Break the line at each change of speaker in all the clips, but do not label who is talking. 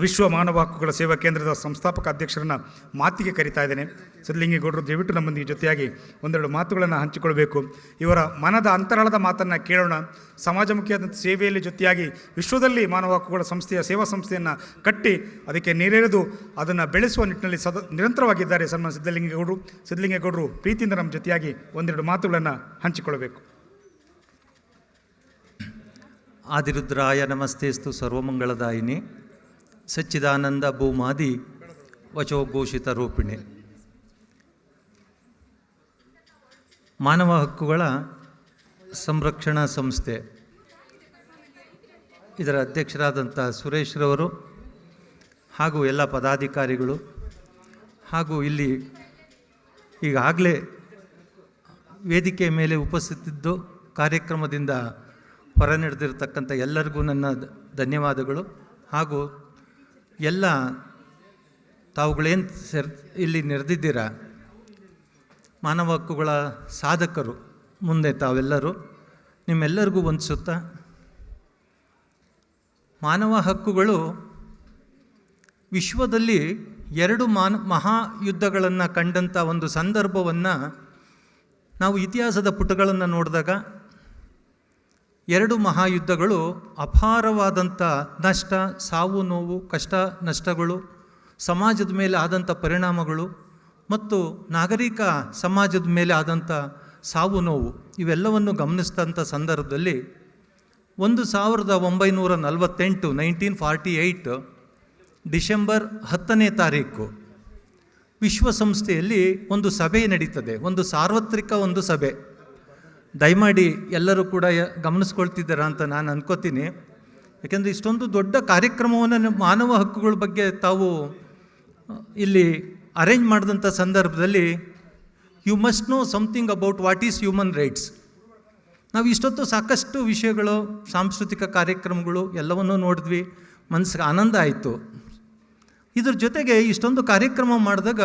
ವಿಶ್ವ ಮಾನವ ಹಕ್ಕುಗಳ ಸೇವಾ ಕೇಂದ್ರದ ಸಂಸ್ಥಾಪಕ ಅಧ್ಯಕ್ಷರನ್ನು ಮಾತಿಗೆ ಕರೀತಾ ಇದ್ದೇನೆ. ಸಿದ್ಧಲಿಂಗೇಗೌಡರು ದಯವಿಟ್ಟು ನಮ್ಮೊಂದಿಗೆ ಜೊತೆಯಾಗಿ ಒಂದೆರಡು ಮಾತುಗಳನ್ನು ಹಂಚಿಕೊಳ್ಬೇಕು. ಇವರ ಮನದ ಅಂತರಾಳದ ಮಾತನ್ನು ಕೇಳೋಣ. ಸಮಾಜಮುಖಿಯಾದಂಥ ಸೇವೆಯಲ್ಲಿ ಜೊತೆಯಾಗಿ ವಿಶ್ವದಲ್ಲಿ ಮಾನವ ಹಕ್ಕುಗಳ ಸೇವಾ ಸಂಸ್ಥೆಯನ್ನು ಕಟ್ಟಿ ಅದಕ್ಕೆ ನೀರೆರೆದು ಅದನ್ನು ಬೆಳೆಸುವ ನಿಟ್ಟಿನಲ್ಲಿ ನಿರಂತರವಾಗಿದ್ದಾರೆ ಸನ್ಮಾನ ಸಿದ್ಧಲಿಂಗೇಗೌಡರು ಪ್ರೀತಿಯಿಂದ ನಮ್ಮ ಜೊತೆಯಾಗಿ ಒಂದೆರಡು ಮಾತುಗಳನ್ನು ಹಂಚಿಕೊಳ್ಳಬೇಕು.
ಆದಿರುದ್ರಾಯ ನಮಸ್ತೇಸ್ತು ಸರ್ವಮಂಗಳದಾಯಿನಿ ಸಚ್ಚಿದಾನಂದ ಭೂಮಾದಿ ವಚೋಘೋಷಿತ ರೂಪಿಣಿ. ಮಾನವ ಹಕ್ಕುಗಳ ಸಂರಕ್ಷಣಾ ಸಂಸ್ಥೆ ಇದರ ಅಧ್ಯಕ್ಷರಾದಂಥ ಸುರೇಶ್ರವರು ಹಾಗೂ ಎಲ್ಲ ಪದಾಧಿಕಾರಿಗಳು ಹಾಗೂ ಇಲ್ಲಿ ಈಗಾಗಲೇ ವೇದಿಕೆ ಮೇಲೆ ಉಪಸ್ಥಿತಿದ್ದು ಕಾರ್ಯಕ್ರಮದಿಂದ ಹೊರ ನಡೆದಿರತಕ್ಕಂಥ ಎಲ್ಲರಿಗೂ ನನ್ನ ಧನ್ಯವಾದಗಳು. ಹಾಗೂ ಎಲ್ಲ ತಾವುಗಳೇನು ಇಲ್ಲಿ ನೆರೆದಿದ್ದೀರ ಮಾನವ ಹಕ್ಕುಗಳ ಸಾಧಕರು ಮುಂದೆ ತಾವೆಲ್ಲರೂ ನಿಮ್ಮೆಲ್ಲರಿಗೂ ವಂದಿಸುತ್ತಾ, ಮಾನವ ಹಕ್ಕುಗಳು ವಿಶ್ವದಲ್ಲಿ ಎರಡು ಮಹಾಯುದ್ಧಗಳನ್ನು ಕಂಡಂಥ ಒಂದು ಸಂದರ್ಭವನ್ನು ನಾವು ಇತಿಹಾಸದ ಪುಟಗಳನ್ನು ನೋಡಿದಾಗ ಎರಡು ಮಹಾಯುದ್ಧಗಳು ಅಪಾರವಾದಂಥ ನಷ್ಟ, ಸಾವು ನೋವು, ಕಷ್ಟ ನಷ್ಟಗಳು, ಸಮಾಜದ ಮೇಲೆ ಆದಂಥ ಪರಿಣಾಮಗಳು ಮತ್ತು ನಾಗರಿಕ ಸಮಾಜದ ಮೇಲೆ ಆದಂಥ ಸಾವು ನೋವು ಇವೆಲ್ಲವನ್ನು ಗಮನಿಸಿದಂಥ ಸಂದರ್ಭದಲ್ಲಿ 1948 ಡಿಸೆಂಬರ್ 10ನೇ ತಾರೀಕು ವಿಶ್ವಸಂಸ್ಥೆಯಲ್ಲಿ ಒಂದು ಸಭೆ ನಡೀತದೆ, ಒಂದು ಸಾರ್ವತ್ರಿಕ ಒಂದು ಸಭೆ. ದಯಮಾಡಿ ಎಲ್ಲರೂ ಕೂಡ ಗಮನಿಸ್ಕೊಳ್ತಿದ್ದೀರಾ ಅಂತ ನಾನು ಅನ್ಕೋತೀನಿ. ಯಾಕೆಂದರೆ ಇಷ್ಟೊಂದು ದೊಡ್ಡ ಕಾರ್ಯಕ್ರಮವನ್ನು ಮಾನವ ಹಕ್ಕುಗಳ ಬಗ್ಗೆ ತಾವು ಇಲ್ಲಿ ಅರೇಂಜ್ ಮಾಡಿದಂಥ ಸಂದರ್ಭದಲ್ಲಿ you must know something about what is human rights. ನಾವು ಇಷ್ಟೊತ್ತು ಸಾಕಷ್ಟು ವಿಷಯಗಳು, ಸಾಂಸ್ಕೃತಿಕ ಕಾರ್ಯಕ್ರಮಗಳು ಎಲ್ಲವನ್ನೂ ನೋಡಿದ್ವಿ, ಮನಸ್ಸಿಗೆ ಆನಂದ ಆಯಿತು. ಇದ್ರ ಜೊತೆಗೆ ಇಷ್ಟೊಂದು ಕಾರ್ಯಕ್ರಮ ಮಾಡಿದಾಗ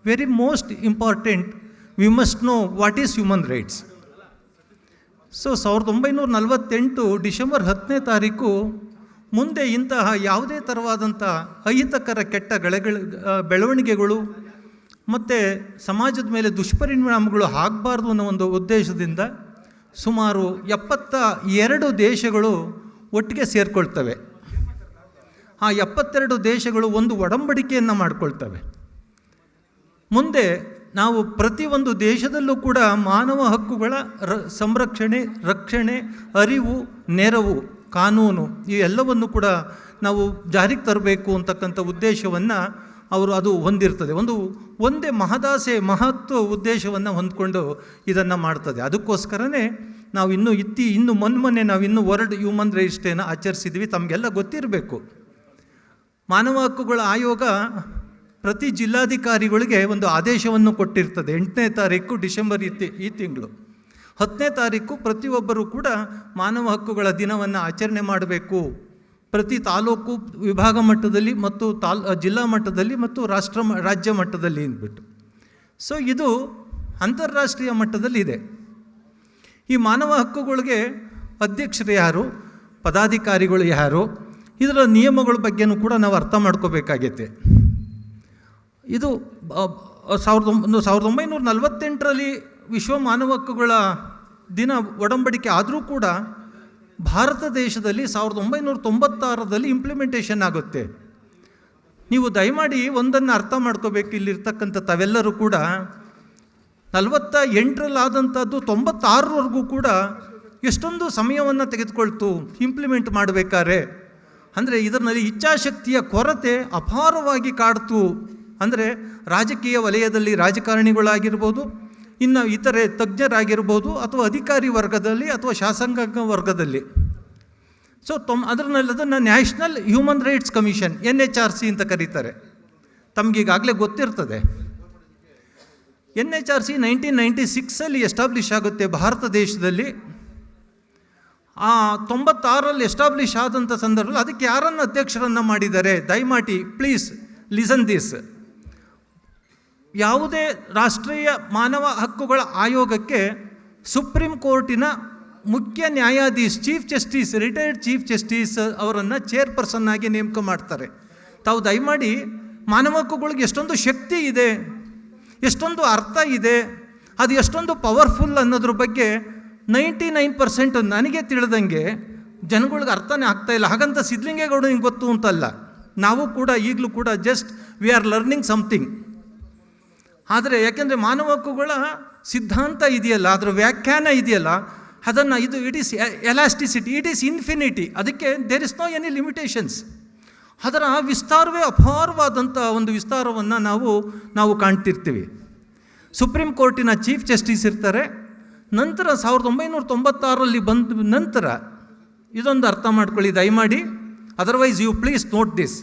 very most important we must know what is human rights. So 1948 December 10ನೇ ತಾರೀಕು ಮುಂದೆ ಇಂತಹ ಯಾವುದೇ ಥರವಾದಂಥ ಅಹಿತಕರ ಕೆಟ್ಟ ಬೆಳವಣಿಗೆಗಳು ಮತ್ತು ಸಮಾಜದ ಮೇಲೆ ದುಷ್ಪರಿಣಾಮಗಳು ಆಗಬಾರ್ದು ಅನ್ನೋ ಒಂದು ಉದ್ದೇಶದಿಂದ ಸುಮಾರು 72 ದೇಶಗಳು ಒಟ್ಟಿಗೆ ಸೇರಿಕೊಳ್ತವೆ. ಆ 72 ದೇಶಗಳು ಒಂದು ಒಡಂಬಡಿಕೆಯನ್ನು ಮಾಡಿಕೊಳ್ತವೆ. ಮುಂದೆ ನಾವು ಪ್ರತಿಯೊಂದು ದೇಶದಲ್ಲೂ ಕೂಡ ಮಾನವ ಹಕ್ಕುಗಳ ಸಂರಕ್ಷಣೆ, ರಕ್ಷಣೆ, ಅರಿವು, ನೆರವು, ಕಾನೂನು ಈ ಎಲ್ಲವನ್ನು ಕೂಡ ನಾವು ಜಾರಿಗೆ ತರಬೇಕು ಅಂತಕ್ಕಂಥ ಉದ್ದೇಶವನ್ನು ಅದು ಹೊಂದಿರ್ತದೆ. ಒಂದೇ ಮಹತ್ವ ಉದ್ದೇಶವನ್ನು ಹೊಂದ್ಕೊಂಡು ಇದನ್ನು ಮಾಡ್ತದೆ. ಅದಕ್ಕೋಸ್ಕರನೇ ನಾವು ಇನ್ನು ಮೊನ್ನೆ ನಾವು ವರ್ಲ್ಡ್ ಹ್ಯೂಮನ್ ರೈಟ್ಸ್ ಡೇನ ಆಚರಿಸಿದ್ವಿ. ತಮಗೆಲ್ಲ ಗೊತ್ತಿರಬೇಕು, ಮಾನವ ಹಕ್ಕುಗಳ ಆಯೋಗ ಪ್ರತಿ ಜಿಲ್ಲಾಧಿಕಾರಿಗಳಿಗೆ ಒಂದು ಆದೇಶವನ್ನು ಕೊಟ್ಟಿರ್ತದೆ. 8ನೇ ತಾರೀಕು ಡಿಸೆಂಬರ್ ಈ ತಿಂಗಳು 10ನೇ ತಾರೀಕು ಪ್ರತಿಯೊಬ್ಬರೂ ಕೂಡ ಮಾನವ ಹಕ್ಕುಗಳ ದಿನವನ್ನು ಆಚರಣೆ ಮಾಡಬೇಕು. ಪ್ರತಿ ತಾಲೂಕು ವಿಭಾಗ ಮಟ್ಟದಲ್ಲಿ ಮತ್ತು ಜಿಲ್ಲಾ ಮಟ್ಟದಲ್ಲಿ ಮತ್ತು ರಾಜ್ಯ ಮಟ್ಟದಲ್ಲಿ ಅಂದ್ಬಿಟ್ಟು. ಸೊ ಇದು ಅಂತಾರಾಷ್ಟ್ರೀಯ ಮಟ್ಟದಲ್ಲಿದೆ. ಈ ಮಾನವ ಹಕ್ಕುಗಳಿಗೆ ಅಧ್ಯಕ್ಷರು ಯಾರು, ಪದಾಧಿಕಾರಿಗಳು ಯಾರು, ಇದರ ನಿಯಮಗಳ ಬಗ್ಗೆನೂ ಕೂಡ ನಾವು ಅರ್ಥ ಮಾಡ್ಕೋಬೇಕಾಗೈತೆ. ಇದು 1948 ವಿಶ್ವ ಮಾನವ ಹಕ್ಕುಗಳ ದಿನ ಒಡಂಬಡಿಕೆ ಆದರೂ ಕೂಡ ಭಾರತ ದೇಶದಲ್ಲಿ 1996 ಇಂಪ್ಲಿಮೆಂಟೇಷನ್ ಆಗುತ್ತೆ. ನೀವು ದಯಮಾಡಿ ಒಂದನ್ನು ಅರ್ಥ ಮಾಡ್ಕೋಬೇಕು, ಇಲ್ಲಿರ್ತಕ್ಕಂಥ ತಾವೆಲ್ಲರೂ ಕೂಡ 48 ಆದಂಥದ್ದು 96 ಕೂಡ ಎಷ್ಟೊಂದು ಸಮಯವನ್ನು ತೆಗೆದುಕೊಳ್ತು ಇಂಪ್ಲಿಮೆಂಟ್ ಮಾಡಬೇಕಾದ್ರೆ. ಅಂದರೆ ಇದರಲ್ಲಿ ಇಚ್ಛಾಶಕ್ತಿಯ ಕೊರತೆ ಅಪಾರವಾಗಿ ಕಾಡ್ತು. ಅಂದರೆ ರಾಜಕೀಯ ವಲಯದಲ್ಲಿ ರಾಜಕಾರಣಿಗಳಾಗಿರ್ಬೋದು, ಇನ್ನು ಇತರೆ ತಜ್ಞರಾಗಿರ್ಬೋದು, ಅಥವಾ ಅಧಿಕಾರಿ ವರ್ಗದಲ್ಲಿ ಅಥವಾ ಶಾಸಕಾಂಗ ವರ್ಗದಲ್ಲಿ. ಸೊ ಅದನ್ನು national human rights commission NHRC ಅಂತ ಕರೀತಾರೆ. ತಮಗೀಗಾಗಲೇ ಗೊತ್ತಿರ್ತದೆ. NHRC 1996 ಎಸ್ಟಾಬ್ಲಿಷ್ ಆಗುತ್ತೆ ಭಾರತ ದೇಶದಲ್ಲಿ. 96 ಎಸ್ಟಾಬ್ಲಿಷ್ ಆದಂಥ ಸಂದರ್ಭದಲ್ಲಿ ಅದಕ್ಕೆ ಯಾರನ್ನು ಅಧ್ಯಕ್ಷರನ್ನು ಮಾಡಿದ್ದಾರೆ, ದಯಮಾಡಿ ಪ್ಲೀಸ್ ಲಿಸನ್ ದಿಸ್. ಯಾವುದೇ ರಾಷ್ಟ್ರೀಯ ಮಾನವ ಹಕ್ಕುಗಳ ಆಯೋಗಕ್ಕೆ ಸುಪ್ರೀಂ ಕೋರ್ಟಿನ ಮುಖ್ಯ ನ್ಯಾಯಾಧೀಶ್ chief justice retired chief justice ಅವರನ್ನು ಚೇರ್ಪರ್ಸನ್ ಆಗಿ ನೇಮಕ ಮಾಡ್ತಾರೆ. ತಾವು ದಯಮಾಡಿ ಮಾನವ ಹಕ್ಕುಗಳಿಗೆ ಎಷ್ಟೊಂದು ಶಕ್ತಿ ಇದೆ, ಎಷ್ಟೊಂದು ಅರ್ಥ ಇದೆ, ಅದು ಎಷ್ಟೊಂದು ಪವರ್ಫುಲ್ ಅನ್ನೋದ್ರ ಬಗ್ಗೆ 99% ನನಗೆ ತಿಳಿದಂಗೆ ಜನಗಳಿಗೆ ಅರ್ಥನೇ ಆಗ್ತಾಯಿಲ್ಲ. ಹಾಗಂತ ಸಿದ್ಧಲಿಂಗೇಗೌಡ ನಿಂಗೆ ಗೊತ್ತು ಅಂತಲ್ಲ, ನಾವು ಕೂಡ ಈಗಲೂ ಕೂಡ just we are learning something. ಆದರೆ ಯಾಕೆಂದರೆ ಮಾನವ ಹಕ್ಕುಗಳ ಸಿದ್ಧಾಂತ ಇದೆಯಲ್ಲ, ಅದರ ವ್ಯಾಖ್ಯಾನ ಇದೆಯಲ್ಲ, ಅದನ್ನು it is elasticity, it is infinity. ಅದಕ್ಕೆ there is no any limitations. ಅದರ ವಿಸ್ತಾರವೇ ಅಪಾರವಾದಂಥ ಒಂದು ವಿಸ್ತಾರವನ್ನು ನಾವು ಕಾಣ್ತಿರ್ತೀವಿ. ಸುಪ್ರೀಂ ಕೋರ್ಟಿನ ಚೀಫ್ ಜಸ್ಟಿಸ್ ಇರ್ತಾರೆ. ನಂತರ 1996 ಬಂದ ನಂತರ ಇದೊಂದು ಅರ್ಥ ಮಾಡ್ಕೊಳ್ಳಿ ದಯಮಾಡಿ, otherwise you please note this.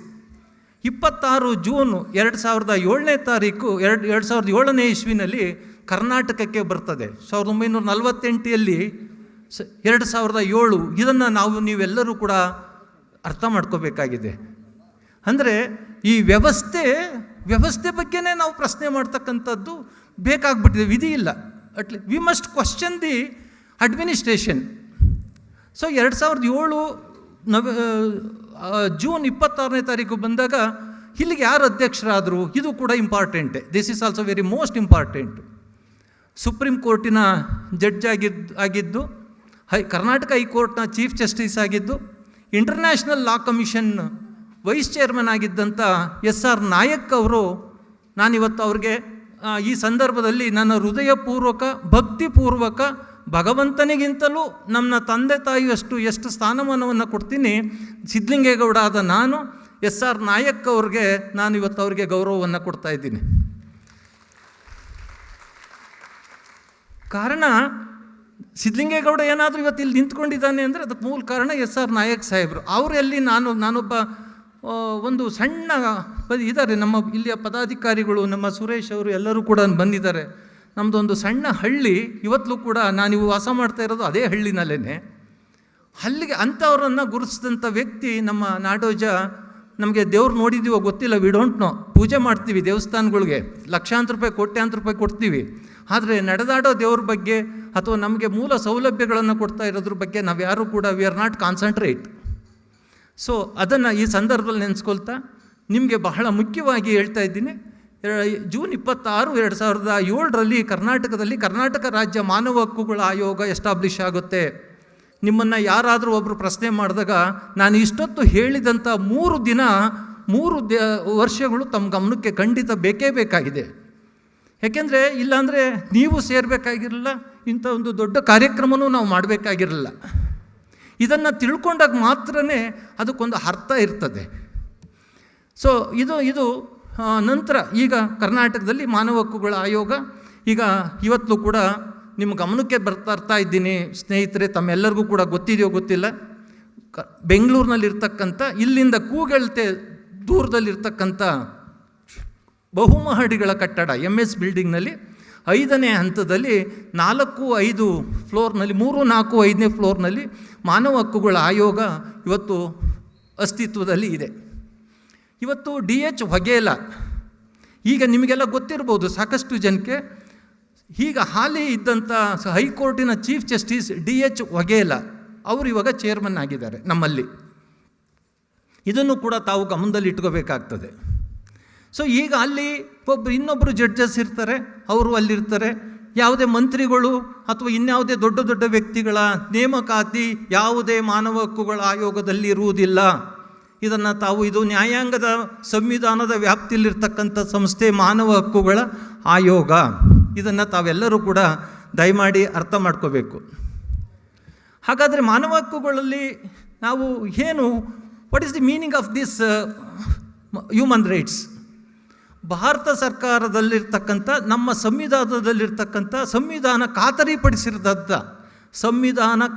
26 June 2007 ಇಸ್ವಿನಲ್ಲಿ ಕರ್ನಾಟಕಕ್ಕೆ ಬರ್ತದೆ. 1948 2007 ಇದನ್ನು ನೀವೆಲ್ಲರೂ ಕೂಡ ಅರ್ಥ ಮಾಡ್ಕೋಬೇಕಾಗಿದೆ. ಅಂದರೆ ಈ ವ್ಯವಸ್ಥೆ ಬಗ್ಗೆನೇ ನಾವು ಪ್ರಶ್ನೆ ಮಾಡ್ತಕ್ಕಂಥದ್ದು ಬೇಕಾಗ್ಬಿಟ್ಟಿದೆ, ವಿಧಿ ಇಲ್ಲ. We must question the administration. So 2007 June 26 ಬಂದಾಗ ಇಲ್ಲಿಗೆ ಯಾರು ಅಧ್ಯಕ್ಷರಾದರು, ಇದು ಕೂಡ ಇಂಪಾರ್ಟೆಂಟೆ. This is also very most important. Supreme ಕೋರ್ಟಿನ ಜಡ್ಜ್ ಆಗಿದ್ದು, ಕರ್ನಾಟಕ ಹೈಕೋರ್ಟ್ನ ಚೀಫ್ ಜಸ್ಟಿಸ್ ಆಗಿದ್ದು, international law commission vice chairman ಆಗಿದ್ದಂಥ SR ನಾಯಕ್ ಅವರು, ನಾನಿವತ್ತು ಅವ್ರಿಗೆ ಈ ಸಂದರ್ಭದಲ್ಲಿ ನನ್ನ ಹೃದಯಪೂರ್ವಕ ಭಕ್ತಿಪೂರ್ವಕ ಭಗವಂತನಿಗಿಂತಲೂ ನಮ್ಮ ತಂದೆ ತಾಯಿಯಷ್ಟು ಎಷ್ಟು ಸ್ಥಾನಮಾನವನ್ನು ಕೊಡ್ತೀನಿ, ಸಿದ್ಧಲಿಂಗೇಗೌಡ ಆದ ನಾನು SR ನಾಯಕ್ ಅವ್ರಿಗೆ ಇವತ್ತು ಅವ್ರಿಗೆ ಗೌರವವನ್ನು ಕೊಡ್ತಾ ಇದ್ದೀನಿ. ಕಾರಣ ಸಿದ್ಧಲಿಂಗೇಗೌಡ ಏನಾದರೂ ಇವತ್ತು ಇಲ್ಲಿ ನಿಂತ್ಕೊಂಡಿದ್ದಾನೆ ಅಂದರೆ ಅದಕ್ಕೆ ಮೂಲ ಕಾರಣ SR ನಾಯಕ್ ಸಾಹೇಬರು. ಅವರಲ್ಲಿ ನಾನೊಬ್ಬ ಒಂದು ಸಣ್ಣ ಇದ್ದಾರೆ, ನಮ್ಮ ಇಲ್ಲಿಯ ಪದಾಧಿಕಾರಿಗಳು, ನಮ್ಮ ಸುರೇಶ್ ಅವರು ಎಲ್ಲರೂ ಕೂಡ ಬಂದಿದ್ದಾರೆ. ನಮ್ಮದೊಂದು ಸಣ್ಣ ಹಳ್ಳಿ, ಇವತ್ತಲೂ ಕೂಡ ನಾನಿವು ವಾಸ ಮಾಡ್ತಾ ಇರೋದು ಅದೇ ಹಳ್ಳಿನಲ್ಲೇ. ಅಲ್ಲಿಗೆ ಅಂಥವ್ರನ್ನು ಗುರುತಿಸಿದಂಥ ವ್ಯಕ್ತಿ ನಮ್ಮ ನಾಡೋಜ. ನಮಗೆ ದೇವ್ರು ನೋಡಿದ್ದೀವೋ ಗೊತ್ತಿಲ್ಲ, ವಿ ಡೋಂಟ್ ನೋ. ಪೂಜೆ ಮಾಡ್ತೀವಿ ದೇವಸ್ಥಾನಗಳಿಗೆ, ಲಕ್ಷಾಂತರ ರೂಪಾಯಿ ಕೋಟ್ಯಾಂತರ ರೂಪಾಯಿ ಕೊಡ್ತೀವಿ. ಆದರೆ ನಡೆದಾಡೋ ದೇವ್ರ ಬಗ್ಗೆ ಅಥವಾ ನಮಗೆ ಮೂಲ ಸೌಲಭ್ಯಗಳನ್ನು ಕೊಡ್ತಾ ಇರೋದ್ರ ಬಗ್ಗೆ ನಾವು ಯಾರೂ ಕೂಡ we are not concentrate. So ಅದನ್ನು ಈ ಸಂದರ್ಭದಲ್ಲಿ ನೆನೆಸ್ಕೊಳ್ತಾ ನಿಮಗೆ ಬಹಳ ಮುಖ್ಯವಾಗಿ ಹೇಳ್ತಾ ಇದ್ದೀನಿ. ಜೂನ್ 26, 2007 ಕರ್ನಾಟಕದಲ್ಲಿ ಕರ್ನಾಟಕ ರಾಜ್ಯ ಮಾನವ ಹಕ್ಕುಗಳ ಆಯೋಗ ಎಸ್ಟಾಬ್ಲಿಷ್ ಆಗುತ್ತೆ. ನಿಮ್ಮನ್ನು ಯಾರಾದರೂ ಒಬ್ಬರು ಪ್ರಶ್ನೆ ಮಾಡಿದಾಗ ನಾನು ಇಷ್ಟೊತ್ತು ಹೇಳಿದಂಥ 3 ವರ್ಷಗಳು ತಮ್ಮ ಗಮನಕ್ಕೆ ಖಂಡಿತ ಬೇಕೇ ಬೇಕಾಗಿದೆ. ಯಾಕೆಂದರೆ ಇಲ್ಲಾಂದರೆ ನೀವು ಸೇರಬೇಕಾಗಿರಲಿಲ್ಲ, ಇಂಥ ಒಂದು ದೊಡ್ಡ ಕಾರ್ಯಕ್ರಮವೂ ನಾವು ಮಾಡಬೇಕಾಗಿರಲಿಲ್ಲ. ಇದನ್ನು ತಿಳ್ಕೊಂಡಾಗ ಮಾತ್ರನೇ ಅದಕ್ಕೊಂದು ಅರ್ಥ ಇರ್ತದೆ. ಸೊ ಇದು ನಂತರ ಈಗ ಕರ್ನಾಟಕದಲ್ಲಿ ಮಾನವ ಹಕ್ಕುಗಳ ಆಯೋಗ ಈಗ ಇವತ್ತು ಕೂಡ ನಿಮ್ಮ ಗಮನಕ್ಕೆ ಬರ್ತಾ ಇದ್ದೀನಿ ಸ್ನೇಹಿತರೆ. ತಮ್ಮೆಲ್ಲರಿಗೂ ಕೂಡ ಗೊತ್ತಿದೆಯೋ ಗೊತ್ತಿಲ್ಲ, ಬೆಂಗಳೂರಿನಲ್ಲಿರ್ತಕ್ಕಂಥ ಇಲ್ಲಿಂದ ಕೂಗಳತೆ ದೂರದಲ್ಲಿರ್ತಕ್ಕಂಥ ಬಹುಮಹಡಿಗಳ ಕಟ್ಟಡ MS ಬಿಲ್ಡಿಂಗ್ನಲ್ಲಿ 5ನೇ ಹಂತದಲ್ಲಿ 4-5 ಫ್ಲೋರ್ನಲ್ಲಿ 3-4-5ನೇ ಫ್ಲೋರ್ನಲ್ಲಿ ಮಾನವ ಹಕ್ಕುಗಳ ಆಯೋಗ ಇವತ್ತು ಅಸ್ತಿತ್ವದಲ್ಲಿ ಇದೆ. ಇವತ್ತು DH ವಘೇಲಾ, ಈಗ ನಿಮಗೆಲ್ಲ ಗೊತ್ತಿರ್ಬೋದು ಸಾಕಷ್ಟು ಜನಕ್ಕೆ, ಈಗ ಹಾಲಿ ಇದ್ದಂಥ ಹೈಕೋರ್ಟಿನ ಚೀಫ್ ಜಸ್ಟಿಸ್ DH ವಘೇಲಾ ಅವರು ಇವಾಗ ಚೇರ್ಮನ್ ಆಗಿದ್ದಾರೆ ನಮ್ಮಲ್ಲಿ. ಇದನ್ನು ಕೂಡ ತಾವು ಗಮನದಲ್ಲಿ ಇಟ್ಕೋಬೇಕಾಗ್ತದೆ. ಸೊ ಈಗ ಅಲ್ಲಿ ಇನ್ನೊಬ್ಬರು ಜಡ್ಜಸ್ ಇರ್ತಾರೆ, ಅವರು ಅಲ್ಲಿರ್ತಾರೆ. ಯಾವುದೇ ಮಂತ್ರಿಗಳು ಅಥವಾ ಇನ್ಯಾವುದೇ ದೊಡ್ಡ ವ್ಯಕ್ತಿಗಳ ನೇಮಕಾತಿ ಯಾವುದೇ ಮಾನವ ಹಕ್ಕುಗಳ ಆಯೋಗದಲ್ಲಿ ಇರುವುದಿಲ್ಲ. ಇದನ್ನು ಇದು ನ್ಯಾಯಾಂಗದ ಸಂವಿಧಾನದ ವ್ಯಾಪ್ತಿಯಲ್ಲಿರ್ತಕ್ಕಂಥ ಸಂಸ್ಥೆ ಮಾನವ ಹಕ್ಕುಗಳ ಆಯೋಗ. ಇದನ್ನು ತಾವೆಲ್ಲರೂ ಕೂಡ ದಯಮಾಡಿ ಅರ್ಥ ಮಾಡ್ಕೋಬೇಕು. ಹಾಗಾದರೆ ಮಾನವ ಹಕ್ಕುಗಳಲ್ಲಿ ನಾವು ಏನು, what is the meaning of this human rights? Bharat ಸರ್ಕಾರದಲ್ಲಿರ್ತಕ್ಕಂಥ ನಮ್ಮ ಸಂವಿಧಾನದಲ್ಲಿರ್ತಕ್ಕಂಥ ಸಂವಿಧಾನ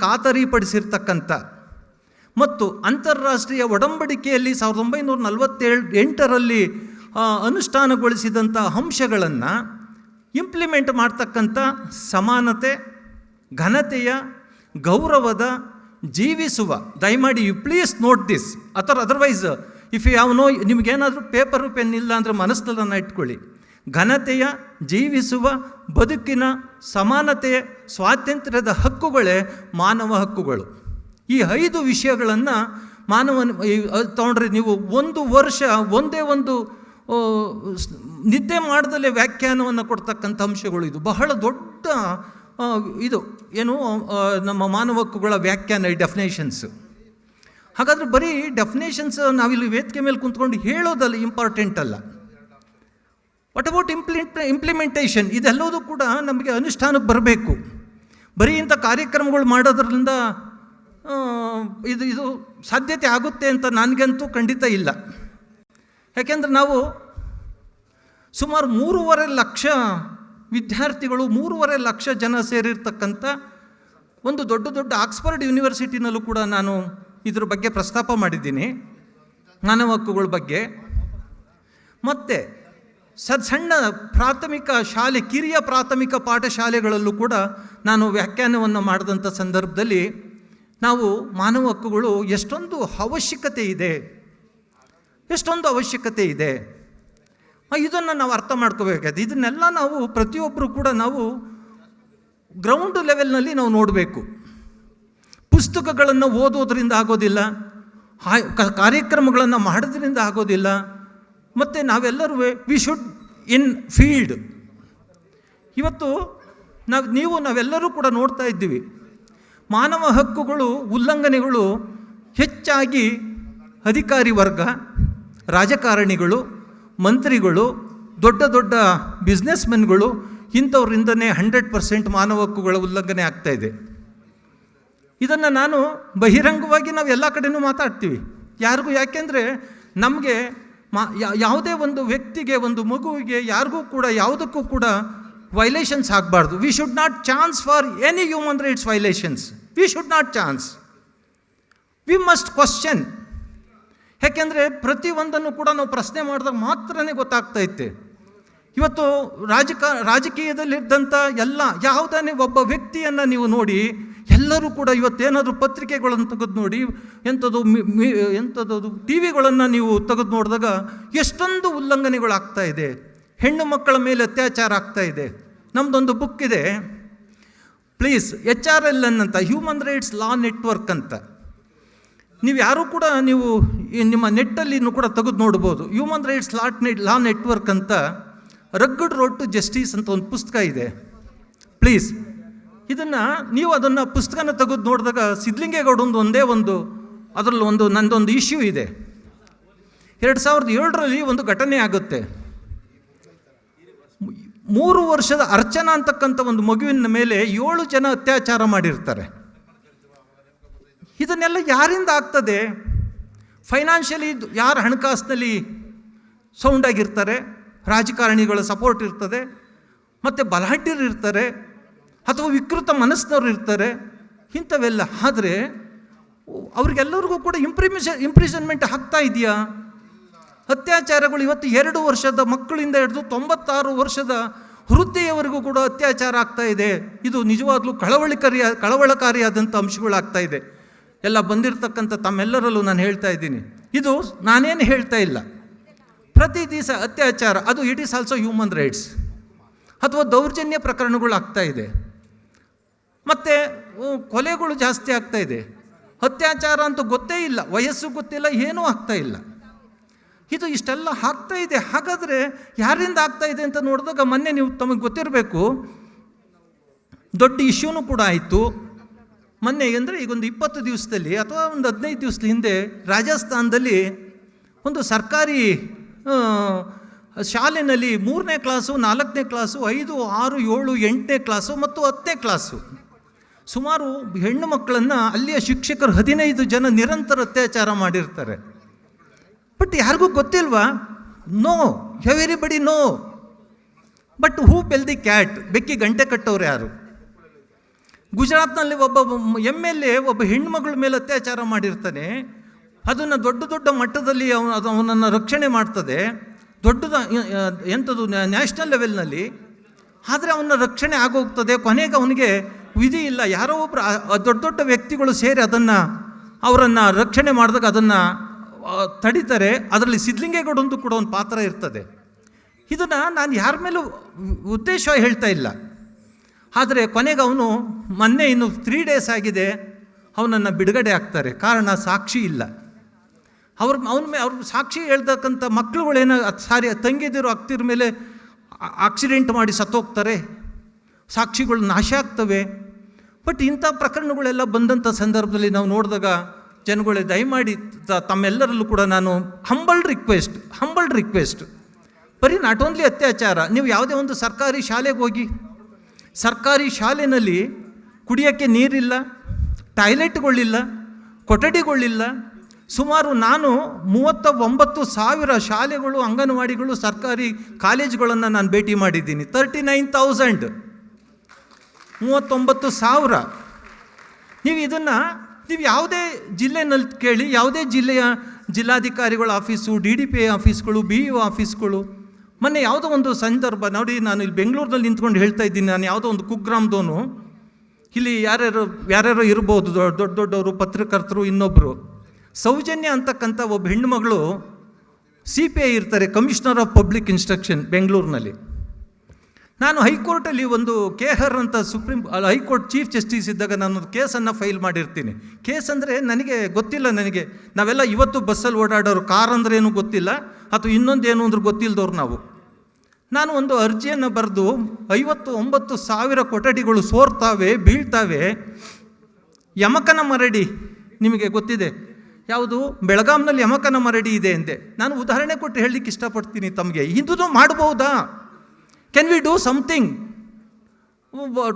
ಖಾತರಿಪಡಿಸಿರ್ತಕ್ಕಂಥ ಮತ್ತು ಅಂತಾರಾಷ್ಟ್ರೀಯ ಒಡಂಬಡಿಕೆಯಲ್ಲಿ 1948 ಅನುಷ್ಠಾನಗೊಳಿಸಿದಂಥ ಅಂಶಗಳನ್ನು ಇಂಪ್ಲಿಮೆಂಟ್ ಮಾಡ್ತಕ್ಕಂಥ ಸಮಾನತೆ, ಘನತೆಯ, ಗೌರವದ, ಜೀವಿಸುವ, ದಯಮಾಡಿ you please note this. Otherwise if you have ನಿಮಗೇನಾದರೂ ಪೇಪರು ಪೆನ್ ಇಲ್ಲ ಅಂದರೆ ಮನಸ್ಸನ್ನು ಇಟ್ಕೊಳ್ಳಿ. ಘನತೆಯ, ಜೀವಿಸುವ, ಬದುಕಿನ ಸಮಾನತೆಯ, ಸ್ವಾತಂತ್ರ್ಯದ ಹಕ್ಕುಗಳೇ ಮಾನವ ಹಕ್ಕುಗಳು. ಈ 5 ವಿಷಯಗಳನ್ನು ತಗೊಂಡ್ರೆ ನೀವು ಒಂದು ವರ್ಷ ಒಂದೇ ಒಂದು ನಿದ್ದೆ ಮಾಡ್ದಲೇ ವ್ಯಾಖ್ಯಾನವನ್ನು ಕೊಡ್ತಕ್ಕಂಥ ಅಂಶಗಳು. ಇದು ಬಹಳ ದೊಡ್ಡ ಇದು ಏನು ನಮ್ಮ ಮಾನವ ಹಕ್ಕುಗಳ ವ್ಯಾಖ್ಯಾನ, ಈ ಡೆಫಿನೇಷನ್ಸ್. ಹಾಗಾದರೆ ಬರೀ ಡೆಫಿನೇಷನ್ಸ್ ನಾವಿಲ್ಲಿ ವೇದಿಕೆ ಮೇಲೆ ಕುಂತ್ಕೊಂಡು ಹೇಳೋದಲ್ಲ ಇಂಪಾರ್ಟೆಂಟ್ ಅಲ್ಲ. What about implementation? ಇದೆಲ್ಲವೂ ಕೂಡ ನಮಗೆ ಅನುಷ್ಠಾನಕ್ಕೆ ಬರಬೇಕು. ಬರೀ ಇಂಥ ಕಾರ್ಯಕ್ರಮಗಳು ಮಾಡೋದ್ರಿಂದ ಇದು ಸಾಧ್ಯತೆ ಆಗುತ್ತೆ ಅಂತ ನನಗಂತೂ ಖಂಡಿತ ಇಲ್ಲ. ಯಾಕೆಂದರೆ ನಾವು ಸುಮಾರು 3.5 ಲಕ್ಷ ವಿದ್ಯಾರ್ಥಿಗಳು, 3.5 ಲಕ್ಷ ಜನ ಸೇರಿರ್ತಕ್ಕಂಥ ಒಂದು ದೊಡ್ಡ ಆಕ್ಸ್ಫರ್ಡ್ ಯೂನಿವರ್ಸಿಟಿನಲ್ಲೂ ಕೂಡ ನಾನು ಇದ್ರ ಬಗ್ಗೆ ಪ್ರಸ್ತಾಪ ಮಾಡಿದ್ದೀನಿ, ಮಾನವ ಹಕ್ಕುಗಳ ಬಗ್ಗೆ. ಮತ್ತು ಸಣ್ಣ ಪ್ರಾಥಮಿಕ ಶಾಲೆ, ಕಿರಿಯ ಪ್ರಾಥಮಿಕ ಪಾಠಶಾಲೆಗಳಲ್ಲೂ ಕೂಡ ನಾನು ವ್ಯಾಖ್ಯಾನವನ್ನು ಮಾಡಿದಂಥ ಸಂದರ್ಭದಲ್ಲಿ ನಾವು ಮಾನವ ಹಕ್ಕುಗಳು ಎಷ್ಟೊಂದು ಅವಶ್ಯಕತೆ ಇದೆ ಇದನ್ನು ನಾವು ಅರ್ಥ ಮಾಡ್ಕೋಬೇಕಾದ. ಇದನ್ನೆಲ್ಲ ನಾವು ಪ್ರತಿಯೊಬ್ಬರು ಕೂಡ ನಾವು ಗ್ರೌಂಡ್ ಲೆವೆಲ್ನಲ್ಲಿ ನಾವು ನೋಡಬೇಕು. ಪುಸ್ತಕಗಳನ್ನು ಓದೋದ್ರಿಂದ ಆಗೋದಿಲ್ಲ, ಕಾರ್ಯಕ್ರಮಗಳನ್ನು ಮಾಡೋದ್ರಿಂದ ಆಗೋದಿಲ್ಲ. ಮತ್ತು ನಾವೆಲ್ಲರೂ ವಿ ಶುಡ್ ಇನ್ ಫೀಲ್ಡ್. ಇವತ್ತು ನಾವೆಲ್ಲರೂ ಕೂಡ ನೋಡ್ತಾ ಇದ್ದೀವಿ, ಮಾನವ ಹಕ್ಕುಗಳು ಉಲ್ಲಂಘನೆಗಳು ಹೆಚ್ಚಾಗಿ ಅಧಿಕಾರಿ ವರ್ಗ, ರಾಜಕಾರಣಿಗಳು, ಮಂತ್ರಿಗಳು, ದೊಡ್ಡ ಬಿಸ್ನೆಸ್ಮೆನ್ಗಳು, ಇಂಥವ್ರಿಂದನೇ 100% ಮಾನವ ಹಕ್ಕುಗಳ ಉಲ್ಲಂಘನೆ ಆಗ್ತಾಯಿದೆ. ಇದನ್ನು ನಾನು ಬಹಿರಂಗವಾಗಿ ನಾವು ಎಲ್ಲ ಕಡೆಯೂ ಮಾತಾಡ್ತೀವಿ ಯಾರಿಗೂ. ಯಾಕೆಂದರೆ ನಮಗೆ ಯಾವುದೇ ಒಂದು ವ್ಯಕ್ತಿಗೆ, ಒಂದು ಮಗುವಿಗೆ, ಯಾರಿಗೂ ಕೂಡ ಯಾವುದಕ್ಕೂ ಕೂಡ ವೈಲೇಷನ್ಸ್ ಆಗಬಾರ್ದು. We should not chance for any human rights violations. We should not chance. V must question. ಯಾಕೆಂದರೆ ಪ್ರತಿಯೊಂದನ್ನು ಕೂಡ ನಾವು ಪ್ರಶ್ನೆ ಮಾಡಿದಾಗ ಮಾತ್ರನೇ ಗೊತ್ತಾಗ್ತೈತೆ. ಇವತ್ತು ರಾಜಕೀಯದಲ್ಲಿದ್ದಂಥ ಯಾವುದೇ ಒಬ್ಬ ವ್ಯಕ್ತಿಯನ್ನು ನೀವು ನೋಡಿ, ಎಲ್ಲರೂ ಕೂಡ ಇವತ್ತೇನಾದರೂ ಪತ್ರಿಕೆಗಳನ್ನು ತೆಗೆದು ನೋಡಿ, ಎಂಥದ್ದು ಟಿ ವಿಗಳನ್ನು ನೀವು ತೆಗೆದು ನೋಡಿದಾಗ ಎಷ್ಟೊಂದು ಉಲ್ಲಂಘನೆಗಳಾಗ್ತಾ ಇದೆ. ಹೆಣ್ಣು ಮಕ್ಕಳ ಮೇಲೆ ಅತ್ಯಾಚಾರ ಆಗ್ತಾ ಇದೆ. ನಮ್ಮದೊಂದು ಬುಕ್ ಇದೆ, ಪ್ಲೀಸ್, HRLN ಅಂತ, ಹ್ಯೂಮನ್ ರೈಟ್ಸ್ ಲಾ ನೆಟ್ವರ್ಕ್ ಅಂತ. ನೀವು ಯಾರೂ ಕೂಡ ನೀವು ನಿಮ್ಮ ನೆಟ್ಟಲ್ಲಿ ಕೂಡ ತೆಗೆದು ನೋಡ್ಬೋದು. ಹ್ಯೂಮನ್ ರೈಟ್ಸ್ ಲಾ ನೆಟ್ವರ್ಕ್ ಅಂತ, ರಗ್ಗಡ್ ರೋಡ್ ಟು ಜಸ್ಟಿಸ್ ಅಂತ ಒಂದು ಪುಸ್ತಕ ಇದೆ. ಪ್ಲೀಸ್ ಅದನ್ನು ಪುಸ್ತಕನ ತೆಗೆದು ನೋಡಿದಾಗ ಸಿದ್ಧಲಿಂಗೇಗೌಡಂದು ಅದರಲ್ಲಿ ನಂದೊಂದು ಇಶ್ಯೂ ಇದೆ. 2007ರಲ್ಲಿ ಒಂದು ಘಟನೆ ಆಗುತ್ತೆ. 3 ವರ್ಷದ ಅರ್ಚನಾ ಅಂತಕ್ಕಂಥ ಒಂದು ಮಗುವಿನ ಮೇಲೆ 7 ಜನ ಅತ್ಯಾಚಾರ ಮಾಡಿರ್ತಾರೆ. ಇದನ್ನೆಲ್ಲ ಯಾರಿಂದ ಆಗ್ತದೆ? ಫೈನಾನ್ಷಿಯಲಿ ಯಾರು ಹಣಕಾಸಿನಲ್ಲಿ ಸೌಂಡಾಗಿರ್ತಾರೆ, ರಾಜಕಾರಣಿಗಳ ಸಪೋರ್ಟ್ ಇರ್ತದೆ, ಮತ್ತು ಬಲಾಢ್ಯರು ಇರ್ತಾರೆ, ಅಥವಾ ವಿಕೃತ ಮನಸ್ಸಿನವ್ರು ಇರ್ತಾರೆ, ಇಂಥವೆಲ್ಲ. ಆದರೆ ಅವ್ರಿಗೆಲ್ಲರಿಗೂ ಕೂಡ ಇಂಪ್ರಿಸನ್ಮೆಂಟ್ ಆಗ್ತಾ ಇದೆಯಾ? ಅತ್ಯಾಚಾರಗಳು ಇವತ್ತು 2 ವರ್ಷದ ಮಕ್ಕಳಿಂದ ಹಿಡಿದು 96 ವರ್ಷದ ವೃದ್ಧೆಯವರೆಗೂ ಕೂಡ ಅತ್ಯಾಚಾರ ಆಗ್ತಾ ಇದೆ. ಇದು ನಿಜವಾಗ್ಲೂ ಕಳವಳಕಾರಿಯಾದಂಥ ಅಂಶಗಳಾಗ್ತಾ ಇದೆ. ಎಲ್ಲ ಬಂದಿರತಕ್ಕಂಥ ತಮ್ಮೆಲ್ಲರಲ್ಲೂ ನಾನು ಹೇಳ್ತಾ ಇದ್ದೀನಿ, ಇದು ನಾನೇನು ಹೇಳ್ತಾ ಇಲ್ಲ. ಪ್ರತಿ ದಿವಸ ಅತ್ಯಾಚಾರ, ಅದು it is also human rights. ಅಥವಾ ದೌರ್ಜನ್ಯ ಪ್ರಕರಣಗಳು ಆಗ್ತಾ ಇದೆ, ಮತ್ತು ಕೊಲೆಗಳು ಜಾಸ್ತಿ ಆಗ್ತಾ ಇದೆ. ಅತ್ಯಾಚಾರ ಅಂತೂ ಗೊತ್ತೇ ಇಲ್ಲ, ವಯಸ್ಸು ಗೊತ್ತಿಲ್ಲ, ಏನೂ ಆಗ್ತಾ ಇಲ್ಲ. ಇದು ಇಷ್ಟೆಲ್ಲ ಆಗ್ತಾ ಇದೆ. ಹಾಗಾದರೆ ಯಾರಿಂದ ಆಗ್ತಾ ಇದೆ ಅಂತ ನೋಡಿದಾಗ, ಮೊನ್ನೆ ನೀವು ತಮಗೆ ಗೊತ್ತಿರಬೇಕು, ದೊಡ್ಡ ಇಶ್ಯೂನೂ ಕೂಡ ಆಯಿತು. ಮೊನ್ನೆ ಅಂದರೆ ಈಗೊಂದು 20 ದಿವಸದಲ್ಲಿ ಅಥವಾ ಒಂದು 15 ದಿವಸದ ಹಿಂದೆ ರಾಜಸ್ಥಾನದಲ್ಲಿ ಒಂದು ಸರ್ಕಾರಿ ಶಾಲೆಯಲ್ಲಿ 3ನೇ ಕ್ಲಾಸು, 4ನೇ ಕ್ಲಾಸು, 5, 6, 7, 8ನೇ ಕ್ಲಾಸು ಮತ್ತು 10ನೇ ಕ್ಲಾಸು ಸುಮಾರು ಹೆಣ್ಣು ಮಕ್ಕಳನ್ನು ಅಲ್ಲಿಯ ಶಿಕ್ಷಕರು 15 ಜನ ನಿರಂತರ ಅತ್ಯಾಚಾರ ಮಾಡಿರ್ತಾರೆ. ಬಟ್ ಯಾರಿಗೂ ಗೊತ್ತಿಲ್ವಾ? No, everybody know. But who bell the cat? ಬೆಕ್ಕಿ ಗಂಟೆ ಕಟ್ಟೋರು ಯಾರು? ಗುಜರಾತ್ನಲ್ಲಿ ಒಬ್ಬ MLA ಒಬ್ಬ ಹೆಣ್ಮಗಳ ಮೇಲೆ ಅತ್ಯಾಚಾರ ಮಾಡಿರ್ತಾನೆ. ಅದನ್ನು ದೊಡ್ಡ ಮಟ್ಟದಲ್ಲಿ ಅವನನ್ನು ರಕ್ಷಣೆ ಮಾಡ್ತದೆ, ಎಂಥದ್ದು ನ್ಯಾಷನಲ್ ಲೆವೆಲ್ನಲ್ಲಿ. ಆದರೆ ಅವನ ರಕ್ಷಣೆ ಆಗೋಗ್ತದೆ. ಕೊನೆಗೆ ಅವನಿಗೆ ವಿಧಿ ಇಲ್ಲ, ಯಾರೋ ಒಬ್ಬರು ದೊಡ್ಡ ವ್ಯಕ್ತಿಗಳು ಸೇರಿ ಅವರನ್ನು ರಕ್ಷಣೆ ಮಾಡಿದಾಗ ಅದನ್ನು ತಡೀತಾರೆ. ಅದರಲ್ಲಿ ಸಿದ್ಧಲಿಂಗೇಗೌಡಂದು ಕೂಡ ಒಂದು ಪಾತ್ರ ಇರ್ತದೆ. ಇದನ್ನು ನಾನು ಯಾರ ಮೇಲೂ ಉದ್ದೇಶ ಹೇಳ್ತಾ ಇಲ್ಲ. ಆದರೆ ಕೊನೆಗೆ ಅವನು ಮೊನ್ನೆ ಇನ್ನು 3 days ಆಗಿದೆ, ಅವನನ್ನು ಬಿಡುಗಡೆ ಆಗ್ತಾರೆ. ಕಾರಣ ಸಾಕ್ಷಿ ಇಲ್ಲ. ಅವ್ರ ಸಾಕ್ಷಿ ಹೇಳ್ತಕ್ಕಂಥ ಮಕ್ಕಳುಗಳೇನೋ ತಂಗಿದಿರೋ ಅಕ್ತಿರ ಮೇಲೆ ಆಕ್ಸಿಡೆಂಟ್ ಮಾಡಿ ಸತ್ತೋಗ್ತಾರೆ, ಸಾಕ್ಷಿಗಳು ನಾಶ ಆಗ್ತವೆ. ಬಟ್ ಇಂಥ ಪ್ರಕರಣಗಳೆಲ್ಲ ಬಂದಂಥ ಸಂದರ್ಭದಲ್ಲಿ ನಾವು ನೋಡಿದಾಗ ಜನಗಳೇ ದಯಮಾಡಿ ತಮ್ಮೆಲ್ಲರಲ್ಲೂ ಕೂಡ ನಾನು ಹಂಬಲ್ಡ್ ರಿಕ್ವೆಸ್ಟ್, ಬರೀ ನಾಟ್ ಓನ್ಲಿ ಅತ್ಯಾಚಾರ. ನೀವು ಯಾವುದೇ ಒಂದು ಸರ್ಕಾರಿ ಶಾಲೆಗೆ ಹೋಗಿ, ಸರ್ಕಾರಿ ಶಾಲೆಯಲ್ಲಿ ಕುಡಿಯೋಕ್ಕೆ ನೀರಿಲ್ಲ, ಟಾಯ್ಲೆಟ್ಗಳಿಲ್ಲ, ಕೊಠಡಿಗಳಿಲ್ಲ. ಸುಮಾರು ನಾನು 39,000 ಶಾಲೆಗಳು, ಅಂಗನವಾಡಿಗಳು, ಸರ್ಕಾರಿ ಕಾಲೇಜುಗಳನ್ನು ನಾನು ಭೇಟಿ ಮಾಡಿದ್ದೀನಿ. 39,000, 39,000. ನೀವು ಯಾವುದೇ ಜಿಲ್ಲೆನಲ್ಲಿ ಕೇಳಿ, ಯಾವುದೇ ಜಿಲ್ಲೆಯ ಜಿಲ್ಲಾಧಿಕಾರಿಗಳ ಆಫೀಸು, DDPI ಆಫೀಸ್ಗಳು, BEO ಆಫೀಸ್ಗಳು. ಮೊನ್ನೆ ಯಾವುದೋ ಒಂದು ಸಂದರ್ಭ ನೋಡಿ, ನಾನು ಇಲ್ಲಿ ಬೆಂಗಳೂರಿನಲ್ಲಿ ನಿಂತ್ಕೊಂಡು ಹೇಳ್ತಾ ಇದ್ದೀನಿ. ನಾನು ಯಾವುದೋ ಒಂದು ಕುಗ್ರಾಮದವನು, ಇಲ್ಲಿ ಯಾರ್ಯಾರೋ ಇರ್ಬೋದು, ದೊಡ್ಡವರು, ಪತ್ರಕರ್ತರು, ಇನ್ನೊಬ್ಬರು. ಸೌಜನ್ಯ ಅಂತಕ್ಕಂಥ ಒಬ್ಬ ಹೆಣ್ಣುಮಗಳು CPI ಇರ್ತಾರೆ, ಕಮಿಷನರ್ ಆಫ್ ಪಬ್ಲಿಕ್ ಇನ್ಸ್ಟ್ರಕ್ಷನ್ ಬೆಂಗಳೂರಿನಲ್ಲಿ. ನಾನು ಹೈಕೋರ್ಟಲ್ಲಿ ಒಂದು KR ಅಂತ ಹೈಕೋರ್ಟ್ ಚೀಫ್ ಜಸ್ಟಿಸ್ ಇದ್ದಾಗ ನಾನು ಒಂದು ಕೇಸನ್ನು ಫೈಲ್ ಮಾಡಿರ್ತೀನಿ. ಕೇಸ್ ಅಂದರೆ ನನಗೆ ಗೊತ್ತಿಲ್ಲ. ನಾವೆಲ್ಲ ಇವತ್ತು ಬಸ್ಸಲ್ಲಿ ಓಡಾಡೋರು, ಕಾರ್ ಅಂದ್ರೆ ಏನೂ ಗೊತ್ತಿಲ್ಲ, ಅಥವಾ ಇನ್ನೊಂದೇನು ಅಂದ್ರೆ ಗೊತ್ತಿಲ್ಲದವ್ರು ನಾವು. ನಾನು ಒಂದು ಅರ್ಜಿಯನ್ನು ಬರೆದು 59,000 ಕೊಠಡಿಗಳು ಸೋರ್ತಾವೆ, ಬೀಳ್ತಾವೆ. ಯಮಕನ ಮರಡಿ ನಿಮಗೆ ಗೊತ್ತಿದೆ, ಯಾವುದು ಬೆಳಗಾಂನಲ್ಲಿ ಯಮಕನ ಮರಡಿ ಇದೆ ಅಂದೆ. ನಾನು ಉದಾಹರಣೆ ಕೊಟ್ಟು ಹೇಳಲಿಕ್ಕೆ ಇಷ್ಟಪಡ್ತೀನಿ ತಮಗೆ. ಇದನ್ನು ಮಾಡ್ಬೋದಾ? Can we do something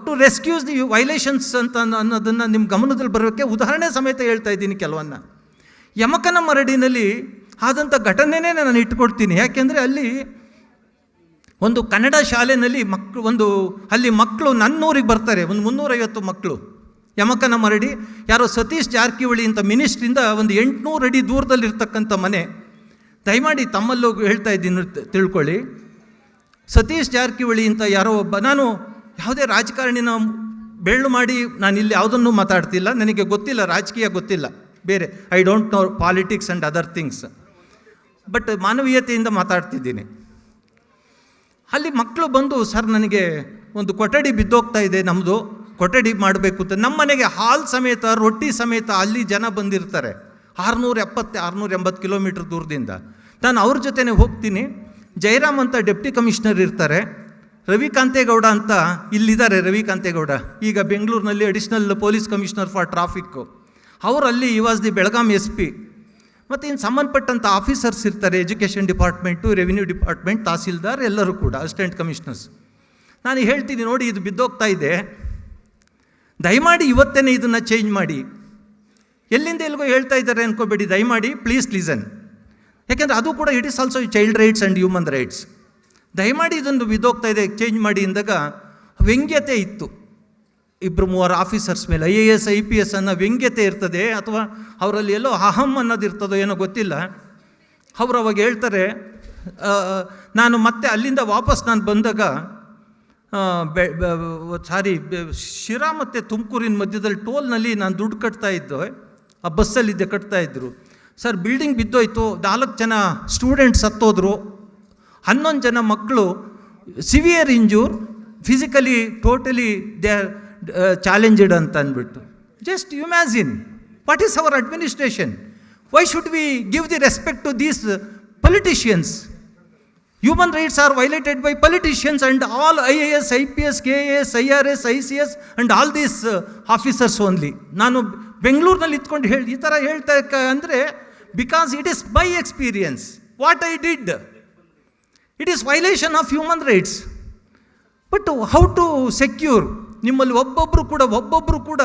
to rescues the violations ಅಂತ ಅನ್ನೋದನ್ನು ನಿಮ್ಮ ಗಮನದಲ್ಲಿ ಬರೋಕ್ಕೆ ಉದಾಹರಣೆ ಸಮೇತ ಹೇಳ್ತಾ ಇದ್ದೀನಿ ಕೆಲವನ್ನ. ಯಮಕನ ಮರಡಿನಲ್ಲಿ ಆದಂಥ ಘಟನೆನೇ ನಾನು ಇಟ್ಕೊಡ್ತೀನಿ. ಯಾಕೆಂದರೆ ಅಲ್ಲಿ ಒಂದು ಕನ್ನಡ ಶಾಲೆಯಲ್ಲಿ ಅಲ್ಲಿ ಮಕ್ಕಳು ನನ್ನೂರಿಗೆ ಬರ್ತಾರೆ, ಒಂದು 350 ಮಕ್ಕಳು. ಯಮಕನ ಮರಡಿ ಯಾರೋ ಸತೀಶ್ ಜಾರಕಿಹೊಳಿ ಅಂತ ಮಿನಿಸ್ಟ್ರಿಂದ ಒಂದು 800 ಅಡಿ ದೂರದಲ್ಲಿರ್ತಕ್ಕಂಥ ಮನೆ. ದಯಮಾಡಿ ತಮ್ಮಲ್ಲೂ ಹೇಳ್ತಾ ಇದ್ದೀನಿ, ತಿಳ್ಕೊಳ್ಳಿ. ಸತೀಶ್ ಜಾರಕಿಹೊಳಿ ಅಂತ ಯಾರೋ ಒಬ್ಬ, ನಾನು ಯಾವುದೇ ರಾಜಕಾರಣಿನ ಬೆಳ್ಳು ಮಾಡಿ ನಾನು ಇಲ್ಲಿ ಯಾವುದನ್ನು ಮಾತಾಡ್ತಿಲ್ಲ, ನನಗೆ ಗೊತ್ತಿಲ್ಲ, ರಾಜಕೀಯ ಗೊತ್ತಿಲ್ಲ, ಬೇರೆ I don't know politics and other things, but ಮಾನವೀಯತೆಯಿಂದ ಮಾತಾಡ್ತಿದ್ದೀನಿ. ಅಲ್ಲಿ ಮಕ್ಕಳು ಬಂದು, ಸರ್ ನನಗೆ ಒಂದು ಕೊಠಡಿ ಬಿದ್ದೋಗ್ತಾ ಇದೆ, ನಮ್ಮದು ಕೊಠಡಿ ಮಾಡಬೇಕು ಅಂತ. ನಮ್ಮ ಮನೆಗೆ ಹಾಲ್ ಸಮೇತ, ರೊಟ್ಟಿ ಸಮೇತ ಅಲ್ಲಿ ಜನ ಬಂದಿರ್ತಾರೆ, 680 ಕಿಲೋಮೀಟ್ರ್ ದೂರದಿಂದ. ನಾನು ಅವ್ರ ಜೊತೆನೇ ಹೋಗ್ತೀನಿ. ಜಯರಾಮ್ ಅಂತ ಡೆಪ್ಟಿ ಕಮಿಷನರ್ ಇರ್ತಾರೆ, ರವಿಕಾಂತೇಗೌಡ ಅಂತ ಇಲ್ಲಿದ್ದಾರೆ. ರವಿಕಾಂತೇಗೌಡ ಈಗ ಬೆಂಗಳೂರಿನಲ್ಲಿ additional police commissioner for traffic. ಅವರಲ್ಲಿ ವಾಸ್ ದಿ ಬೆಳಗಾಂ SP. ಮತ್ತು ಇನ್ನು ಸಂಬಂಧಪಟ್ಟಂಥ ಆಫೀಸರ್ಸ್ ಇರ್ತಾರೆ, education department, revenue department, tahsildar, ಎಲ್ಲರೂ ಕೂಡ ಅಸಿಸ್ಟೆಂಟ್ ಕಮಿಷನರ್ಸ್. ನಾನು ಹೇಳ್ತೀನಿ, ನೋಡಿ ಇದು ಬಿದ್ದೋಗ್ತಾ ಇದೆ, ದಯಮಾಡಿ ಇವತ್ತೇ ಇದನ್ನು ಚೇಂಜ್ ಮಾಡಿ. ಎಲ್ಲಿಂದ ಎಲ್ಲಿಗೋ ಹೇಳ್ತಾ ಇದ್ದಾರೆ ಅನ್ಕೋಬೇಡಿ, ದಯಮಾಡಿ ಪ್ಲೀಸ್ ಲಿಸನ್. ಯಾಕೆಂದರೆ ಅದು ಕೂಡ it is also child rights and human rights. ದಯಮಾಡಿ ಇದೊಂದು ಬಿದ್ದೋಗ್ತಾ ಇದೆ, ಚೇಂಜ್ ಮಾಡಿ ಅಂದಾಗ ವ್ಯಂಗ್ಯತೆ ಇತ್ತು 2-3 ಆಫೀಸರ್ಸ್ ಮೇಲೆ. IAS IPS ಅನ್ನೋ ವ್ಯಂಗ್ಯತೆ ಇರ್ತದೆ, ಅಥವಾ ಅವರಲ್ಲಿ ಎಲ್ಲೋ ಅಹಂ ಅನ್ನೋದು ಇರ್ತದೋ ಏನೋ ಗೊತ್ತಿಲ್ಲ. ಅವರು ಅವಾಗ ಹೇಳ್ತಾರೆ, ನಾನು ಮತ್ತೆ ಅಲ್ಲಿಂದ ವಾಪಸ್ ನಾನು ಬಂದಾಗ ಶಿರಾ ಮತ್ತು ತುಮಕೂರಿನ ಮಧ್ಯದಲ್ಲಿ ಟೋಲ್ನಲ್ಲಿ ನಾನು ದುಡ್ಡು ಕಟ್ತಾ ಇದ್ದೆ, ಆ ಬಸ್ಸಲ್ಲಿದ್ದೆ, ಕಟ್ತಾಯಿದ್ರು. ಸರ್ ಬಿಲ್ಡಿಂಗ್ ಬಿದ್ದೋಯ್ತು, 4 ಜನ ಸ್ಟೂಡೆಂಟ್ಸ್ ಸತ್ತೋದ್ರು, 11 ಜನ ಮಕ್ಕಳು severe injure, physically totally they are challenged ಅಂತ ಅಂದ್ಬಿಟ್ಟು. Just imagine what is our administration. Why should we give the respect to these politicians? Human rights are violated by politicians and all IAS, IPS, KAS, IRS, ICS and all these officers only. ನಾನು ಬೆಂಗಳೂರಿನಲ್ಲಿ ಇತ್ಕೊಂಡು ಈ ಥರ ಹೇಳ್ತಾ ಅಂದರೆ because it is my experience, what I did. It is violation of human rights. But how to secure? ನಿಮ್ಮಲ್ಲಿ ಒಬ್ಬೊಬ್ಬರು ಕೂಡ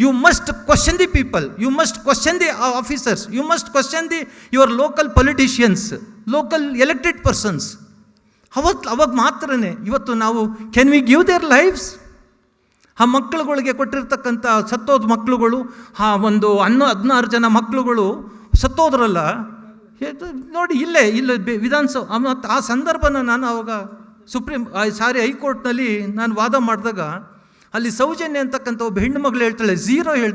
you must question the people, you must question the officers, you must question the your local politicians, local elected persons. ಅವಾಗ ಮಾತ್ರನೇ ಇವತ್ತು ನಾವು can we give their lives? ಆ ಮಕ್ಕಳುಗಳಿಗೆ ಕೊಟ್ಟಿರ್ತಕ್ಕಂಥ ಸತ್ತೋದ ಮಕ್ಕಳುಗಳು, ಆ ಒಂದು 16 ಜನ ಮಕ್ಕಳುಗಳು ಸತ್ತೋದ್ರಲ್ಲ ನೋಡಿ, ಇಲ್ಲೇ ವಿಧಾನಸಭೆ. ಮತ್ತು ಆ ಸಂದರ್ಭನ ನಾನು ಅವಾಗ ಹೈಕೋರ್ಟ್ನಲ್ಲಿ ನಾನು ವಾದ ಮಾಡಿದಾಗ ಅಲ್ಲಿ ಸೌಜನ್ಯ ಅಂತಕ್ಕಂಥ ಒಬ್ಬ ಹೆಣ್ಣು ಮಗಳು ಹೇಳ್ತಾಳೆ,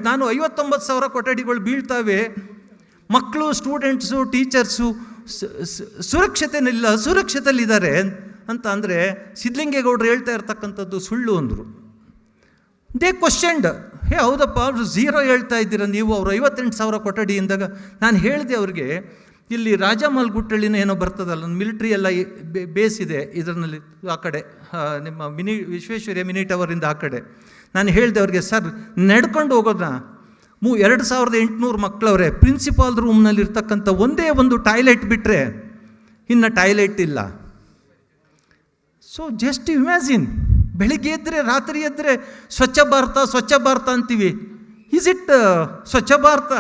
ನಾನು 59,000 ಕೊಠಡಿಗಳು ಬೀಳ್ತಾವೆ, ಮಕ್ಕಳು, ಸ್ಟೂಡೆಂಟ್ಸು, ಟೀಚರ್ಸು ಸುರಕ್ಷತೆನಿಲ್ಲ, ಸುರಕ್ಷತೆಯಲ್ಲಿದ್ದಾರೆ ಅಂತ ಅಂದರೆ ಸಿದ್ಧಲಿಂಗೇಗೌಡರು ಹೇಳ್ತಾ ಇರ್ತಕ್ಕಂಥದ್ದು ಸುಳ್ಳು ಅಂದರು. ದೇ ಕ್ವಶನ್ಡ್, ಹೇ ಹೌದಪ್ಪ ಅವರು 0 ಹೇಳ್ತಾ ಇದ್ದೀರ ನೀವು, ಅವರು 58,000 ಕೊಠಡಿ ಇಂದಾಗ ನಾನು ಹೇಳಿದೆ ಅವ್ರಿಗೆ, ಇಲ್ಲಿ ರಾಜಮಲ್ಗುಟ್ಟಳ್ಳಿನ ಏನೋ ಬರ್ತದಲ್ಲ, ಮಿಲಿಟ್ರಿ ಎಲ್ಲ ಬೇಸ್ ಇದೆ ಇದರಲ್ಲಿ ಆ ಕಡೆ, ನಿಮ್ಮ ವಿಶ್ವೇಶ್ವರಯ್ಯ ಮಿನಿ ಟವರಿಂದ ಆ ಕಡೆ. ನಾನು ಹೇಳಿದೆ ಅವ್ರಿಗೆ, ಸರ್ ನಡ್ಕೊಂಡು ಹೋಗೋದನ್ನ 2,800 ಮಕ್ಕಳವ್ರೆ, ಪ್ರಿನ್ಸಿಪಾಲ್ ರೂಮ್ನಲ್ಲಿ ಇರ್ತಕ್ಕಂಥ ಒಂದೇ ಒಂದು ಟಾಯ್ಲೆಟ್ ಬಿಟ್ಟರೆ ಇನ್ನು ಟಾಯ್ಲೆಟ್ ಇಲ್ಲ. ಸೊ ಜಸ್ಟ್ ಇಮ್ಯಾಜಿನ್, ಬೆಳಿಗ್ಗೆ ಎದ್ದರೆ ರಾತ್ರಿ ಎದ್ದರೆ ಸ್ವಚ್ಛ ಭಾರತ ಸ್ವಚ್ಛ ಭಾರತ ಅಂತೀವಿ. Is it Swachh Bharat?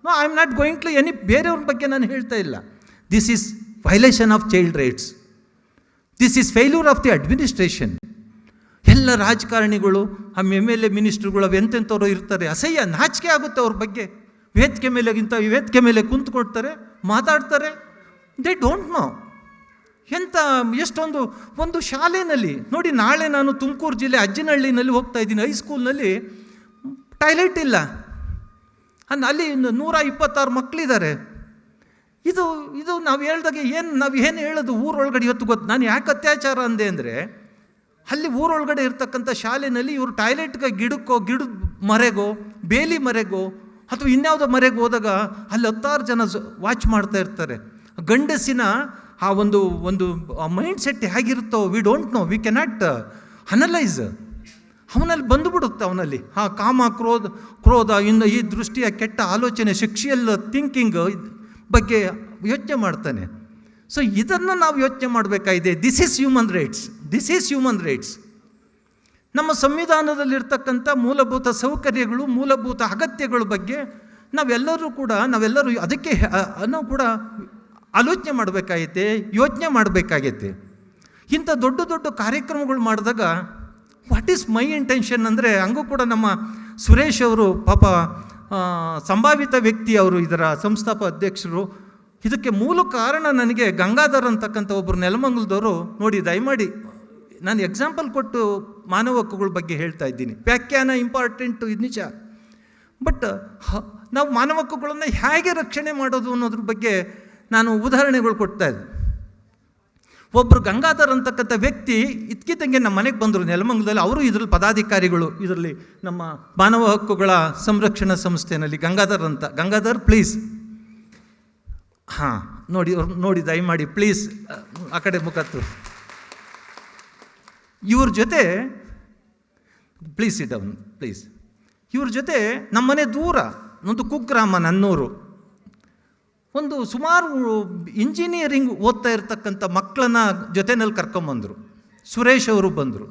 No, I am not going to any, ಬೇರೆಯವ್ರ ಬಗ್ಗೆ ನಾನು ಹೇಳ್ತಾ ಇಲ್ಲ. This is violation of child rights, this is failure of the administration. ಎಲ್ಲ ರಾಜಕಾರಣಿಗಳು, MLA ಮಿನಿಸ್ಟ್ರುಗಳು ಎಂತೆಂಥವ್ರು ಇರ್ತಾರೆ, ಅಸಹ್ಯ, ನಾಚಿಕೆ ಆಗುತ್ತೆ ಅವ್ರ ಬಗ್ಗೆ. ವೇದಿಕೆ ಮೇಲೆ ಕುಂತ್ಕೊಳ್ತಾರೆ, ಮಾತಾಡ್ತಾರೆ, ದೇ ಡೋಂಟ್ ನೋ. ಒಂದು ಶಾಲೆಯಲ್ಲಿ ನೋಡಿ, ನಾಳೆ ನಾನು ತುಮಕೂರು ಜಿಲ್ಲೆ ಅಜ್ಜನಹಳ್ಳಿನಲ್ಲಿ ಹೋಗ್ತಾ ಇದ್ದೀನಿ, ಹೈಸ್ಕೂಲ್ನಲ್ಲಿ ಟಾಯ್ಲೆಟ್ ಇಲ್ಲ, ಅಲ್ಲಿ 126 ಮಕ್ಕಳಿದ್ದಾರೆ. ಇದು ನಾವು ಹೇಳ್ದಾಗೆ ನಾವು ಏನು ಹೇಳೋದು ಊರೊಳಗಡೆ? ಇವತ್ತು ಗೊತ್ತು ನಾನು ಯಾಕೆ ಅತ್ಯಾಚಾರ ಅಂದೆ ಅಂದರೆ, ಅಲ್ಲಿ ಊರೊಳಗಡೆ ಇರ್ತಕ್ಕಂಥ ಶಾಲೆಯಲ್ಲಿ ಇವರು ಟಾಯ್ಲೆಟ್ಗೆ ಗಿಡದ ಮರೆಗೋ, ಬೇಲಿ ಮರೆಗೋ ಅಥವಾ ಇನ್ಯಾವುದೋ ಮರೆಗೆ ಹೋದಾಗ ಅಲ್ಲಿ 10 ಜನ ವಾಚ್ ಮಾಡ್ತಾ ಇರ್ತಾರೆ. ಗಂಡಸಿನ ಆ ಒಂದು ಮೈಂಡ್ ಸೆಟ್ ಹೇಗಿರುತ್ತೋ we don't know, we cannot analyse. ಅವನಲ್ಲಿ ಬಂದುಬಿಡುತ್ತೆ, ಅವನಲ್ಲಿ ಕಾಮ, ಕ್ರೋಧ, ಇನ್ನು ಈ ದೃಷ್ಟಿಯ ಕೆಟ್ಟ ಆಲೋಚನೆ, ಸೆಕ್ಷುಯಲ್ ಥಿಂಕಿಂಗ್ ಬಗ್ಗೆ ಯೋಚನೆ ಮಾಡ್ತಾನೆ. ಸೊ ಇದನ್ನು ನಾವು ಯೋಚನೆ ಮಾಡಬೇಕಾಗಿದೆ. This is human rights. ನಮ್ಮ ಸಂವಿಧಾನದಲ್ಲಿರ್ತಕ್ಕಂಥ ಮೂಲಭೂತ ಸೌಕರ್ಯಗಳು, ಮೂಲಭೂತ ಅಗತ್ಯಗಳ ಬಗ್ಗೆ ನಾವೆಲ್ಲರೂ ಅದಕ್ಕೆ ನಾವು ಕೂಡ ಆಲೋಚನೆ ಮಾಡಬೇಕಾಗೈತೆ, ಯೋಚನೆ ಮಾಡಬೇಕಾಗೈತೆ. ಇಂಥ ದೊಡ್ಡ ಕಾರ್ಯಕ್ರಮಗಳು ಮಾಡಿದಾಗ ವಾಟ್ ಈಸ್ ಮೈ ಇಂಟೆನ್ಷನ್ ಅಂದರೆ, ಹಂಗೂ ಕೂಡ ನಮ್ಮ ಸುರೇಶ್ ಅವರು ಪಾಪ ಸಂಭಾವಿತ ವ್ಯಕ್ತಿ, ಅವರು ಇದರ ಸಂಸ್ಥಾಪ ಅಧ್ಯಕ್ಷರು. ಇದಕ್ಕೆ ಮೂಲ ಕಾರಣ ನನಗೆ ಗಂಗಾಧರ್ ಅಂತಕ್ಕಂಥ ಒಬ್ಬರು ನೆಲಮಂಗಲದವರು ನೋಡಿ, ದಯಮಾಡಿ ನಾನು ಎಕ್ಸಾಂಪಲ್ ಕೊಟ್ಟು ಮಾನವ ಹಕ್ಕುಗಳ ಬಗ್ಗೆ ಹೇಳ್ತಾ ಇದ್ದೀನಿ. ವ್ಯಾಖ್ಯಾನ ಇಂಪಾರ್ಟೆಂಟು, ಇದು ನಿಜ. ಬಟ್ ನಾವು ಮಾನವ ಹಕ್ಕುಗಳನ್ನು ಹೇಗೆ ರಕ್ಷಣೆ ಮಾಡೋದು ಅನ್ನೋದ್ರ ಬಗ್ಗೆ ನಾನು ಉದಾಹರಣೆಗಳು ಕೊಡ್ತಾ ಇದ್ದೆ. ಒಬ್ಬರು ಗಂಗಾಧರ್ ಅಂತಕ್ಕಂಥ ವ್ಯಕ್ತಿ ಇದ್ಕಿದ್ದಂಗೆ ನಮ್ಮ ಮನೆಗೆ ಬಂದರು ನೆಲಮಂಗಲದಲ್ಲಿ. ಅವರು ಇದರಲ್ಲಿ ಪದಾಧಿಕಾರಿಗಳು, ಇದರಲ್ಲಿ ನಮ್ಮ ಮಾನವ ಹಕ್ಕುಗಳ ಸಂರಕ್ಷಣಾ ಸಂಸ್ಥೆಯಲ್ಲಿ. ಗಂಗಾಧರ್ ಪ್ಲೀಸ್, ಹಾಂ ನೋಡಿ ದಯಮಾಡಿ ಪ್ಲೀಸ್ ಆ ಕಡೆ ಮುಖತ್ತು. ಇವ್ರ ಜೊತೆ ಪ್ಲೀಸ್ ಇಟ್ ಡೌನ್ ಪ್ಲೀಸ್. ಇವ್ರ ಜೊತೆ ನಮ್ಮನೆ ದೂರ ಒಂದು ಕುಗ್ರಾಮ ನನ್ನೂರು, ಒಂದು ಸುಮಾರು ಇಂಜಿನಿಯರಿಂಗ್ ಓದ್ತಾ ಇರ್ತಕ್ಕಂಥ ಮಕ್ಕಳನ್ನ ಜೊತೆಯಲ್ಲಿ ಕರ್ಕೊಂಬಂದರು. ಸುರೇಶ್ ಅವರು ಬಂದರು.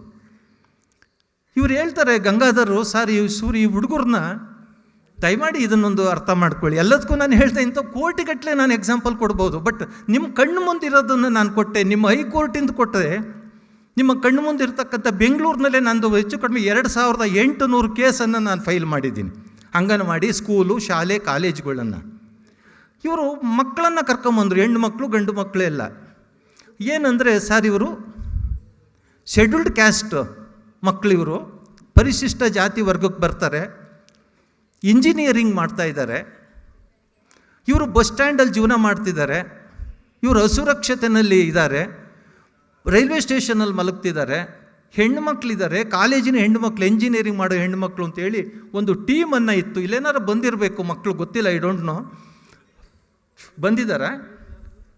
ಇವ್ರು ಹೇಳ್ತಾರೆ, ಗಂಗಾಧರು ಸರ್, ಈ ಹುಡುಗರನ್ನ ದಯಮಾಡಿ ಇದನ್ನೊಂದು ಅರ್ಥ ಮಾಡ್ಕೊಳ್ಳಿ. ಎಲ್ಲದಕ್ಕೂ ನಾನು ಹೇಳ್ತಾ ಇಂಥ ಕೋಟಿಗಟ್ಟಲೆ ನಾನು ಎಕ್ಸಾಂಪಲ್ ಕೊಡ್ಬೋದು, ಬಟ್ ನಿಮ್ಮ ಕಣ್ಣು ಮುಂದಿರೋದನ್ನು ನಾನು ಕೊಟ್ಟೆ. ನಿಮ್ಮ ಹೈಕೋರ್ಟಿಂದ ಕೊಟ್ಟರೆ, ನಿಮ್ಮ ಕಣ್ಣು ಮುಂದಿರ್ತಕ್ಕಂಥ ಬೆಂಗಳೂರಿನಲ್ಲೇ ನಂದು ಹೆಚ್ಚು ಕಡಿಮೆ 2800 ಕೇಸನ್ನು ನಾನು ಫೈಲ್ ಮಾಡಿದ್ದೀನಿ. ಅಂಗನವಾಡಿ, ಸ್ಕೂಲು, ಶಾಲೆ, ಕಾಲೇಜುಗಳನ್ನು. ಇವರು ಮಕ್ಕಳನ್ನು ಕರ್ಕೊಂಬಂದರು, ಹೆಣ್ಣು ಮಕ್ಕಳು ಗಂಡು ಮಕ್ಕಳು ಎಲ್ಲ. ಏನಂದರೆ ಸರ್, ಇವರು ಶೆಡ್ಯೂಲ್ಡ್ ಕ್ಯಾಸ್ಟ್ ಮಕ್ಕಳಿವರು, ಪರಿಶಿಷ್ಟ ಜಾತಿ ವರ್ಗಕ್ಕೆ ಬರ್ತಾರೆ, ಇಂಜಿನಿಯರಿಂಗ್ ಮಾಡ್ತಾಯಿದ್ದಾರೆ, ಇವರು ಬಸ್ ಸ್ಟ್ಯಾಂಡಲ್ಲಿ ಜೀವನ ಮಾಡ್ತಿದ್ದಾರೆ, ಇವರು ಅಸುರಕ್ಷತೆಯಲ್ಲಿ ಇದ್ದಾರೆ, ರೈಲ್ವೆ ಸ್ಟೇಷನಲ್ಲಿ ಮಲಗ್ತಿದ್ದಾರೆ, ಹೆಣ್ಣು ಮಕ್ಕಳಿದ್ದಾರೆ, ಕಾಲೇಜಿನ ಹೆಣ್ಣು ಮಕ್ಕಳು, ಎಂಜಿನಿಯರಿಂಗ್ ಮಾಡೋ ಹೆಣ್ಣು ಮಕ್ಕಳು ಅಂತೇಳಿ ಒಂದು ಟೀಮನ್ನು ಇತ್ತು. ಇಲ್ಲೇನಾರು ಬಂದಿರಬೇಕು ಮಕ್ಕಳು, ಗೊತ್ತಿಲ್ಲ, ಐ ಡೋಂಟ್ ನೋ. ಬಂದಿದ್ದಾರಾ?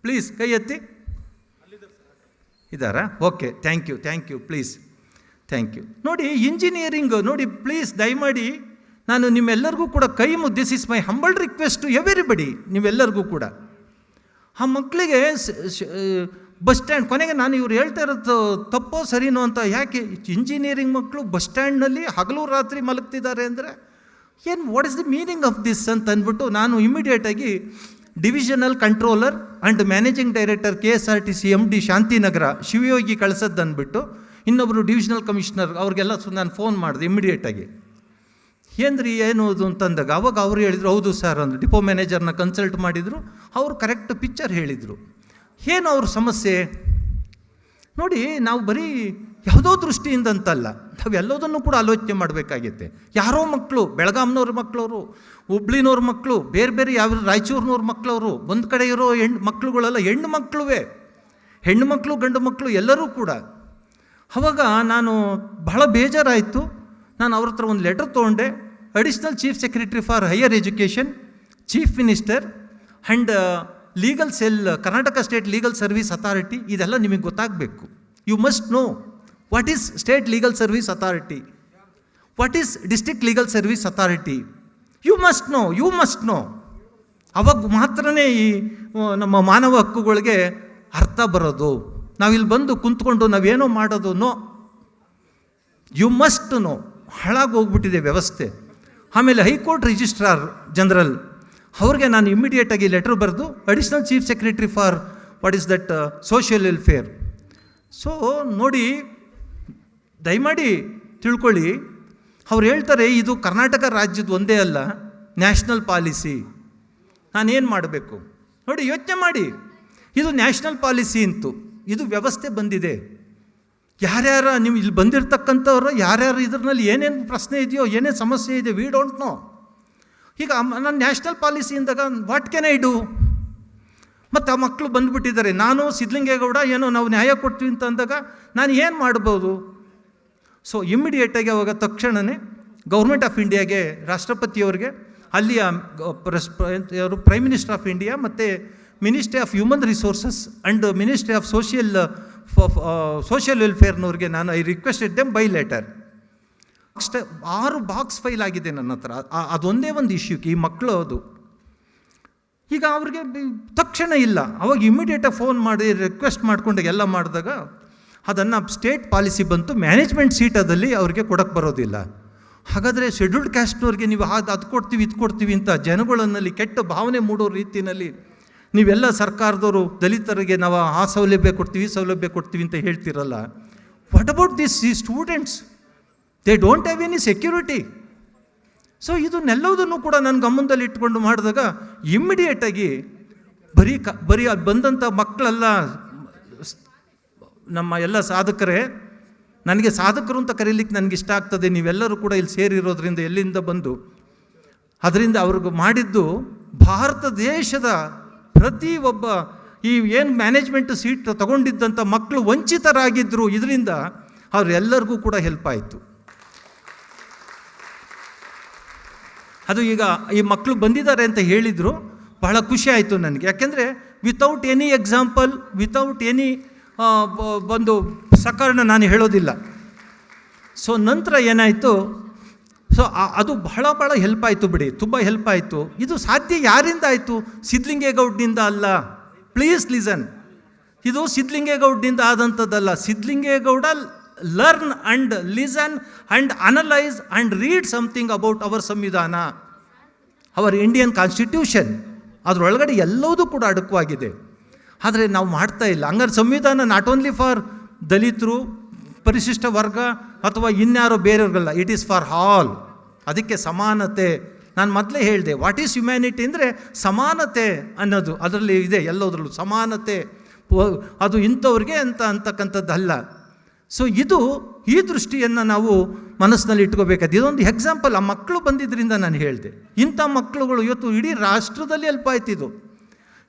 ಪ್ಲೀಸ್ ಕೈ ಎತ್ತಿ. ಇದ್ದಾರಾ? Okay, thank you please, thank you. ನೋಡಿ, ಇಂಜಿನಿಯರಿಂಗ್ ನೋಡಿ ಪ್ಲೀಸ್, ದಯಮಾಡಿ ನಾನು ನಿಮ್ಮೆಲ್ಲರಿಗೂ ಕೂಡ ಕೈ ಮುದ್ದು, this is my humble request to everybody, ನೀವೆಲ್ಲರಿಗೂ ಕೂಡ ಆ ಮಕ್ಕಳಿಗೆ ಬಸ್ ಸ್ಟ್ಯಾಂಡ್, ಕೊನೆಗೆ ನಾನು ಇವ್ರು ಹೇಳ್ತಾ ಇರೋದು ತಪ್ಪೋ ಸರಿನೋ ಅಂತ, ಯಾಕೆ ಇಂಜಿನಿಯರಿಂಗ್ ಮಕ್ಕಳು ಬಸ್ ಸ್ಟ್ಯಾಂಡ್ನಲ್ಲಿ ಹಗಲು ರಾತ್ರಿ ಮಲಗ್ತಿದ್ದಾರೆ ಅಂದರೆ what is the meaning of this ಅಂತ ಅಂದ್ಬಿಟ್ಟು ನಾನು ಇಮಿಡಿಯೇಟಾಗಿ divisional controller and managing director KSRTC MD Shantinagar Shivayogi ಕಳಿಸೋದು ಅಂದ್ಬಿಟ್ಟು, ಇನ್ನೊಬ್ಬರು ಡಿವಿಷನಲ್ ಕಮಿಷನರ್ ಅವ್ರಿಗೆಲ್ಲ ನಾನು ಫೋನ್ ಮಾಡಿದೆ ಇಮಿಡಿಯೇಟಾಗಿ. ಏನು ಅದು ಅಂತಂದಾಗ ಅವಾಗ ಅವರು ಹೇಳಿದರು, ಹೌದು ಸರ್ ಅಂದರು. ಡಿಪೋ ಮ್ಯಾನೇಜರ್ನ ಕನ್ಸಲ್ಟ್ ಮಾಡಿದರು, ಅವರು ಕರೆಕ್ಟ್ ಪಿಕ್ಚರ್ ಹೇಳಿದರು. ಏನು ಅವ್ರ ಸಮಸ್ಯೆ ನೋಡಿ, ನಾವು ಬರೀ ಯಾವುದೋ ದೃಷ್ಟಿಯಿಂದ ಅಂತಲ್ಲ, ಅವೆಲ್ಲದನ್ನು ಕೂಡ ಆಲೋಚನೆ ಮಾಡಬೇಕಾಗಿತ್ತೆ. ಯಾರೋ ಮಕ್ಕಳು, ಬೆಳಗಾಂನವ್ರ ಮಕ್ಕಳವರು, ಹುಬ್ಳಿನವ್ರ ಮಕ್ಕಳು, ಬೇರೆ ಬೇರೆ ಯಾವ ರಾಯಚೂರಿನವ್ರ ಮಕ್ಕಳವರು, ಒಂದು ಕಡೆ ಇರೋ ಮಕ್ಕಳುಗಳೆಲ್ಲ ಹೆಣ್ಣು ಮಕ್ಕಳುವೇ, ಹೆಣ್ಣು ಮಕ್ಕಳು ಗಂಡು ಮಕ್ಕಳು ಎಲ್ಲರೂ ಕೂಡ. ಅವಾಗ ನಾನು ಬಹಳ ಬೇಜಾರಾಯಿತು. ನಾನು ಅವ್ರ ಹತ್ರ ಒಂದು ಲೆಟರ್ ತೊಗೊಂಡೆ. Additional chief secretary for higher education, chief minister and legal cell, Karnataka state legal service authority, ಇದೆಲ್ಲ ನಿಮಗೆ ಗೊತ್ತಾಗಬೇಕು. You must know what is state legal service authority, what is district legal service authority. You must know. ಅವಾಗ ಮಾತ್ರನೇ ಈ ನಮ್ಮ ಮಾನವ ಹಕ್ಕುಗಳಿಗೆ ಅರ್ಥ ಬರೋದು. ನಾವಿಲ್ಲಿ ಬಂದು ಕುಂತ್ಕೊಂಡು ನಾವೇನೋ ಮಾಡೋದು ನೋ, ಯು ಮಸ್ಟ್ ನೋ. ಹಾಳಾಗಿ ಹೋಗ್ಬಿಟ್ಟಿದೆ ವ್ಯವಸ್ಥೆ. ಆಮೇಲೆ ಹೈಕೋರ್ಟ್ ರಿಜಿಸ್ಟ್ರಾರ್ ಜನರಲ್ ಅವ್ರಿಗೆ ನಾನು ಇಮ್ಮಿಡಿಯೇಟಾಗಿ ಲೆಟ್ರ್ ಬರೆದು, additional chief secretary for what is that social welfare. So ನೋಡಿ, ದಯಮಾಡಿ ತಿಳ್ಕೊಳ್ಳಿ, ಅವ್ರು ಹೇಳ್ತಾರೆ ಇದು ಕರ್ನಾಟಕ ರಾಜ್ಯದ ಒಂದೇ ಅಲ್ಲ, ನ್ಯಾಷನಲ್ ಪಾಲಿಸಿ. ನಾನೇನು ಮಾಡಬೇಕು ನೋಡಿ, ಯೋಚನೆ ಮಾಡಿ. ಇದು ನ್ಯಾಷನಲ್ ಪಾಲಿಸಿ ಅಂತು, ಇದು ವ್ಯವಸ್ಥೆ ಬಂದಿದೆ. ಯಾರ್ಯಾರ ನೀವು ಇಲ್ಲಿ ಬಂದಿರತಕ್ಕಂಥವ್ರು ಯಾರ್ಯಾರು ಇದರಲ್ಲಿ ಏನೇನು ಪ್ರಶ್ನೆ ಇದೆಯೋ, ಏನೇನು ಸಮಸ್ಯೆ ಇದೆ, ವಿ ಡೋಂಟ್ ನೋ. ಈಗ ನಾನು ನ್ಯಾಷನಲ್ ಪಾಲಿಸಿ ಅಂದಾಗ ವಾಟ್ ಕ್ಯಾನ್ ಐ ಡೂ? ಮತ್ತು ಆ ಮಕ್ಕಳು ಬಂದುಬಿಟ್ಟಿದ್ದಾರೆ, ನಾನು ಸಿದ್ಧಲಿಂಗೇಗೌಡ ಏನೋ ನಾವು ನ್ಯಾಯ ಕೊಡ್ತೀವಿ ಅಂತ ಅಂದಾಗ ನಾನು ಏನು ಮಾಡ್ಬೋದು? ಸೊ ಇಮ್ಮಿಡಿಯೇಟಾಗಿ ಅವಾಗ ತಕ್ಷಣವೇ ಗೌರ್ಮೆಂಟ್ ಆಫ್ ಇಂಡಿಯಾಗೆ, ರಾಷ್ಟ್ರಪತಿಯವ್ರಿಗೆ, ಅಲ್ಲಿಯ ಪ್ರೈಮ್ ಮಿನಿಸ್ಟರ್ ಆಫ್ ಇಂಡಿಯಾ ಮತ್ತು ministry of human resources and ministry of social ವೆಲ್ಫೇರ್ನವ್ರಿಗೆ ನಾನು I requested them by letter. 6 box file ಆಗಿದೆ ನನ್ನ ಹತ್ರ. ಅದೊಂದೇ ಒಂದು ಇಶ್ಯೂಗೆ ಈ ಮಕ್ಕಳು. ಅದು ಈಗ ಅವ್ರಿಗೆ ತಕ್ಷಣ ಇಲ್ಲ. ಅವಾಗ ಇಮ್ಮಿಡಿಯೇಟಾಗಿ ಫೋನ್ ಮಾಡಿ ರಿಕ್ವೆಸ್ಟ್ ಮಾಡಿಕೊಂಡು ಎಲ್ಲ ಮಾಡಿದಾಗ ಅದನ್ನು ಸ್ಟೇಟ್ ಪಾಲಿಸಿ ಬಂತು, ಮ್ಯಾನೇಜ್ಮೆಂಟ್ ಸೀಟದಲ್ಲಿ ಅವ್ರಿಗೆ ಕೊಡೋಕ್ಕೆ ಬರೋದಿಲ್ಲ. ಹಾಗಾದರೆ ಶೆಡ್ಯೂಲ್ಡ್ ಕ್ಯಾಸ್ಟ್ನವ್ರಿಗೆ ನೀವು ಅದು ಕೊಡ್ತೀವಿ ಇದು ಕೊಡ್ತೀವಿ ಅಂತ ಜನಗಳಲ್ಲಿ ಕೆಟ್ಟ ಭಾವನೆ ಮೂಡೋ ರೀತಿಯಲ್ಲಿ ನೀವೆಲ್ಲ ಸರ್ಕಾರದವರು ದಲಿತರಿಗೆ ನಾವು ಆ ಸೌಲಭ್ಯ ಕೊಡ್ತೀವಿ ಈ ಸೌಲಭ್ಯ ಕೊಡ್ತೀವಿ ಅಂತ ಹೇಳ್ತಿರಲ್ಲ. ವಾಟ್ ಅಬೌಟ್ ಈ students? They don't have any security. So ಇದನ್ನೆಲ್ಲದನ್ನು ಕೂಡ ನನ್ನ ಗಮನದಲ್ಲಿ ಇಟ್ಕೊಂಡು ಮಾಡಿದಾಗ ಇಮ್ಮಿಡಿಯೇಟಾಗಿ ಬರೀ ಬಂದಂಥ ಮಕ್ಕಳೆಲ್ಲ ನಮ್ಮ ಎಲ್ಲ ಸಾಧಕರೇ, ನನಗೆ ಸಾಧಕರು ಅಂತ ಕರೀಲಿಕ್ಕೆ ನನಗೆ ಇಷ್ಟ ಆಗ್ತದೆ. ನೀವೆಲ್ಲರೂ ಕೂಡ ಇಲ್ಲಿ ಸೇರಿರೋದ್ರಿಂದ, ಎಲ್ಲಿಂದ ಬಂದು ಅದರಿಂದ ಅವ್ರಿಗೆ ಮಾಡಿದ್ದು, ಭಾರತ ದೇಶದ ಪ್ರತಿ ಒಬ್ಬ ಈ ಏನು ಮ್ಯಾನೇಜ್ಮೆಂಟ್ ಸೀಟ್ ತಗೊಂಡಿದ್ದಂಥ ಮಕ್ಕಳು ವಂಚಿತರಾಗಿದ್ದರು. ಇದರಿಂದ ಅವರೆಲ್ಲರಿಗೂ ಕೂಡ ಹೆಲ್ಪ್ ಆಯಿತು. ಅದು ಈಗ ಈ ಮಕ್ಕಳು ಬಂದಿದ್ದಾರೆ ಅಂತ ಹೇಳಿದರು, ಬಹಳ ಖುಷಿ ಆಯಿತು ನನಗೆ. ಯಾಕೆಂದರೆ without any example, without any ಒಂದು ಸಕಾರಣ ನಾನು ಹೇಳೋದಿಲ್ಲ. ಸೊ ನಂತರ ಏನಾಯಿತು, ಸೊ ಅದು ಬಹಳ ಹೆಲ್ಪ್ ಆಯಿತು ಬಿಡಿ, ತುಂಬ ಹೆಲ್ಪ್ ಆಯಿತು. ಇದು ಸಾಧ್ಯ ಯಾರಿಂದ ಆಯಿತು? ಸಿದ್ಧಲಿಂಗೇಗೌಡನಿಂದ ಅಲ್ಲ. ಪ್ಲೀಸ್ ಲಿಸನ್, ಇದು ಸಿದ್ಧಲಿಂಗೇಗೌಡನಿಂದ ಆದಂಥದ್ದಲ್ಲ. Siddalingegowda learn and listen and analyse and read something about our ಸಂವಿಧಾನ, ಅವರ್ ಇಂಡಿಯನ್ ಕಾನ್ಸ್ಟಿಟ್ಯೂಷನ್. ಅದರೊಳಗಡೆ ಎಲ್ಲವೂ ಕೂಡ ಅಡಕವಾಗಿದೆ. ಆದರೆ ನಾವು ಮಾಡ್ತಾ ಇಲ್ಲ. ಹಂಗಾರೆ ಸಂವಿಧಾನ ನಾಟ್ ಓನ್ಲಿ ಫಾರ್ ದಲಿತರು, ಪರಿಶಿಷ್ಟ ವರ್ಗ ಅಥವಾ ಇನ್ಯಾರೋ ಬೇರೆಯವ್ರಿಗಲ್ಲ, ಇಟ್ ಈಸ್ ಫಾರ್ ಆಲ್. ಅದಕ್ಕೆ ಸಮಾನತೆ. ನಾನು ಮೊದಲೇ ಹೇಳಿದೆ, ವಾಟ್ ಈಸ್ ಹ್ಯುಮ್ಯಾನಿಟಿ ಅಂದರೆ ಸಮಾನತೆ ಅನ್ನೋದು ಅದರಲ್ಲಿ ಇದೆ. ಎಲ್ಲದರಲ್ಲೂ ಸಮಾನತೆ. ಅದು ಇಂಥವ್ರಿಗೆ ಅಂತಕ್ಕಂಥದ್ದಲ್ಲ. ಸೊ ಈ ದೃಷ್ಟಿಯನ್ನು ನಾವು ಮನಸ್ಸಿನಲ್ಲಿ ಇಟ್ಕೋಬೇಕಾದ. ಇದೊಂದು ಎಕ್ಸಾಂಪಲ್. ಆ ಮಕ್ಕಳು ಬಂದಿದ್ದರಿಂದ ನಾನು ಹೇಳಿದೆ, ಇಂಥ ಮಕ್ಕಳುಗಳು ಇವತ್ತು ಇಡೀ ರಾಷ್ಟ್ರದಲ್ಲಿ ಹೆಲ್ಪ್ ಆಯ್ತಿದ್ದು.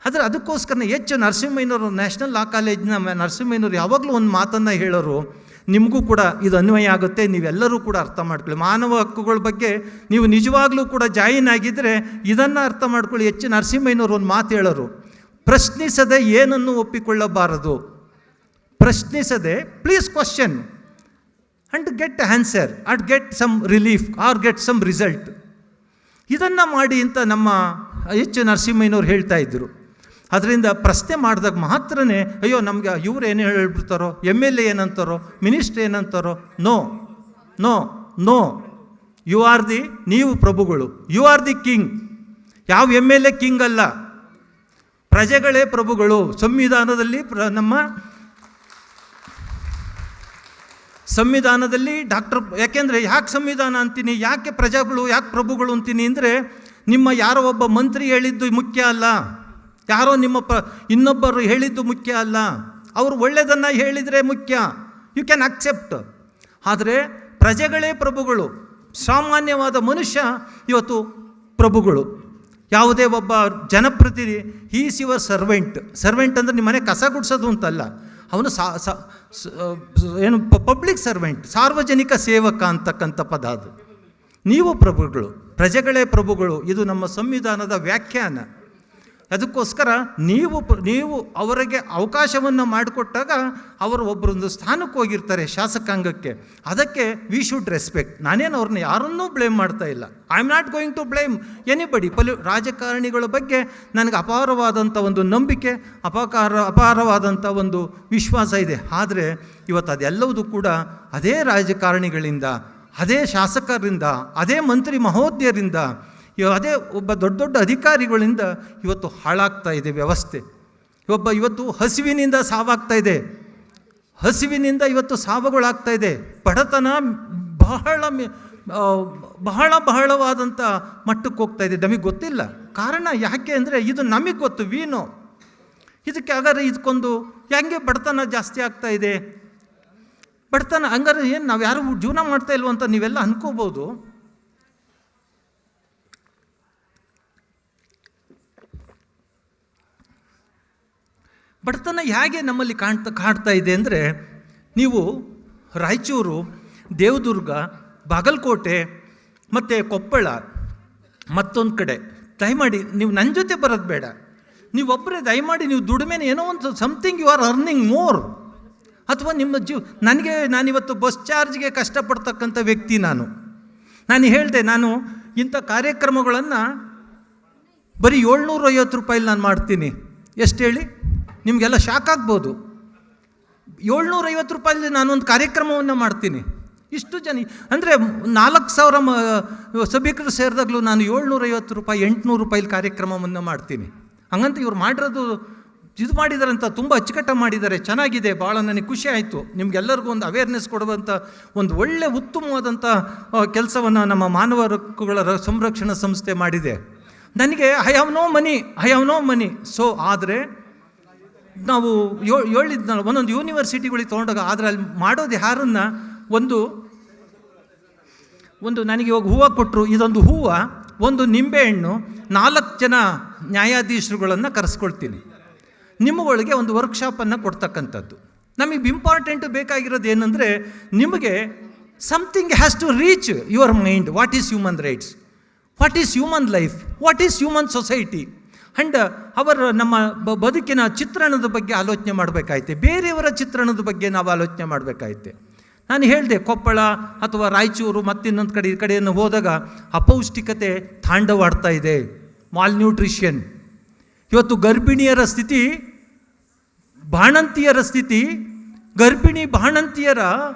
ಆದರೆ ಅದಕ್ಕೋಸ್ಕರ ನರಸಿಂಹಯ್ಯನವರು, ನ್ಯಾಷನಲ್ ಲಾ ಕಾಲೇಜಿನ ನರಸಿಂಹಯ್ಯನವರು ಯಾವಾಗಲೂ ಒಂದು ಮಾತನ್ನು ಹೇಳೋರು, ನಿಮಗೂ ಕೂಡ ಇದು ಅನ್ವಯ ಆಗುತ್ತೆ, ನೀವೆಲ್ಲರೂ ಕೂಡ ಅರ್ಥ ಮಾಡ್ಕೊಳ್ಳಿ. ಮಾನವ ಹಕ್ಕುಗಳ ಬಗ್ಗೆ ನೀವು ನಿಜವಾಗ್ಲೂ ಕೂಡ ಜಾಯಿನ್ ಆಗಿದ್ದರೆ ಇದನ್ನು ಅರ್ಥ ಮಾಡ್ಕೊಳ್ಳಿ. ನರಸಿಂಹಯ್ಯನವರು ಒಂದು ಮಾತು ಹೇಳೋರು, ಪ್ರಶ್ನಿಸದೆ ಏನನ್ನು ಒಪ್ಪಿಕೊಳ್ಳಬಾರದು. ಪ್ರಶ್ನಿಸದೆ please question and get answer and get some relief or get some result. ಇದನ್ನು ಮಾಡಿ ಅಂತ ನಮ್ಮ ನರಸಿಂಹಯ್ಯನವ್ರು ಹೇಳ್ತಾ ಇದ್ದರು. ಅದರಿಂದ ಪ್ರಶ್ನೆ ಮಾಡಿದಾಗ ಮಾತ್ರನೇ ಅಯ್ಯೋ ನಮಗೆ ಇವ್ರು ಏನು ಹೇಳ್ಬಿಡ್ತಾರೋ, MLA ಏನಂತಾರೋ, ಮಿನಿಸ್ಟ್ರ್ ಏನಂತಾರೋ. No no no, you are the, ನೀವು ಪ್ರಭುಗಳು, ಯು ಆರ್ ದಿ ಕಿಂಗ್. ಯಾವ MLA ಕಿಂಗ್ ಅಲ್ಲ, ಪ್ರಜೆಗಳೇ ಪ್ರಭುಗಳು. ಸಂವಿಧಾನದಲ್ಲಿ ನಮ್ಮ ಸಂವಿಧಾನದಲ್ಲಿ ಯಾಕೆಂದರೆ ಯಾಕೆ ಸಂವಿಧಾನ ಅಂತೀನಿ, ಯಾಕೆ ಪ್ರಜೆಗಳು, ಯಾಕೆ ಪ್ರಭುಗಳು ಅಂತೀನಿ ಅಂದರೆ, ನಿಮ್ಮ ಯಾರೋ ಒಬ್ಬ ಮಂತ್ರಿ ಹೇಳಿದ್ದು ಮುಖ್ಯ ಅಲ್ಲ, ಯಾರೋ ನಿಮ್ಮ ಇನ್ನೊಬ್ಬರು ಹೇಳಿದ್ದು ಮುಖ್ಯ ಅಲ್ಲ. ಅವರು ಒಳ್ಳೆಯದನ್ನು ಹೇಳಿದರೆ ಮುಖ್ಯ, ಯು ಕ್ಯಾನ್ ಅಕ್ಸೆಪ್ಟ್. ಆದರೆ ಪ್ರಜೆಗಳೇ ಪ್ರಭುಗಳು, ಸಾಮಾನ್ಯವಾದ ಮನುಷ್ಯ ಇವತ್ತು ಪ್ರಭುಗಳು. ಯಾವುದೇ ಒಬ್ಬ ಜನಪ್ರತಿನಿಧಿ ಈಸ್ ಯುವರ್ ಸರ್ವೆಂಟ್ ಅಂದರೆ ನಿಮ್ಮ ಮನೆ ಕಸ ಗುಡಿಸೋದು ಅಂತಲ್ಲ, ಅವನು ಏನು ಪಬ್ಲಿಕ್ ಸರ್ವೆಂಟ್, ಸಾರ್ವಜನಿಕ ಸೇವಕ ಅಂತಕ್ಕಂಥ ಪದ ಅದು. ನೀವು ಪ್ರಭುಗಳು, ಪ್ರಜೆಗಳೇ ಪ್ರಭುಗಳು, ಇದು ನಮ್ಮ ಸಂವಿಧಾನದ ವ್ಯಾಖ್ಯಾನ. ಅದಕ್ಕೋಸ್ಕರ ನೀವು ಅವರಿಗೆ ಅವಕಾಶವನ್ನು ಮಾಡಿಕೊಟ್ಟಾಗ ಅವರು ಒಬ್ಬರೊಂದು ಸ್ಥಾನಕ್ಕೆ ಹೋಗಿರ್ತಾರೆ ಶಾಸಕಾಂಗಕ್ಕೆ, ಅದಕ್ಕೆ ವಿ ಶುಡ್ ರೆಸ್ಪೆಕ್ಟ್. ನಾನೇನು ಅವ್ರನ್ನ ಯಾರನ್ನೂ ಬ್ಲೇಮ್ ಮಾಡ್ತಾ ಇಲ್ಲ. I am not going to blame anybody. ರಾಜಕಾರಣಿಗಳ ಬಗ್ಗೆ ನನಗೆ ಅಪಾರವಾದಂಥ ಒಂದು ನಂಬಿಕೆ, ಅಪಾರವಾದಂಥ ಒಂದು ವಿಶ್ವಾಸ ಇದೆ. ಆದರೆ ಇವತ್ತು ಅದೆಲ್ಲವೂ ಕೂಡ ಅದೇ ರಾಜಕಾರಣಿಗಳಿಂದ, ಅದೇ ಶಾಸಕರಿಂದ, ಅದೇ ಮಂತ್ರಿ ಮಹೋದಯರಿಂದ, ಅದೇ ಒಬ್ಬ ದೊಡ್ಡ ದೊಡ್ಡ ಅಧಿಕಾರಿಗಳಿಂದ ಇವತ್ತು ಹಾಳಾಗ್ತಾ ಇದೆ ವ್ಯವಸ್ಥೆ. ಇವತ್ತು ಹಸಿವಿನಿಂದ ಸಾವಾಗ್ತಾ ಇದೆ, ಹಸಿವಿನಿಂದ ಇವತ್ತು ಸಾವುಗಳಾಗ್ತಾ ಇದೆ. ಬಡತನ ಬಹಳವಾದಂಥ ಮಟ್ಟಕ್ಕೆ ಹೋಗ್ತಾ ಇದೆ. ನಮಗೆ ಗೊತ್ತಿಲ್ಲ ಕಾರಣ ಯಾಕೆ ಅಂದರೆ ಇದು ನಮಗೆ ಗೊತ್ತು, ವೀನೋ. ಇದಕ್ಕೆ ಹಾಗಾದ್ರೆ ಇದಕ್ಕೊಂದು ಹೆಂಗೆ ಬಡತನ ಜಾಸ್ತಿ ಆಗ್ತಾ ಇದೆ, ಬಡತನ ಹಂಗಾರೆ ಏನು ನಾವು ಯಾರು ಜೀವನ ಮಾಡ್ತಾ ಇಲ್ವ ಅಂತ ನೀವೆಲ್ಲ ಅನ್ಕೋಬೋದು. ಬಡತನ ಹೇಗೆ ನಮ್ಮಲ್ಲಿ ಕಾಡ್ತಾ ಇದೆ ಅಂದರೆ, ನೀವು ರಾಯಚೂರು, ದೇವದುರ್ಗ, ಬಾಗಲಕೋಟೆ ಮತ್ತು ಕೊಪ್ಪಳ, ಮತ್ತೊಂದು ಕಡೆ ದಯಮಾಡಿ ನೀವು ನನ್ನ ಜೊತೆ ಬರೋದು ಬೇಡ. ನೀವೊಬ್ಬರೇ ದಯಮಾಡಿ ನೀವು ದುಡಿಮೆನ ಏನೋ ಒಂದು something you are earning more. ಅಥವಾ ನಿಮ್ಮ ನಾನಿವತ್ತು ಬಸ್ ಚಾರ್ಜ್ಗೆ ಕಷ್ಟಪಡ್ತಕ್ಕಂಥ ವ್ಯಕ್ತಿ. ನಾನು ಹೇಳಿದೆ, ನಾನು ಇಂಥ ಕಾರ್ಯಕ್ರಮಗಳನ್ನು ಬರೀ 750 ರೂಪಾಯಿಲಿ ನಾನು ಮಾಡ್ತೀನಿ. ಎಷ್ಟು ಹೇಳಿ, ನಿಮಗೆಲ್ಲ ಶಾಕ್ ಆಗ್ಬೋದು. 750 ರೂಪಾಯಿಲಿ ನಾನೊಂದು ಕಾರ್ಯಕ್ರಮವನ್ನು ಮಾಡ್ತೀನಿ. ಇಷ್ಟು ಜನ ಅಂದರೆ 4000 ಸಭಿಕರು ಸೇರಿದಾಗಲೂ ನಾನು 750 ರೂಪಾಯಿ 800 ರೂಪಾಯಿಲಿ ಕಾರ್ಯಕ್ರಮವನ್ನು ಮಾಡ್ತೀನಿ. ಹಂಗಂತ ಇವ್ರು ಮಾಡಿರೋದು ಇದು ಮಾಡಿದಾರಂತ ತುಂಬ ಅಚ್ಚುಕಟ್ಟ ಮಾಡಿದ್ದಾರೆ, ಚೆನ್ನಾಗಿದೆ, ಭಾಳ ನನಗೆ ಖುಷಿ ಆಯಿತು. ನಿಮಗೆಲ್ಲರಿಗೂ ಒಂದು ಅವೇರ್ನೆಸ್ ಕೊಡುವಂಥ ಒಂದು ಒಳ್ಳೆಯ ಉತ್ತಮವಾದಂಥ ಕೆಲಸವನ್ನು ನಮ್ಮ ಮಾನವ ಹಕ್ಕುಗಳ ಸಂರಕ್ಷಣಾ ಸಂಸ್ಥೆ ಮಾಡಿದೆ. ನನಗೆ I have no money. So ಆದರೆ ನಾವು ಹೇಳಿದ್ನಲ್ಲ, ಒಂದೊಂದು ಯೂನಿವರ್ಸಿಟಿಗಳಿಗೆ ತೊಗೊಂಡಾಗ ಆದರೆ ಅಲ್ಲಿ ಮಾಡೋದು ಯಾರನ್ನ, ಒಂದು ನನಗೆ ಇವಾಗ ಹೂವು ಕೊಟ್ಟರು, ಇದೊಂದು ಹೂವು, ಒಂದು ನಿಂಬೆಹಣ್ಣು, 4 ಜನ ನ್ಯಾಯಾಧೀಶರುಗಳನ್ನು ಕರೆಸ್ಕೊಳ್ತೀನಿ. ನಿಮ್ಮಗಳಿಗೆ ಒಂದು ವರ್ಕ್ಶಾಪನ್ನು ಕೊಡ್ತಕ್ಕಂಥದ್ದು. ನಮಗೆ ಇಂಪಾರ್ಟೆಂಟ್ ಬೇಕಾಗಿರೋದು ಏನಂದರೆ, ನಿಮಗೆ something has to reach your mind. What is human rights, what is human life, what is human society. And ನಮ್ಮ ಬದುಕಿನ ಚಿತ್ರಣದ ಬಗ್ಗೆ ಆಲೋಚನೆ ಮಾಡಬೇಕಾಯ್ತೆ, ಬೇರೆಯವರ ಚಿತ್ರಣದ ಬಗ್ಗೆ ನಾವು ಆಲೋಚನೆ ಮಾಡಬೇಕಾಯ್ತೆ. ನಾನು ಹೇಳಿದೆ, ಕೊಪ್ಪಳ ಅಥವಾ ರಾಯಚೂರು ಮತ್ತಿನ್ನೊಂದು ಕಡೆ ಈ ಕಡೆಯನ್ನು ಹೋದಾಗ ಅಪೌಷ್ಟಿಕತೆ ತಾಂಡವಾಡ್ತಾ ಇದೆ, ಮಾಲ್ನ್ಯೂಟ್ರಿಷನ್. ಇವತ್ತು ಗರ್ಭಿಣಿಯರ ಸ್ಥಿತಿ, ಬಾಣಂತಿಯರ ಸ್ಥಿತಿ, ಗರ್ಭಿಣಿ ಬಾಣಂತಿಯರ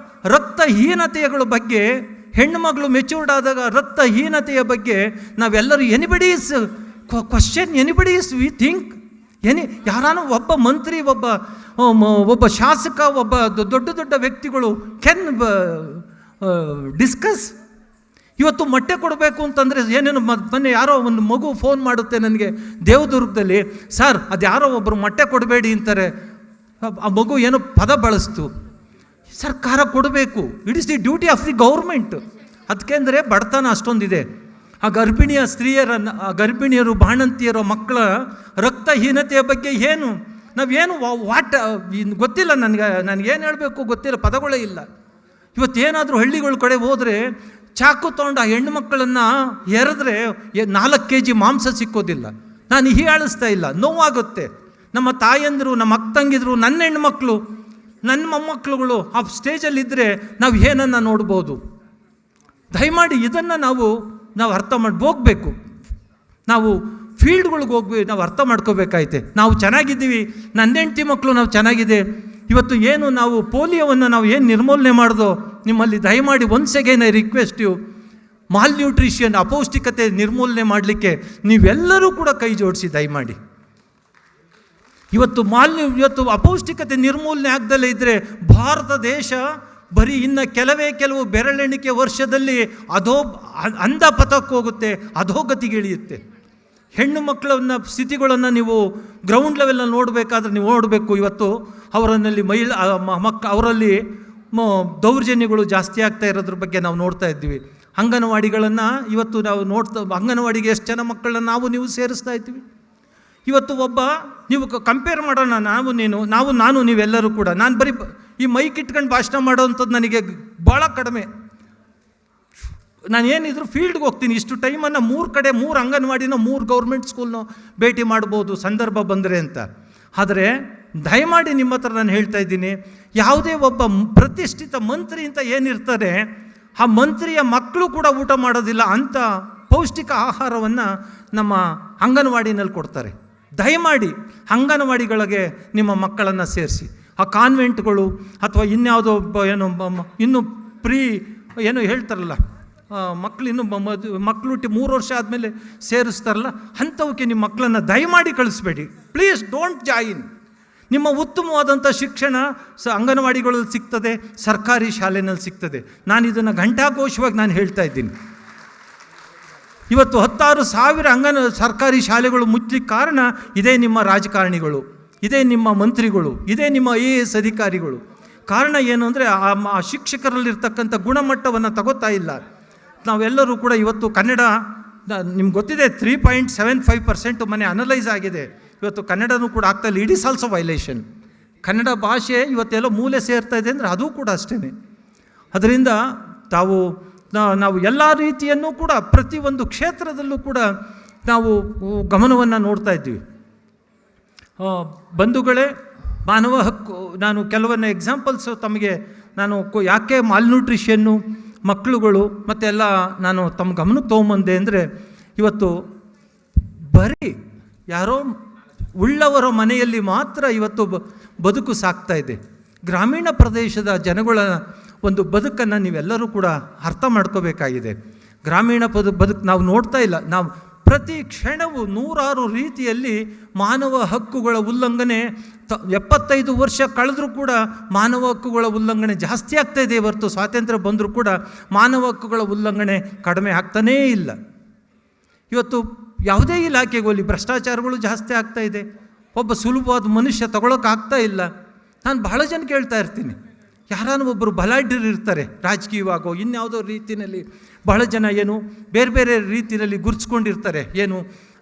ರಕ್ತಹೀನತೆಗಳ ಬಗ್ಗೆ, ಹೆಣ್ಣುಮಗಳು ಮೆಚೂರ್ಡ್ ಆದಾಗ ರಕ್ತಹೀನತೆಯ ಬಗ್ಗೆ ನಾವೆಲ್ಲರೂ ಎನಿಬಡಿ ಇಸ್ ವಿ ಥಿಂಕ್ ಯಾರಾನು ಒಬ್ಬ ಮಂತ್ರಿ, ಒಬ್ಬ ಶಾಸಕ, ಒಬ್ಬ ದೊಡ್ಡ ವ್ಯಕ್ತಿಗಳು ಕ್ಯಾನ್ ಡಿಸ್ಕಸ್. ಇವತ್ತು ಮೊಟ್ಟೆ ಕೊಡಬೇಕು ಅಂತಂದರೆ ಏನೇನು, ಮೊನ್ನೆ ಯಾರೋ ಒಂದು ಮಗು ಫೋನ್ ಮಾಡುತ್ತೆ ನನಗೆ ದೇವದುರ್ಗದಲ್ಲಿ, ಸರ್ ಅದು ಯಾರೋ ಒಬ್ಬರು ಮೊಟ್ಟೆ ಕೊಡಬೇಡಿ ಅಂತಾರೆ. ಆ ಮಗು ಏನೋ ಪದ ಬಳಸ್ತು. ಸರ್ಕಾರ ಕೊಡಬೇಕು, it is the duty of the government. ಅದಕ್ಕೆಂದರೆ ಬಡತನ ಅಷ್ಟೊಂದಿದೆ. ಆ ಗರ್ಭಿಣಿಯರು ಬಾಣಂತಿಯರು ಮಕ್ಕಳ ರಕ್ತಹೀನತೆಯ ಬಗ್ಗೆ ನಾವೇನು ಗೊತ್ತಿಲ್ಲ, ನನಗೇನು ಹೇಳಬೇಕು ಗೊತ್ತಿಲ್ಲ, ಪದಗಳೇ ಇಲ್ಲ. ಇವತ್ತೇನಾದರೂ ಹಳ್ಳಿಗಳ ಕಡೆ ಹೋದರೆ ಚಾಕು ತೊಗೊಂಡು ಆ ಹೆಣ್ಣು ಮಕ್ಕಳನ್ನು ಎರೆದ್ರೆ 4 kg ಮಾಂಸ ಸಿಕ್ಕೋದಿಲ್ಲ. ನಾನು ಹೀಯಾಳಿಸ್ತಾ ಇಲ್ಲ, ನೋವಾಗುತ್ತೆ. ನಮ್ಮ ತಾಯಂದಿರು, ನಮ್ಮ ಅಕ್ಕ ತಂಗಿದ್ರು, ನನ್ನ ಹೆಣ್ಮಕ್ಳು, ನನ್ನ ಮೊಮ್ಮಕ್ಕಳುಗಳು ಆ ಸ್ಟೇಜಲ್ಲಿದ್ದರೆ ನಾವು ಏನನ್ನು ನೋಡ್ಬೋದು. ದಯಮಾಡಿ ಇದನ್ನು ನಾವು ಅರ್ಥ ಹೋಗಬೇಕು. ನಾವು ಫೀಲ್ಡ್ಗಳಿಗೆ ನಾವು ಅರ್ಥ ಮಾಡ್ಕೋಬೇಕಾಯ್ತೆ. ನಾವು ಚೆನ್ನಾಗಿದ್ದೀವಿ, ನನ್ನ ಹೆಂಡತಿ ಮಕ್ಕಳು ನಾವು ಚೆನ್ನಾಗಿದೆ. ಇವತ್ತು ಏನು ನಾವು ಪೋಲಿಯೋವನ್ನು ನಾವು ಏನು ನಿರ್ಮೂಲನೆ ಮಾಡೋದು, ನಿಮ್ಮಲ್ಲಿ ದಯಮಾಡಿ once again I request you, malnutrition, ಅಪೌಷ್ಟಿಕತೆ ನಿರ್ಮೂಲನೆ ಮಾಡಲಿಕ್ಕೆ ನೀವೆಲ್ಲರೂ ಕೂಡ ಕೈ ಜೋಡಿಸಿ ದಯಮಾಡಿ. ಇವತ್ತು ಅಪೌಷ್ಟಿಕತೆ ನಿರ್ಮೂಲನೆ ಆಗದಲ್ಲೇ ಇದ್ದರೆ ಭಾರತ ದೇಶ ಬರೀ ಇನ್ನು ಕೆಲವು ಬೆರಳೆಣಿಕೆ ವರ್ಷದಲ್ಲಿ ಅಂಧಪಥಕ್ಕೆ ಹೋಗುತ್ತೆ, ಅಧೋಗತಿಗಿಳಿಯುತ್ತೆ. ಹೆಣ್ಣು ಮಕ್ಕಳನ್ನ ಸ್ಥಿತಿಗಳನ್ನು ನೀವು ಗ್ರೌಂಡ್ ಲೆವೆಲಲ್ಲಿ ನೋಡಬೇಕಾದ್ರೆ ನೀವು ನೋಡಬೇಕು. ಇವತ್ತು ಅವರಲ್ಲಿ ದೌರ್ಜನ್ಯಗಳು ಜಾಸ್ತಿ ಆಗ್ತಾ ಇರೋದ್ರ ಬಗ್ಗೆ ನಾವು ನೋಡ್ತಾ ಇದ್ದೀವಿ. ಅಂಗನವಾಡಿಗಳನ್ನು ಇವತ್ತು ನಾವು ಅಂಗನವಾಡಿಗೆ ಎಷ್ಟು ಜನ ಮಕ್ಕಳನ್ನ ನೀವು ಸೇರಿಸ್ತಾ ಇದ್ದೀವಿ. ಇವತ್ತು ನೀವು ಕಂಪೇರ್ ಮಾಡೋಣ, ನಾನು ನೀವೆಲ್ಲರೂ ಕೂಡ. ನಾನು ಬರೀ ಈ ಮೈಕ್ ಇಟ್ಕೊಂಡು ಭಾಷಣ ಮಾಡೋವಂಥದ್ದು ನನಗೆ ಭಾಳ ಕಡಿಮೆ. ನಾನು ಏನಿದ್ರು ಫೀಲ್ಡ್ಗೆ ಹೋಗ್ತೀನಿ. ಇಷ್ಟು ಟೈಮನ್ನು 3 ಅಂಗನವಾಡಿನೋ 3 ಗೌರ್ಮೆಂಟ್ ಸ್ಕೂಲ್ನೋ ಭೇಟಿ ಮಾಡ್ಬೋದು ಸಂದರ್ಭ ಬಂದರೆ ಅಂತ. ಆದರೆ ದಯಮಾಡಿ ನಿಮ್ಮ ಹತ್ರ ನಾನು ಹೇಳ್ತಾ ಇದ್ದೀನಿ, ಯಾವುದೇ ಒಬ್ಬ ಪ್ರತಿಷ್ಠಿತ ಮಂತ್ರಿ ಅಂತ ಏನಿರ್ತಾರೆ, ಆ ಮಂತ್ರಿಯ ಮಕ್ಕಳು ಕೂಡ ಊಟ ಮಾಡೋದಿಲ್ಲ ಅಂಥ ಪೌಷ್ಟಿಕ ಆಹಾರವನ್ನು ನಮ್ಮ ಅಂಗನವಾಡಿನಲ್ಲಿ ಕೊಡ್ತಾರೆ. ದಯಮಾಡಿ ಅಂಗನವಾಡಿಗಳಿಗೆ ನಿಮ್ಮ ಮಕ್ಕಳನ್ನು ಸೇರಿಸಿ. ಆ ಕಾನ್ವೆಂಟ್ಗಳು ಅಥವಾ ಇನ್ಯಾವುದೋ ಇನ್ನೂ ಏನೋ ಹೇಳ್ತಾರಲ್ಲ, ಮಕ್ಕಳು ಹುಟ್ಟಿ 3 ವರ್ಷ ಆದಮೇಲೆ ಸೇರಿಸ್ತಾರಲ್ಲ, ಅಂಥವಕ್ಕೆ ನಿಮ್ಮ ಮಕ್ಕಳನ್ನು ದಯಮಾಡಿ ಕಳಿಸ್ಬೇಡಿ. Please don't join. ನಿಮ್ಮ ಉತ್ತಮವಾದಂಥ ಶಿಕ್ಷಣ ಅಂಗನವಾಡಿಗಳಲ್ಲಿ ಸಿಗ್ತದೆ, ಸರ್ಕಾರಿ ಶಾಲೆಯಲ್ಲಿ ಸಿಗ್ತದೆ. ನಾನು ಇದನ್ನು ಘಂಟಾಘೋಷವಾಗಿ ನಾನು ಹೇಳ್ತಾ ಇದ್ದೀನಿ. ಇವತ್ತು 16,000 ಸರ್ಕಾರಿ ಶಾಲೆಗಳು ಮುಚ್ಚಲಿಕ್ಕೆ ಕಾರಣ ಇದೇ ನಿಮ್ಮ ರಾಜಕಾರಣಿಗಳು, ಇದೇ ನಿಮ್ಮ ಮಂತ್ರಿಗಳು, ಇದೇ ನಿಮ್ಮ IAS ಅಧಿಕಾರಿಗಳು. ಕಾರಣ ಏನು ಅಂದರೆ ಆ ಶಿಕ್ಷಕರಲ್ಲಿರ್ತಕ್ಕಂಥ ಗುಣಮಟ್ಟವನ್ನು ತಗೋತಾ ಇಲ್ಲ. ನಾವೆಲ್ಲರೂ ಕೂಡ ಇವತ್ತು ಕನ್ನಡ, ನಿಮ್ಗೆ ಗೊತ್ತಿದೆ 3.75% ಮನೆ ಅನಲೈಸ್ ಆಗಿದೆ. ಇವತ್ತು ಕನ್ನಡನೂ ಕೂಡ ಆಗ್ತಾ ಇಲ್ಲ. It is also violation. Kannada ಭಾಷೆ ಇವತ್ತೆಲ್ಲೋ ಮೂಲೆ ಸೇರ್ತಾ ಇದೆ ಅಂದರೆ ಅದು ಕೂಡ ಅಷ್ಟೇ. ಅದರಿಂದ ನಾವು ಎಲ್ಲ ರೀತಿಯನ್ನು ಕೂಡ ಪ್ರತಿಯೊಂದು ಕ್ಷೇತ್ರದಲ್ಲೂ ಕೂಡ ನಾವು ಗಮನವನ್ನು ನೋಡ್ತಾ ಇದ್ದೀವಿ. ಬಂಧುಗಳೇ, ಮಾನವ ಹಕ್ಕು, ನಾನು ಕೆಲವೊಂದು ಎಕ್ಸಾಂಪಲ್ಸು ತಮಗೆ ಯಾಕೆ ಮಾಲ್ನ್ಯೂಟ್ರಿಷನ್ನು, ಮಕ್ಕಳುಗಳು ಮತ್ತೆಲ್ಲ ನಾನು ತಮ್ಮ ಗಮನಕ್ಕೆ ತೊಗೊಂಬಂದೆ ಅಂದರೆ, ಇವತ್ತು ಬರೀ ಯಾರೋ ಉಳ್ಳವರ ಮನೆಯಲ್ಲಿ ಮಾತ್ರ ಇವತ್ತು ಬದುಕು ಸಾಗ್ತಾ ಇದೆ. ಗ್ರಾಮೀಣ ಪ್ರದೇಶದ ಜನಗಳ ಒಂದು ಬದುಕನ್ನು ನೀವೆಲ್ಲರೂ ಕೂಡ ಅರ್ಥ ಮಾಡ್ಕೋಬೇಕಾಗಿದೆ. ಗ್ರಾಮೀಣ ಬದುಕು ನಾವು ನೋಡ್ತಾ ಇಲ್ಲ. ನಾವು ಪ್ರತಿ ಕ್ಷಣವೂ 100 ರೀತಿಯಲ್ಲಿ ಮಾನವ ಹಕ್ಕುಗಳ ಉಲ್ಲಂಘನೆ, 75 ವರ್ಷ ಕಳೆದರೂ ಕೂಡ ಮಾನವ ಹಕ್ಕುಗಳ ಉಲ್ಲಂಘನೆ ಜಾಸ್ತಿ ಆಗ್ತಾ ಇದೆ ಹೊರತು ಸ್ವಾತಂತ್ರ್ಯ ಬಂದರೂ ಕೂಡ ಮಾನವ ಹಕ್ಕುಗಳ ಉಲ್ಲಂಘನೆ ಕಡಿಮೆ ಆಗ್ತಾನೇ ಇಲ್ಲ. ಇವತ್ತು ಯಾವುದೇ ಇಲಾಖೆಗೆ ಹೋಗಲಿ ಭ್ರಷ್ಟಾಚಾರಗಳು ಜಾಸ್ತಿ ಆಗ್ತಾ ಇದೆ. ಒಬ್ಬ ಸುಲಭವಾದ ಮನುಷ್ಯ ತಗೊಳ್ಳೋಕ್ಕಾಗ್ತಾ ಇಲ್ಲ. ನಾನು ಬಹಳ ಜನ ಕೇಳ್ತಾ ಇರ್ತೀನಿ, ಯಾರಾನು ಒಬ್ಬರು ಬಲಾಢ್ಯರು ಇರ್ತಾರೆ, ರಾಜಕೀಯವಾಗೋ ಇನ್ಯಾವುದೋ ರೀತಿಯಲ್ಲಿ ಬಹಳ ಜನ ಬೇರೆ ಬೇರೆ ರೀತಿಯಲ್ಲಿ ಗುರುತಿಸ್ಕೊಂಡಿರ್ತಾರೆ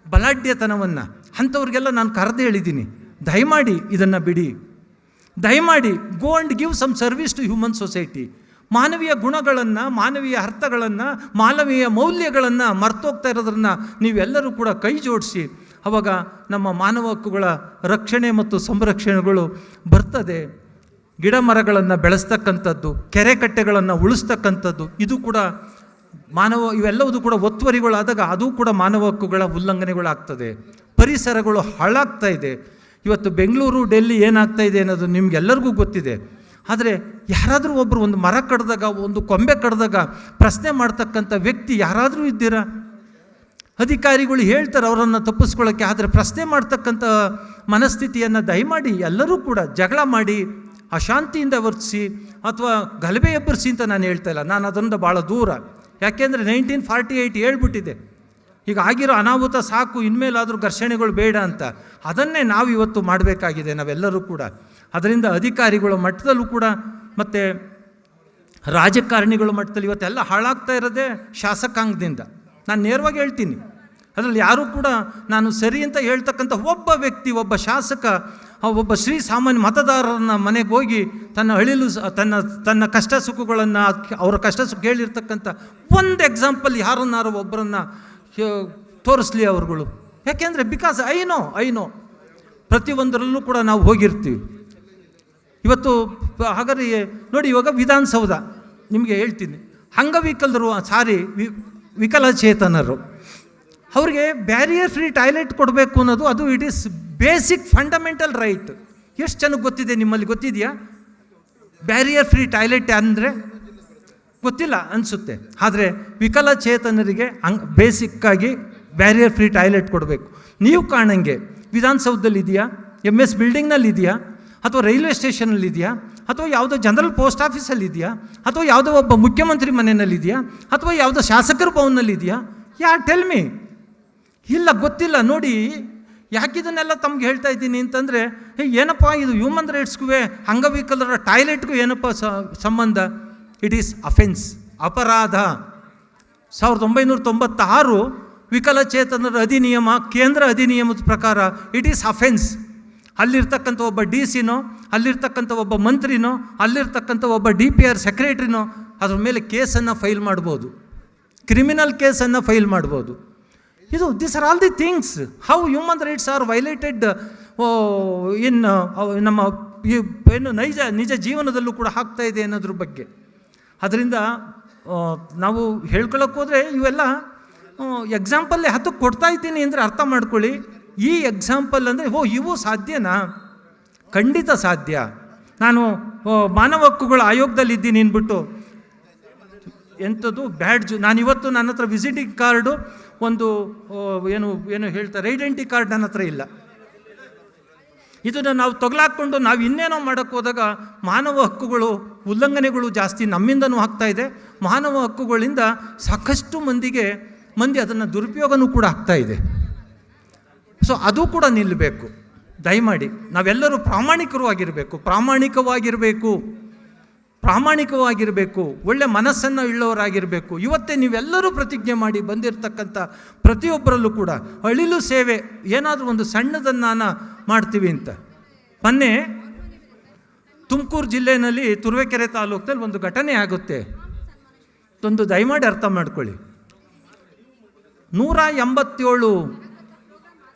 ಬಲಾಢ್ಯತನವನ್ನು. ಅಂಥವ್ರಿಗೆಲ್ಲ ನಾನು ಕರೆದು ಹೇಳಿದ್ದೀನಿ, ದಯಮಾಡಿ ಇದನ್ನು ಬಿಡಿ. ದಯಮಾಡಿ go and give some service to human society. ಮಾನವೀಯ ಗುಣಗಳನ್ನು, ಮಾನವೀಯ ಅರ್ಥಗಳನ್ನು, ಮಾನವೀಯ ಮೌಲ್ಯಗಳನ್ನು ಮರ್ತೋಗ್ತಾ ಇರೋದ್ರನ್ನ ನೀವೆಲ್ಲರೂ ಕೂಡ ಕೈ ಜೋಡಿಸಿ. ಆವಾಗ ನಮ್ಮ ಮಾನವ ಹಕ್ಕುಗಳ ರಕ್ಷಣೆ ಮತ್ತು ಸಂರಕ್ಷಣೆಗಳು ಬರ್ತದೆ. ಗಿಡ ಮರಗಳನ್ನು ಬೆಳೆಸ್ತಕ್ಕಂಥದ್ದು, ಕೆರೆ ಕಟ್ಟೆಗಳನ್ನು ಉಳಿಸ್ತಕ್ಕಂಥದ್ದು, ಇದು ಕೂಡ ಇವೆಲ್ಲವೂ ಕೂಡ ಒತ್ತುವರಿಗಳಾದಾಗ ಅದು ಕೂಡ ಮಾನವ ಹಕ್ಕುಗಳ ಉಲ್ಲಂಘನೆಗಳಾಗ್ತದೆ. ಪರಿಸರಗಳು ಹಾಳಾಗ್ತಾ ಇದೆ. ಇವತ್ತು ಬೆಂಗಳೂರು, ಡೆಲ್ಲಿ ಏನಾಗ್ತಾ ಇದೆ ಅನ್ನೋದು ನಿಮಗೆಲ್ಲರಿಗೂ ಗೊತ್ತಿದೆ. ಆದರೆ ಯಾರಾದರೂ ಒಬ್ಬರು ಒಂದು ಮರ ಕಡ್ದಾಗ, ಒಂದು ಕೊಂಬೆ ಕಡ್ದಾಗ ಪ್ರಶ್ನೆ ಮಾಡ್ತಕ್ಕಂಥ ವ್ಯಕ್ತಿ ಯಾರಾದರೂ ಇದ್ದೀರಾ? ಅಧಿಕಾರಿಗಳು ಹೇಳ್ತಾರೆ ಅವರನ್ನು ತಪ್ಪಿಸ್ಕೊಳ್ಳೋಕ್ಕೆ, ಆದರೆ ಪ್ರಶ್ನೆ ಮಾಡ್ತಕ್ಕಂಥ ಮನಸ್ಥಿತಿಯನ್ನು ದಯಮಾಡಿ ಎಲ್ಲರೂ ಕೂಡ ಜಗಳ ಮಾಡಿ ಅಶಾಂತಿಯಿಂದ ವರ್ತಿಸಿ ಅಥವಾ ಗಲಭೆ ಎಬ್ಬರಿಸಿ ಅಂತ ನಾನು ಹೇಳ್ತಾ ಇಲ್ಲ. ನಾನು ಅದರಿಂದ ಭಾಳ ದೂರ. ಯಾಕೆಂದರೆ 1948 ಹೇಳ್ಬಿಟ್ಟಿದೆ, ಈಗ ಆಗಿರೋ ಅನಾಹುತ ಸಾಕು, ಇನ್ಮೇಲಾದರೂ ಘರ್ಷಣೆಗಳು ಬೇಡ ಅಂತ. ಅದನ್ನೇ ನಾವು ಇವತ್ತು ಮಾಡಬೇಕಾಗಿದೆ ನಾವೆಲ್ಲರೂ ಕೂಡ. ಅದರಿಂದ ಅಧಿಕಾರಿಗಳ ಮಟ್ಟದಲ್ಲೂ ಕೂಡ ಮತ್ತು ರಾಜಕಾರಣಿಗಳ ಮಟ್ಟದಲ್ಲಿ ಇವತ್ತೆಲ್ಲ ಹಾಳಾಗ್ತಾ ಇರೋದೇ ಶಾಸಕಾಂಗದಿಂದ. ನಾನು ನೇರವಾಗಿ ಹೇಳ್ತೀನಿ, ಅದರಲ್ಲಿ ಯಾರೂ ಕೂಡ ನಾನು ಸರಿ ಅಂತ ಹೇಳ್ತಕ್ಕಂಥ ಒಬ್ಬ ವ್ಯಕ್ತಿ, ಒಬ್ಬ ಶಾಸಕ, ಒಬ್ಬ ಶ್ರೀ ಸಾಮಾನ್ಯ ಮತದಾರರನ್ನ ಮನೆಗೆ ಹೋಗಿ ತನ್ನ ಅಳಿಲು ತನ್ನ ಕಷ್ಟ ಸುಖಗಳನ್ನು, ಅವರ ಕಷ್ಟ ಸುಖ ಹೇಳಿರ್ತಕ್ಕಂಥ ಒಂದು ಎಕ್ಸಾಂಪಲ್ ಯಾರನ್ನಾರು ಒಬ್ಬರನ್ನು ತೋರಿಸ್ಲಿ ಅವ್ರುಗಳು. ಯಾಕೆಂದರೆ ಬಿಕಾಸ್ ಐ ನೋ ಪ್ರತಿಯೊಂದರಲ್ಲೂ ಕೂಡ ನಾವು ಹೋಗಿರ್ತೀವಿ. ಇವತ್ತು ಹಾಗಾದ್ರೆ ನೋಡಿ, ಇವಾಗ ವಿಧಾನಸೌಧ ನಿಮಗೆ ಹೇಳ್ತೀನಿ, ಅಂಗವಿಕಲರು ವಿಕಲಚೇತನರು ಅವ್ರಿಗೆ ಬ್ಯಾರಿಯರ್ ಫ್ರೀ ಟಾಯ್ಲೆಟ್ ಕೊಡಬೇಕು ಅನ್ನೋದು ಅದು it is basic fundamental right. ಎಷ್ಟು ಜನಕ್ಕೆ ಗೊತ್ತಿದೆ? ನಿಮ್ಮಲ್ಲಿ ಗೊತ್ತಿದೆಯಾ ಬ್ಯಾರಿಯರ್ ಫ್ರೀ ಟಾಯ್ಲೆಟ್ ಅಂದರೆ? ಗೊತ್ತಿಲ್ಲ ಅನಿಸುತ್ತೆ. ಆದರೆ ವಿಕಲಚೇತನರಿಗೆ ಬೇಸಿಕ್ಕಾಗಿ ಬ್ಯಾರಿಯರ್ ಫ್ರೀ ಟಾಯ್ಲೆಟ್ ಕೊಡಬೇಕು. ನೀವು ಕಾಣಂಗೆ ವಿಧಾನಸೌಧದಲ್ಲಿ ಇದೆಯಾ, MS ಬಿಲ್ಡಿಂಗ್ನಲ್ಲಿ ಇದೆಯಾ, ಅಥವಾ ರೈಲ್ವೆ ಸ್ಟೇಷನಲ್ಲಿ ಇದೆಯಾ, ಅಥವಾ ಯಾವುದೋ ಜನರಲ್ ಪೋಸ್ಟ್ ಆಫೀಸಲ್ಲಿ ಇದೆಯಾ, ಅಥವಾ ಯಾವುದೋ ಒಬ್ಬ ಮುಖ್ಯಮಂತ್ರಿ ಮನೆಯಲ್ಲಿ ಇದೆಯಾ, ಅಥವಾ ಯಾವುದೋ ಶಾಸಕರ ಭವನದಲ್ಲಿ ಇದೆಯಾ? Tell me. ಇಲ್ಲ, ಗೊತ್ತಿಲ್ಲ. ನೋಡಿ, ಯಾಕಿದನ್ನೆಲ್ಲ ತಮ್ಗೆ ಹೇಳ್ತಾ ಇದ್ದೀನಿ ಅಂತಂದರೆ, ಏನಪ್ಪ ಇದು ಹ್ಯೂಮನ್ ರೈಟ್ಸ್ಗೂ ಅಂಗವಿಕಲರ ಟಾಯ್ಲೆಟ್ಗೂ ಏನಪ್ಪ ಸಂಬಂಧ? ಇಟ್ ಈಸ್ ಅಫೆನ್ಸ್, ಅಪರಾಧ. 1996 ವಿಕಲಚೇತನರ ಅಧಿನಿಯಮ, ಕೇಂದ್ರ ಅಧಿನಿಯಮದ ಪ್ರಕಾರ ಇಟ್ ಈಸ್ ಅಫೆನ್ಸ್. ಅಲ್ಲಿರ್ತಕ್ಕಂಥ ಒಬ್ಬ ಡಿ ಸಿನೋ, ಅಲ್ಲಿರ್ತಕ್ಕಂಥ ಒಬ್ಬ ಮಂತ್ರಿನೋ, ಅಲ್ಲಿರ್ತಕ್ಕಂಥ ಒಬ್ಬ DPR ಸೆಕ್ರೆಟ್ರಿನೋ ಅದ್ರ ಮೇಲೆ ಕೇಸನ್ನು ಫೈಲ್ ಮಾಡ್ಬೋದು, ಕ್ರಿಮಿನಲ್ ಕೇಸನ್ನು ಫೈಲ್ ಮಾಡ್ಬೋದು. ಇದು this are all the things how human rights are violated in ನಮ್ಮ ಏನು ನಿಜ ಜೀವನದಲ್ಲೂ ಕೂಡ ಆಗ್ತಾ ಇದೆ ಅನ್ನೋದ್ರ ಬಗ್ಗೆ. ಅದರಿಂದ ನಾವು ಹೇಳ್ಕೊಳ್ಳೋಕೆ ಹೋದರೆ ಇವೆಲ್ಲ ಎಕ್ಸಾಂಪಲ್ಲೇ 10 ಕೊಡ್ತಾ ಇದ್ದೀನಿ ಅಂದರೆ ಅರ್ಥ ಮಾಡ್ಕೊಳ್ಳಿ. ಈ ಎಕ್ಸಾಂಪಲ್ ಅಂದರೆ ಇವು ಸಾಧ್ಯನಾ? ಖಂಡಿತ ಸಾಧ್ಯ. ನಾನು ಮಾನವ ಹಕ್ಕುಗಳ ಆಯೋಗದಲ್ಲಿ ಇದ್ದೀನಿ ಅಂದ್ಬಿಟ್ಟು ಎಂಥದ್ದು ಬ್ಯಾಡ್ಜು, ನಾನಿವತ್ತು ನನ್ನ ಹತ್ರ ವಿಸಿಟಿಂಗ್ ಕಾರ್ಡು, ಒಂದು ಏನು ಹೇಳ್ತಾರೆ ಐಡೆಂಟಿ ಕಾರ್ಡ್ ನನ್ನ ಹತ್ರ ಇಲ್ಲ. ಇದನ್ನು ನಾವು ತೊಗಲಾಕ್ಕೊಂಡು ನಾವು ಇನ್ನೇನೋ ಮಾಡೋಕ್ಕೆ ಹೋದಾಗ ಮಾನವ ಹಕ್ಕುಗಳು ಉಲ್ಲಂಘನೆಗಳು ಜಾಸ್ತಿ ನಮ್ಮಿಂದನೂ ಆಗ್ತಾಯಿದೆ. ಮಾನವ ಹಕ್ಕುಗಳಿಂದ ಸಾಕಷ್ಟು ಮಂದಿ ಅದನ್ನು ದುರುಪಯೋಗನೂ ಕೂಡ ಆಗ್ತಾಯಿದೆ. ಸೊ ಅದು ಕೂಡ ನಿಲ್ಲಬೇಕು. ದಯಮಾಡಿ ನಾವೆಲ್ಲರೂ ಪ್ರಾಮಾಣಿಕವಾಗಿರಬೇಕು, ಒಳ್ಳೆ ಮನಸ್ಸನ್ನು ಇಳ್ಳವರಾಗಿರಬೇಕು. ಇವತ್ತೇ ನೀವೆಲ್ಲರೂ ಪ್ರತಿಜ್ಞೆ ಮಾಡಿ ಬಂದಿರತಕ್ಕಂಥ ಪ್ರತಿಯೊಬ್ಬರಲ್ಲೂ ಕೂಡ ಅಳಿಲು ಸೇವೆ ಏನಾದರೂ ಒಂದು ಸಣ್ಣದನ್ನು ಮಾಡ್ತೀವಿ ಅಂತ. ಮೊನ್ನೆ ತುಮಕೂರು ಜಿಲ್ಲೆಯಲ್ಲಿ ತುರುವೇಕೆರೆ ತಾಲೂಕಿನಲ್ಲಿ ಒಂದು ಘಟನೆ ಆಗುತ್ತೆ. ಒಂದು ದಯಮಾಡಿ ಅರ್ಥ ಮಾಡ್ಕೊಳ್ಳಿ. 187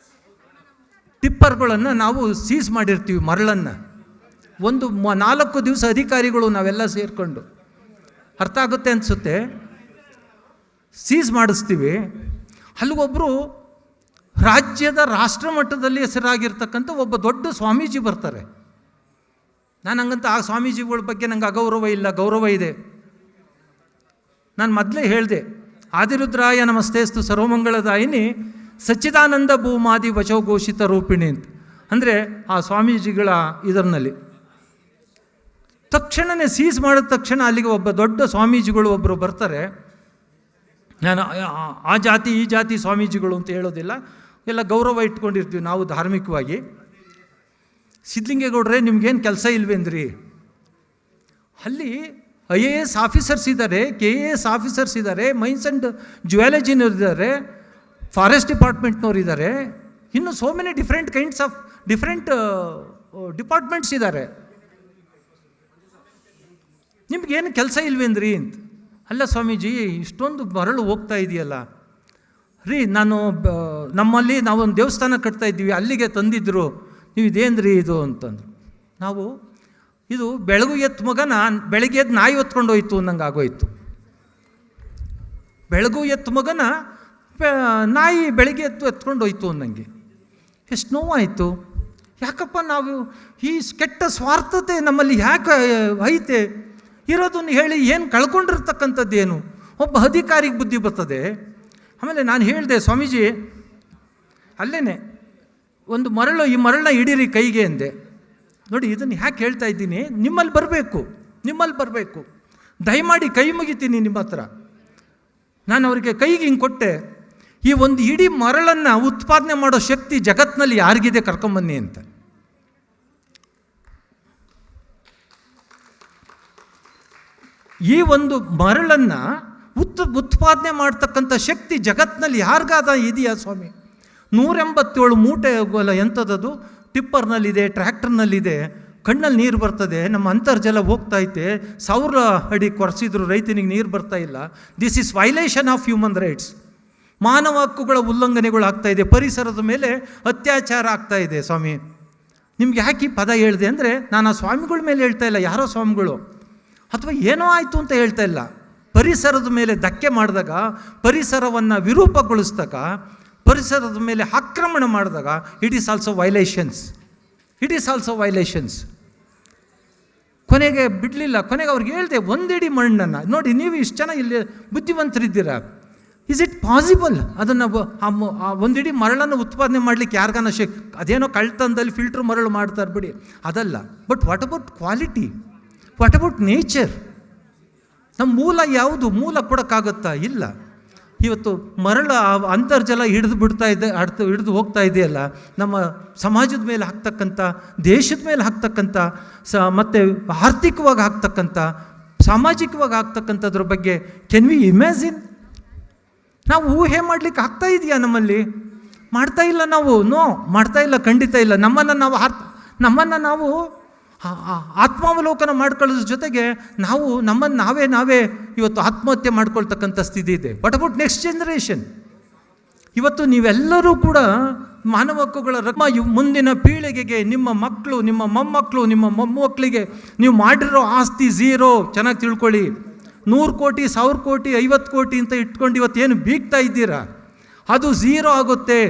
ಟಿಪ್ಪರ್ಗಳನ್ನು ನಾವು ಸೀಸ್ ಮಾಡಿರ್ತೀವಿ, ಮರಳನ್ನು. ಒಂದು 4 ದಿವಸ ಅಧಿಕಾರಿಗಳು ನಾವೆಲ್ಲ ಸೇರಿಕೊಂಡು, ಅರ್ಥ ಆಗುತ್ತೆ ಅನಿಸುತ್ತೆ, ಸೀಸ್ ಮಾಡಿಸ್ತೀವಿ. ಅಲ್ಲಿಗೊಬ್ಬರು ರಾಜ್ಯದ ರಾಷ್ಟ್ರ ಮಟ್ಟದಲ್ಲಿ ಹೆಸರಾಗಿರ್ತಕ್ಕಂಥ ಒಬ್ಬ ದೊಡ್ಡ ಸ್ವಾಮೀಜಿ ಬರ್ತಾರೆ. ನಾನು ಹಂಗಂತ ಆ ಸ್ವಾಮೀಜಿಗಳ ಬಗ್ಗೆ ನಂಗೆ ಅಗೌರವ ಇಲ್ಲ, ಗೌರವ ಇದೆ. ನಾನು ಮೊದಲೇ ಹೇಳಿದೆ, ಆದಿರುದ್ರಾಯ ನಮಸ್ತೇಸ್ತು ಸರ್ವಮಂಗಳದಾಯಿನಿ ಸಚ್ಚಿದಾನಂದ ಭೂಮಾದಿ ವಚೋಘೋಷಿತ ರೂಪಿಣಿ ಅಂತ. ಅಂದರೆ ಆ ಸ್ವಾಮೀಜಿಗಳ ಇದರಲ್ಲಿ ತಕ್ಷಣವೇ ಸೀಸ್ ಮಾಡಿದ ತಕ್ಷಣ ಅಲ್ಲಿಗೆ ಒಬ್ಬ ದೊಡ್ಡ ಸ್ವಾಮೀಜಿಗಳು ಒಬ್ಬರು ಬರ್ತಾರೆ. ನಾನು ಆ ಜಾತಿ ಈ ಜಾತಿ ಸ್ವಾಮೀಜಿಗಳು ಅಂತ ಹೇಳೋದಿಲ್ಲ, ಎಲ್ಲ ಗೌರವ ಇಟ್ಕೊಂಡಿರ್ತೀವಿ ನಾವು ಧಾರ್ಮಿಕವಾಗಿ. ಸಿದ್ಧಲಿಂಗೇಗೌಡ್ರೆ ನಿಮ್ಗೇನು ಕೆಲಸ ಇಲ್ವೇಂದ್ರಿ? ಅಲ್ಲಿ IAS ಆಫೀಸರ್ಸ್ ಇದ್ದಾರೆ, KAS ಆಫೀಸರ್ಸ್ ಇದ್ದಾರೆ, ಮೈನ್ಸ್ ಆ್ಯಂಡ್ ಜ್ಯುವೆಲಜಿನವ್ರು ಇದ್ದಾರೆ, ಫಾರೆಸ್ಟ್ ಡಿಪಾರ್ಟ್ಮೆಂಟ್ನವ್ರು ಇದ್ದಾರೆ, ಇನ್ನು ಸೋ ಮೆನಿ ಡಿಫ್ರೆಂಟ್ ಡಿಪಾರ್ಟ್ಮೆಂಟ್ಸ್ ಇದ್ದಾರೆ. ನಿಮ್ಗೇನು ಕೆಲಸ ಇಲ್ವೇಂದ್ರಿ ಅಂತ. ಅಲ್ಲ ಸ್ವಾಮೀಜಿ, ಇಷ್ಟೊಂದು ಮರಳು ಹೋಗ್ತಾ ಇದೆಯಲ್ಲ ರೀ, ನಮ್ಮಲ್ಲಿ ನಾವೊಂದು ದೇವಸ್ಥಾನ ಕಟ್ತಾ ಇದ್ದೀವಿ, ಅಲ್ಲಿಗೆ ತಂದಿದ್ದರು, ನೀವು ಇದೇನ್ರಿ ಇದು ಅಂತಂದ್ರು. ನಾವು ಇದು ಬೆಳಗು ಎತ್ತು ಮಗನ ಬೆಳಗ್ಗೆ ಎದ್ದು ನಾಯಿ ಹೊತ್ಕೊಂಡು ಹೋಯ್ತು ಅನ್ನಂಗೆ ಆಗೋಯ್ತು. ಬೆಳಗು ಎತ್ತು ಮಗನ ನಾಯಿ ಬೆಳಗ್ಗೆ ಎತ್ಕೊಂಡು ಹೋಯ್ತು ಅನ್ನಂಗೆ ಎಷ್ಟು ನೋವಾಯಿತು. ಯಾಕಪ್ಪ ನಾವು ಈ ಕೆಟ್ಟ ಸ್ವಾರ್ಥತೆ ನಮ್ಮಲ್ಲಿ ಯಾಕೆ ಐತೆ? ಇರೋದನ್ನು ಹೇಳಿ ಏನು ಕಳ್ಕೊಂಡಿರ್ತಕ್ಕಂಥದ್ದೇನು? ಒಬ್ಬ ಅಧಿಕಾರಿಗೆ ಬುದ್ಧಿ ಬರ್ತದೆ. ಆಮೇಲೆ ನಾನು ಹೇಳಿದೆ, ಸ್ವಾಮೀಜಿ ಅಲ್ಲೇ ಒಂದು ಈ ಮರಳನ್ನ ಹಿಡೀರಿ ಕೈಗೆ ಅಂದೆ. ನೋಡಿ, ಇದನ್ನು ಯಾಕೆ ಹೇಳ್ತಾ ಇದ್ದೀನಿ, ನಿಮ್ಮಲ್ಲಿ ಬರಬೇಕು. ದಯಮಾಡಿ ಕೈ ಮುಗಿತೀನಿ ನಿಮ್ಮ ಹತ್ರ. ನಾನು ಅವರಿಗೆ ಕೈಗೆ ಹಿಂಗೆ ಕೊಟ್ಟೆ, ಈ ಒಂದು ಇಡೀ ಮರಳನ್ನು ಉತ್ಪಾದನೆ ಮಾಡೋ ಶಕ್ತಿ ಜಗತ್ತಿನಲ್ಲಿ ಯಾರಿಗಿದೆ ಕರ್ಕೊಂಬನ್ನಿ ಅಂತ. ಈ ಒಂದು ಮರಳನ್ನು ಉತ್ಪಾದನೆ ಮಾಡ್ತಕ್ಕಂಥ ಶಕ್ತಿ ಜಗತ್ತಿನಲ್ಲಿ ಯಾರಿಗಾದ ಇದೆಯಾ ಸ್ವಾಮಿ? 187 ಮೂಟೆ ಎಂಥದ್ದು ಟಿಪ್ಪರ್ನಲ್ಲಿದೆ, ಟ್ರ್ಯಾಕ್ಟರ್ನಲ್ಲಿದೆ. ಕಣ್ಣಲ್ಲಿ ನೀರು ಬರ್ತದೆ, ನಮ್ಮ ಅಂತರ್ಜಲ ಹೋಗ್ತಾ ಐತೆ. 1000 ಅಡಿ ಕೊರೆಸಿದ್ರು ರೈತನಿಗೆ ನೀರು ಬರ್ತಾ ಇಲ್ಲ. This is violation of human rights. ಮಾನವ ಹಕ್ಕುಗಳ ಉಲ್ಲಂಘನೆಗಳು ಆಗ್ತಾ ಇದೆ, ಪರಿಸರದ ಮೇಲೆ ಅತ್ಯಾಚಾರ ಆಗ್ತಾ ಇದೆ. ಸ್ವಾಮಿ, ನಿಮ್ಗೆ ಯಾಕೆ ಈ ಪದ ಹೇಳಿದೆ ಅಂದರೆ, ನಾನು ಆ ಸ್ವಾಮಿಗಳ ಮೇಲೆ ಹೇಳ್ತಾ ಇಲ್ಲ, ಯಾರೋ ಸ್ವಾಮಿಗಳು ಅಥವಾ ಏನೋ ಆಯಿತು ಅಂತ ಹೇಳ್ತಾ ಇಲ್ಲ. ಪರಿಸರದ ಮೇಲೆ ಧಕ್ಕೆ ಮಾಡಿದಾಗ, ಪರಿಸರವನ್ನು ವಿರೂಪಗೊಳಿಸಿದಾಗ, ಪರಿಸರದ ಮೇಲೆ ಆಕ್ರಮಣ ಮಾಡಿದಾಗ ಇಟ್ ಈಸ್ ಆಲ್ಸೋ ವೈಲೇಷನ್ಸ್. ಕೊನೆಗೆ ಬಿಡಲಿಲ್ಲ. ಕೊನೆಗೆ ಅವ್ರಿಗೆ ಹೇಳಿದೆ, ಒಂದಿಡಿ ಮಣ್ಣನ್ನು ನೋಡಿ, ನೀವು ಇಷ್ಟು ಜನ ಇಲ್ಲಿ ಬುದ್ಧಿವಂತರಿದ್ದೀರಾ, ಇಸ್ ಇಟ್ ಪಾಸಿಬಲ್ ಅದನ್ನು ಒಂದಿಡಿ ಮರಳನ್ನು ಉತ್ಪಾದನೆ ಮಾಡಲಿಕ್ಕೆ ಯಾರಿಗಾನ ಅದೇನೋ ಕಳ್ತನದಲ್ಲಿ ಫಿಲ್ಟ್ರ್ ಮರಳು ಮಾಡ್ತಾರೆ ಬಿಡಿ, ಅದಲ್ಲ. But what about quality? What about nature? ನಮ್ಮ ಮೂಲ ಯಾವುದು? ಮೂಲ ಕೊಡೋಕ್ಕಾಗುತ್ತಾ? ಇಲ್ಲ. ಇವತ್ತು ಮರಳ ಅಂತರ್ಜಲ ಹಿಡಿದು ಹೋಗ್ತಾ ಇದೆಯಲ್ಲ, ನಮ್ಮ ಸಮಾಜದ ಮೇಲೆ ಹಾಕ್ತಕ್ಕಂಥ, ದೇಶದ ಮೇಲೆ ಹಾಕ್ತಕ್ಕಂಥ, ಮತ್ತು ಆರ್ಥಿಕವಾಗಿ ಹಾಕ್ತಕ್ಕಂಥ, ಸಾಮಾಜಿಕವಾಗಿ ಆಗ್ತಕ್ಕಂಥದ್ರ ಬಗ್ಗೆ ಕೆನ್ ವಿ ಇಮ್ಯಾಜಿನ್? ನಾವು ಊಹೆ ಮಾಡಲಿಕ್ಕೆ ಆಗ್ತಾ ಇದೆಯಾ? ನಮ್ಮಲ್ಲಿ ಮಾಡ್ತಾ ಇಲ್ಲ. ನಾವು ಮಾಡ್ತಾ ಇಲ್ಲ, ಖಂಡಿತ ಇಲ್ಲ. ನಮ್ಮನ್ನು ನಾವು ಆತ್ಮಾವಲೋಕನ ಮಾಡ್ಕೊಳ್ಳೋದ್ರ ಜೊತೆಗೆ ನಾವು ನಮ್ಮನ್ನು ನಾವೇ ಇವತ್ತು ಆತ್ಮಹತ್ಯೆ ಮಾಡ್ಕೊಳ್ತಕ್ಕಂಥ ಸ್ಥಿತಿ ಇದೆ. What about next generation? ಇವತ್ತು ನೀವೆಲ್ಲರೂ ಕೂಡ ಮಾನವ ಹಕ್ಕುಗಳ ಮುಂದಿನ ಪೀಳಿಗೆಗೆ, ನಿಮ್ಮ ಮಕ್ಕಳು, ನಿಮ್ಮ ಮೊಮ್ಮಕ್ಕಳು, ನಿಮ್ಮ ಮೊಮ್ಮಕ್ಕಳಿಗೆ ನೀವು ಮಾಡಿರೋ ಆಸ್ತಿ ಝೀರೋ. ಚೆನ್ನಾಗಿ ತಿಳ್ಕೊಳ್ಳಿ. 100 ಕೋಟಿ, 1000 ಕೋಟಿ, 50 ಕೋಟಿ ಅಂತ ಇಟ್ಕೊಂಡು ಇವತ್ತೇನು ಬೀಗ್ತಾ ಇದ್ದೀರಾ, ಅದು ಝೀರೋ ಆಗುತ್ತೆ.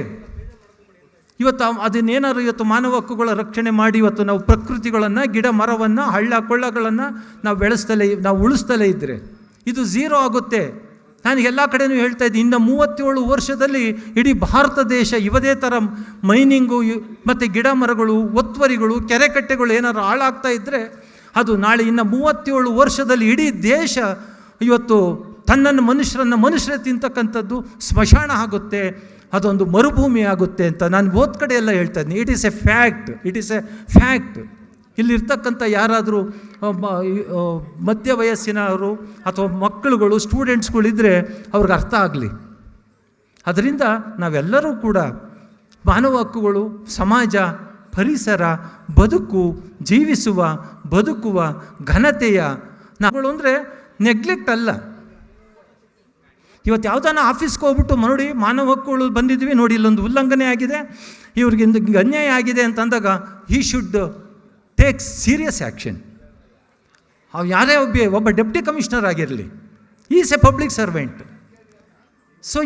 ಅದನ್ನೇನಾದ್ರು ಇವತ್ತು ಮಾನವ ಹಕ್ಕುಗಳ ರಕ್ಷಣೆ ಮಾಡಿ ಇವತ್ತು ನಾವು ಪ್ರಕೃತಿಗಳನ್ನು, ಗಿಡ ಮರವನ್ನು, ಹಳ್ಳ ಕೊಳ್ಳಗಳನ್ನು ನಾವು ಉಳಿಸ್ತಲೇ ಇದ್ದರೆ ಇದು ಝೀರೋ ಆಗುತ್ತೆ. ನಾನು ಎಲ್ಲ ಕಡೆನೂ ಹೇಳ್ತಾ ಇದ್ದೀನಿ, ಇನ್ನು 37 ವರ್ಷದಲ್ಲಿ ಇಡೀ ಭಾರತ ದೇಶ ಇವದೇ ಥರ ಮೈನಿಂಗು ಮತ್ತು ಗಿಡ ಮರಗಳು, ಒತ್ತುವರಿಗಳು, ಕೆರೆ ಕಟ್ಟೆಗಳು ಏನಾದ್ರು ಹಾಳಾಗ್ತಾ ಇದ್ದರೆ ಅದು ನಾಳೆ ಇನ್ನು 37 ವರ್ಷದಲ್ಲಿ ಇಡೀ ದೇಶ ಇವತ್ತು ತನ್ನನ್ನು ಮನುಷ್ಯರೇ ತಿಂತಕ್ಕಂಥದ್ದು ಸ್ಮಶಾನ ಆಗುತ್ತೆ, ಅದೊಂದು ಮರುಭೂಮಿ ಆಗುತ್ತೆ ಅಂತ ನಾನು ಕಡೆ ಎಲ್ಲ ಹೇಳ್ತಾ ಇದ್ದೀನಿ. It is A fact. ಇಲ್ಲಿರ್ತಕ್ಕಂಥ ಯಾರಾದರೂ ಮಧ್ಯ ವಯಸ್ಸಿನವರು ಅಥವಾ ಮಕ್ಕಳುಗಳು, ಸ್ಟೂಡೆಂಟ್ಸ್ಗಳಿದ್ದರೆ ಅವ್ರಿಗೆ ಅರ್ಥ ಆಗಲಿ. ಅದರಿಂದ ನಾವೆಲ್ಲರೂ ಕೂಡ ಮಾನವ ಹಕ್ಕುಗಳು, ಸಮಾಜ, ಪರಿಸರ, ಬದುಕುವ ಘನತೆಯ ನಾವುಗಳು ಅಂದರೆ ನೆಗ್ಲೆಕ್ಟ್ ಅಲ್ಲ. ಇವತ್ತು ಯಾವುದಾನ ಆಫೀಸ್ಗೆ ಹೋಗ್ಬಿಟ್ಟು ನೋಡಿ ಮಾನವ ಹಕ್ಕುಗಳು ಬಂದಿದ್ವಿ ನೋಡಿ, ಇಲ್ಲೊಂದು ಉಲ್ಲಂಘನೆ ಆಗಿದೆ, ಇವ್ರಿಗೆ ಅನ್ಯಾಯ ಆಗಿದೆ ಅಂತಂದಾಗ he should take serious action. ಯಾರೇ ಒಬ್ಬ ಡೆಪ್ಟಿ ಕಮಿಷನರ್ ಆಗಿರಲಿ, is a public servant. So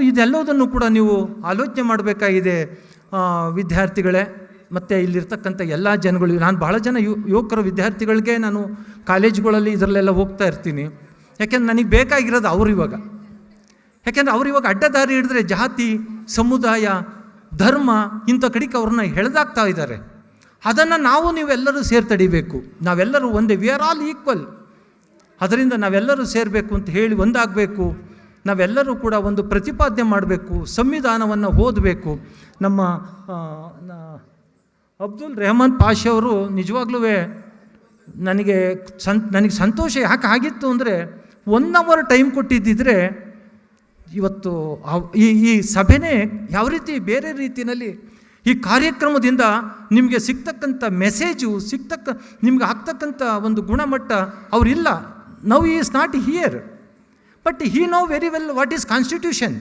ಇದೆಲ್ಲದನ್ನು ಕೂಡ ನೀವು ಆಲೋಚನೆ ಮಾಡಬೇಕಾಗಿದೆ ವಿದ್ಯಾರ್ಥಿಗಳೇ, ಮತ್ತು ಇಲ್ಲಿರ್ತಕ್ಕಂಥ ಎಲ್ಲ ಜನಗಳು. ನಾನು ಭಾಳ ಜನ ಯುವಕರು ವಿದ್ಯಾರ್ಥಿಗಳಿಗೆ ನಾನು ಕಾಲೇಜುಗಳಲ್ಲಿ ಇದರಲ್ಲೆಲ್ಲ ಹೋಗ್ತಾ ಇರ್ತೀನಿ. ಯಾಕೆಂದ್ರೆ ನನಗೆ ಬೇಕಾಗಿರೋದು ಅವ್ರು ಇವಾಗ ಅಡ್ಡದಾರಿ ಹಿಡಿದ್ರೆ ಜಾತಿ, ಸಮುದಾಯ, ಧರ್ಮ ಇಂಥ ಕಡೆಗೆ ಅವ್ರನ್ನ ಎಳೆದಾಗ್ತಾ ಇದ್ದಾರೆ. ಅದನ್ನು ನೀವೆಲ್ಲರೂ ಸೇರಿ ತಡಿಬೇಕು. ನಾವೆಲ್ಲರೂ ಒಂದೇ, ವಿ ಆರ್ ಆಲ್ ಈಕ್ವಲ್. ಅದರಿಂದ ನಾವೆಲ್ಲರೂ ಸೇರಬೇಕು ಅಂತ ಹೇಳಿ ಒಂದಾಗಬೇಕು. ನಾವೆಲ್ಲರೂ ಕೂಡ ಒಂದು ಪ್ರತಿಪಾದನೆ ಮಾಡಬೇಕು, ಸಂವಿಧಾನವನ್ನು ಓದಬೇಕು. ನಮ್ಮ ಅಬ್ದುಲ್ ರೆಹಮಾನ್ ಪಾಷಾ ಅವರು ನಿಜವಾಗ್ಲೂ ನನಗೆ ಸಂತೋಷ ಯಾಕೆ ಆಗಿತ್ತು ಅಂದರೆ, 1 ಅವರ್ ಟೈಮ್ ಕೊಟ್ಟಿದ್ದಿದ್ರೆ ಇವತ್ತು ಈ ಸಭೆನೇ ಯಾವ ರೀತಿ ಬೇರೆ ರೀತಿಯಲ್ಲಿ ಈ ಕಾರ್ಯಕ್ರಮದಿಂದ ನಿಮಗೆ ಸಿಗ್ತಕ್ಕಂಥ ಮೆಸೇಜು, ನಿಮ್ಗೆ ಆಗ್ತಕ್ಕಂಥ ಒಂದು ಗುಣಮಟ್ಟ ಅವರಿಲ್ಲ. Now he is not here, but he know very well what is constitution.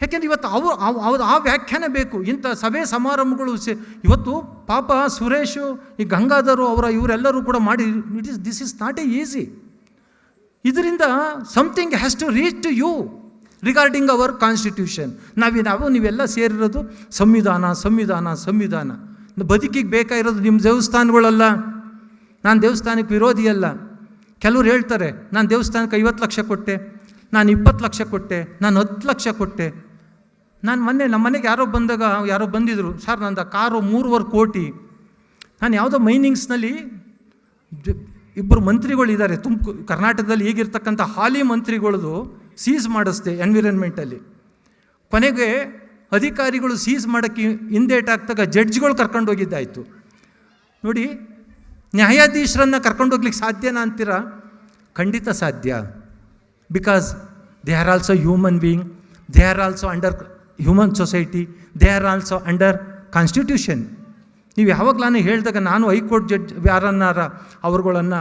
ಯಾಕೆಂದರೆ ಇವತ್ತು ಆ ವ್ಯಾಖ್ಯಾನ ಬೇಕು. ಇಂಥ ಸಭೆ ಸಮಾರಂಭಗಳು ಇವತ್ತು ಪಾಪ ಸುರೇಶು, ಈ ಗಂಗಾಧರು ಇವರೆಲ್ಲರೂ ಕೂಡ ಮಾಡಿ, this is not a easy. ಇದರಿಂದ something has to reach to you regarding our constitution. ನೀವೆಲ್ಲ ಸೇರಿರೋದು ಸಂವಿಧಾನ. ಬದುಕಿಗೆ ಬೇಕಾಗಿರೋದು ನಿಮ್ಮ ದೇವಸ್ಥಾನಗಳಲ್ಲ. ನಾನು ದೇವಸ್ಥಾನಕ್ಕೆ ವಿರೋಧಿಯಲ್ಲ. ಕೆಲವ್ರು ಹೇಳ್ತಾರೆ, ನಾನು ದೇವಸ್ಥಾನಕ್ಕೆ 50 ಲಕ್ಷ ಕೊಟ್ಟೆ, ನಾನು 20 ಲಕ್ಷ ಕೊಟ್ಟೆ, ನಾನು 10 ಲಕ್ಷ ಕೊಟ್ಟೆ. ನಾನು ನಮ್ಮ ಮನೆಗೆ ಯಾರೋ ಬಂದಿದ್ರು, ಸರ್ ನಂದು ಕಾರು 3.25 ಕೋಟಿ. ನಾನು ಯಾವುದೋ ಮೈನಿಂಗ್ಸ್ನಲ್ಲಿ 2 ಮಂತ್ರಿಗಳಿದ್ದಾರೆ ಕರ್ನಾಟಕದಲ್ಲಿ, ಈಗಿರ್ತಕ್ಕಂಥ ಹಾಲಿ ಮಂತ್ರಿಗಳದು ಸೀಸ್ ಮಾಡಿಸ್ದೆ ಎನ್ವಿರಾನ್ಮೆಂಟಲ್ಲಿ. ಕೊನೆಗೆ ಅಧಿಕಾರಿಗಳು ಸೀಸ್ ಮಾಡೋಕ್ಕೆ ಹಿಂದೇಟಾಗ್ದಾಗ ಜಡ್ಜ್ಗಳು ಕರ್ಕೊಂಡು ಹೋಗಿದ್ದಾಯಿತು. ನೋಡಿ, ನ್ಯಾಯಾಧೀಶರನ್ನು ಕರ್ಕೊಂಡೋಗ್ಲಿಕ್ಕೆ ಸಾಧ್ಯನಾ ಅಂತೀರಾ? ಖಂಡಿತ ಸಾಧ್ಯ. Because they are also human being, they are also under human society, they are also under constitution. ನೀವು ಯಾವಾಗಲೂ ಹೇಳಿದಾಗ ನಾನು ಹೈಕೋರ್ಟ್ ಜಡ್ಜ್ ಯಾರನ್ನಾರ ಅವ್ರುಗಳನ್ನು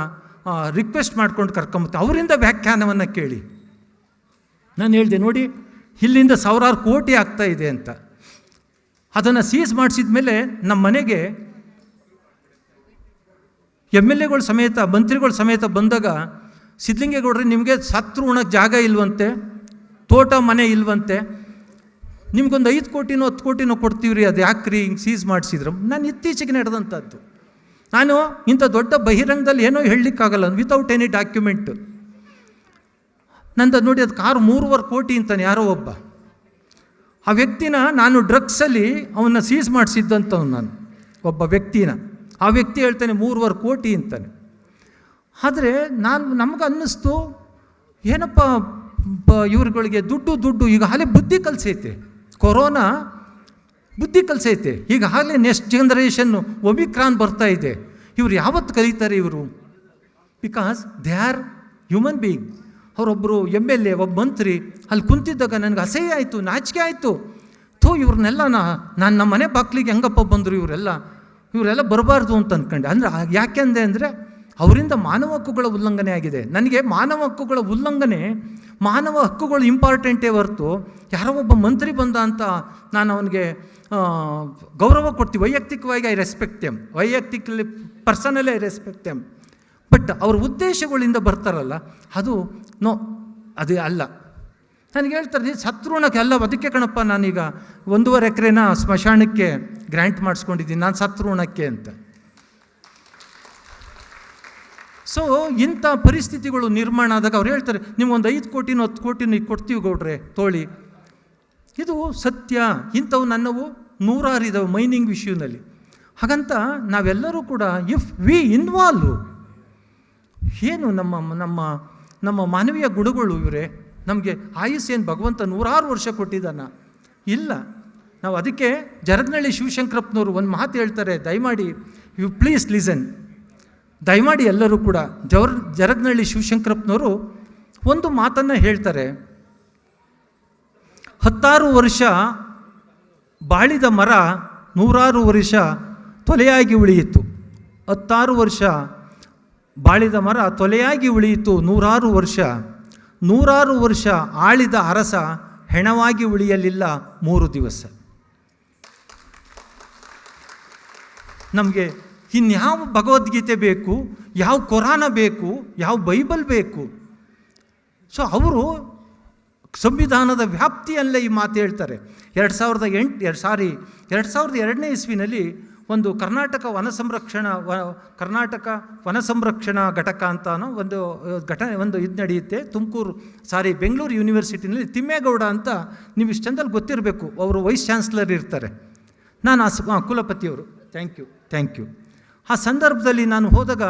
ರಿಕ್ವೆಸ್ಟ್ ಮಾಡ್ಕೊಂಡು ಕರ್ಕೊಂಬತ್ತೆ, ಅವರಿಂದ ವ್ಯಾಖ್ಯಾನವನ್ನು ಕೇಳಿ. ನಾನು ಹೇಳಿದೆ, ನೋಡಿ ಇಲ್ಲಿಂದ 1000 ಕೋಟಿ ಆಗ್ತಾ ಇದೆ ಅಂತ. ಅದನ್ನು ಸೀಸ್ ಮಾಡಿಸಿದ ಮೇಲೆ ನಮ್ಮ ಮನೆಗೆ MLAಗಳು ಸಮೇತ, ಮಂತ್ರಿಗಳು ಸಮೇತ ಬಂದಾಗ, ಸಿದ್ಧಲಿಂಗೇಗೌಡ್ರೆ ನಿಮಗೆ ಸತ್ರು ಉಣಕ್ಕೆ ಜಾಗ ಇಲ್ವಂತೆ, ತೋಟ ಮನೆ ಇಲ್ವಂತೆ, ನಿಮ್ಗೊಂದು 5 ಕೋಟಿನೋ 10 ಕೋಟಿನೋ ಕೊಡ್ತೀವ್ರಿ, ಅದು ಯಾಕ್ರಿ ಹಿಂಗೆ ಸೀಸ್ ಮಾಡಿಸಿದ್ರು. ನಾನು ಇತ್ತೀಚೆಗೆ ನಡೆದಂಥದ್ದು. ನಾನು ಇಂಥ ದೊಡ್ಡ ಬಹಿರಂಗದಲ್ಲಿ ಏನೋ ಹೇಳಲಿಕ್ಕಾಗಲ್ಲ ವಿತೌಟ್ ಎನಿ ಡಾಕ್ಯುಮೆಂಟ್. ನಂದು ನೋಡಿ, ಅದು ಕಾರು 3.25 ಕೋಟಿ ಅಂತಾನೆ ಯಾರೋ ಒಬ್ಬ. ಆ ವ್ಯಕ್ತಿನ ನಾನು ಡ್ರಗ್ಸಲ್ಲಿ ಅವನ್ನ ಸೀಸ್ ಮಾಡಿಸಿದ್ದಂಥವ್ನು, ನಾನು ಒಬ್ಬ ವ್ಯಕ್ತಿನ. ಆ ವ್ಯಕ್ತಿ ಹೇಳ್ತಾನೆ 3.25 ಕೋಟಿ ಅಂತಾನೆ. ಆದರೆ ನಮಗೆ ಅನ್ನಿಸ್ತು, ಏನಪ್ಪ ಇವ್ರುಗಳಿಗೆ ದುಡ್ಡು ಈಗ ಹಾಲೆ ಬುದ್ಧಿ ಕಲಿಸೈತೆ. ಕೊರೋನಾ ಬುದ್ಧಿ ಕಲಿಸೈತೆ. ಈಗ ಹಾಲೆ ನೆಕ್ಸ್ಟ್ ಜನರೇಷನ್ನು ಒಮಿಕ್ರಾನ್ ಬರ್ತಾ ಇದೆ. ಇವ್ರು ಯಾವತ್ತು ಕಲಿತಾರೆ ಇವರು? Because they are human being. ಅವರೊಬ್ಬರು MLA, ಒಬ್ಬ ಮಂತ್ರಿ ಅಲ್ಲಿ ಕುಂತಿದ್ದಾಗ ನನಗೆ ಅಸಹ್ಯ ಆಯಿತು, ನಾಚಿಕೆ ಆಯಿತು. ಇವ್ರನ್ನೆಲ್ಲ ನಾನು ನಮ್ಮ ಮನೆ ಬಾಗ್ಲಿಗೆ ಹೆಂಗಪ್ಪ ಬಂದರು ಇವರೆಲ್ಲ ಬರಬಾರ್ದು ಅಂತ ಅಂದ್ಕೊಂಡೆ. ಅಂದರೆ ಯಾಕೆಂದೆ ಅಂದರೆ ಅವರಿಂದ ಮಾನವ ಹಕ್ಕುಗಳ ಉಲ್ಲಂಘನೆ ಆಗಿದೆ. ನನಗೆ ಮಾನವ ಹಕ್ಕುಗಳ ಉಲ್ಲಂಘನೆ, ಮಾನವ ಹಕ್ಕುಗಳು ಇಂಪಾರ್ಟೆಂಟೇ ಹೊರತು ಯಾರೋ ಒಬ್ಬ ಮಂತ್ರಿ ಬಂದ ಅಂತ ನಾನು ಅವನಿಗೆ ಗೌರವ ಕೊಡ್ತೀವಿ. ವೈಯಕ್ತಿಕವಾಗಿ ಐ ರೆಸ್ಪೆಕ್ಟ್ ದೆಮ್, ವೈಯಕ್ತಿಕಲಿ personally I respect them. But ಅವ್ರ ಉದ್ದೇಶಗಳಿಂದ ಬರ್ತಾರಲ್ಲ, ಅದು ಅಲ್ಲ. ನನಗೆ ಹೇಳ್ತಾರೆ, ನೀನು ಸತ್ರುಣಕ್ಕೆ ಅಲ್ಲ, ಅದಕ್ಕೆ ಕಣಪ್ಪ ನಾನೀಗ 1.5 ಎಕರೆನ ಸ್ಮಶಾನಕ್ಕೆ ಗ್ರ್ಯಾಂಟ್ ಮಾಡಿಸ್ಕೊಂಡಿದ್ದೀನಿ, ನಾನು ಸತ್ರುಣಕ್ಕೆ ಅಂತ. ಸೊ ಇಂಥ ಪರಿಸ್ಥಿತಿಗಳು ನಿರ್ಮಾಣ ಆದಾಗ ಅವ್ರು ಹೇಳ್ತಾರೆ, ನಿಮ್ಗೊಂದು 5 ಕೋಟಿನೋ 10 ಕೋಟಿನೋ ಈಗ ಕೊಡ್ತೀವಿ ಗೌಡ್ರೆ ತೋಳಿ. ಇದು ಸತ್ಯ. ಇಂಥವು ನನ್ನವು ನೂರಾರಿದ್ದಾವೆ ಮೈನಿಂಗ್ ವಿಷಯದಲ್ಲಿ. ಹಾಗಂತ ನಾವೆಲ್ಲರೂ ಕೂಡ ಇಫ್ ವಿ ಇನ್ವಾಲ್ವ್, ಏನು ನಮ್ಮ ಮಾನವೀಯ ಗುಣಗಳು ಇವರೇ, ನಮಗೆ ಆಯುಸ್ಸೇನು ಭಗವಂತ 100 ವರ್ಷ ಕೊಟ್ಟಿದ್ದಾನ? ಇಲ್ಲ. ನಾವು ಅದಕ್ಕೆ ಜರಗ್ನಳ್ಳಿ ಶಿವಶಂಕರಪ್ಪನವರು ಒಂದು ಮಾತು ಹೇಳ್ತಾರೆ, ದಯಮಾಡಿ ಯು ಪ್ಲೀಸ್ ಲಿಸನ್, ದಯಮಾಡಿ ಎಲ್ಲರೂ ಕೂಡ. ಜರಗ್ನಳ್ಳಿ ಶಿವಶಂಕರಪ್ಪನವರು ಒಂದು ಮಾತನ್ನು ಹೇಳ್ತಾರೆ, 16 ವರ್ಷ ಬಾಳಿದ ಮರ 100 ವರ್ಷ ತೊಲೆಯಾಗಿ ಉಳಿಯಿತು. 16 ವರ್ಷ ಬಾಳಿದ ಮರ ತೊಲೆಯಾಗಿ ಉಳಿಯಿತು 100 ವರ್ಷ. 100 ವರ್ಷ ಆಳಿದ ಅರಸ ಹೆಣವಾಗಿ ಉಳಿಯಲಿಲ್ಲ 3 ದಿವಸ. ನಮಗೆ ಇನ್ಯಾವ ಭಗವದ್ಗೀತೆ ಬೇಕು, ಯಾವ ಕುರಾನ ಬೇಕು, ಯಾವ ಬೈಬಲ್ ಬೇಕು? ಸೊ ಅವರು ಸಂವಿಧಾನದ ವ್ಯಾಪ್ತಿಯಲ್ಲೇ ಈ ಮಾತು ಹೇಳ್ತಾರೆ. 2002ನೇ ಇಸ್ವಿನಲ್ಲಿ ಒಂದು ಕರ್ನಾಟಕ ವನ ಸಂರಕ್ಷಣಾ ಘಟಕ ಅಂತ ಒಂದು ಇದು ನಡೆಯುತ್ತೆ ಬೆಂಗಳೂರು ಯೂನಿವರ್ಸಿಟಿನಲ್ಲಿ. ತಿಮ್ಮೇಗೌಡ ಅಂತ ನೀವು ಇಷ್ಟು ಚಂದಲ್ಲಿ ಗೊತ್ತಿರಬೇಕು, ಅವರು ವೈಸ್ ಚಾನ್ಸಲರ್ ಇರ್ತಾರೆ. ನಾನು ಕುಲಪತಿಯವರು. Thank you. ಆ ಸಂದರ್ಭದಲ್ಲಿ ನಾನು ಹೋದಾಗ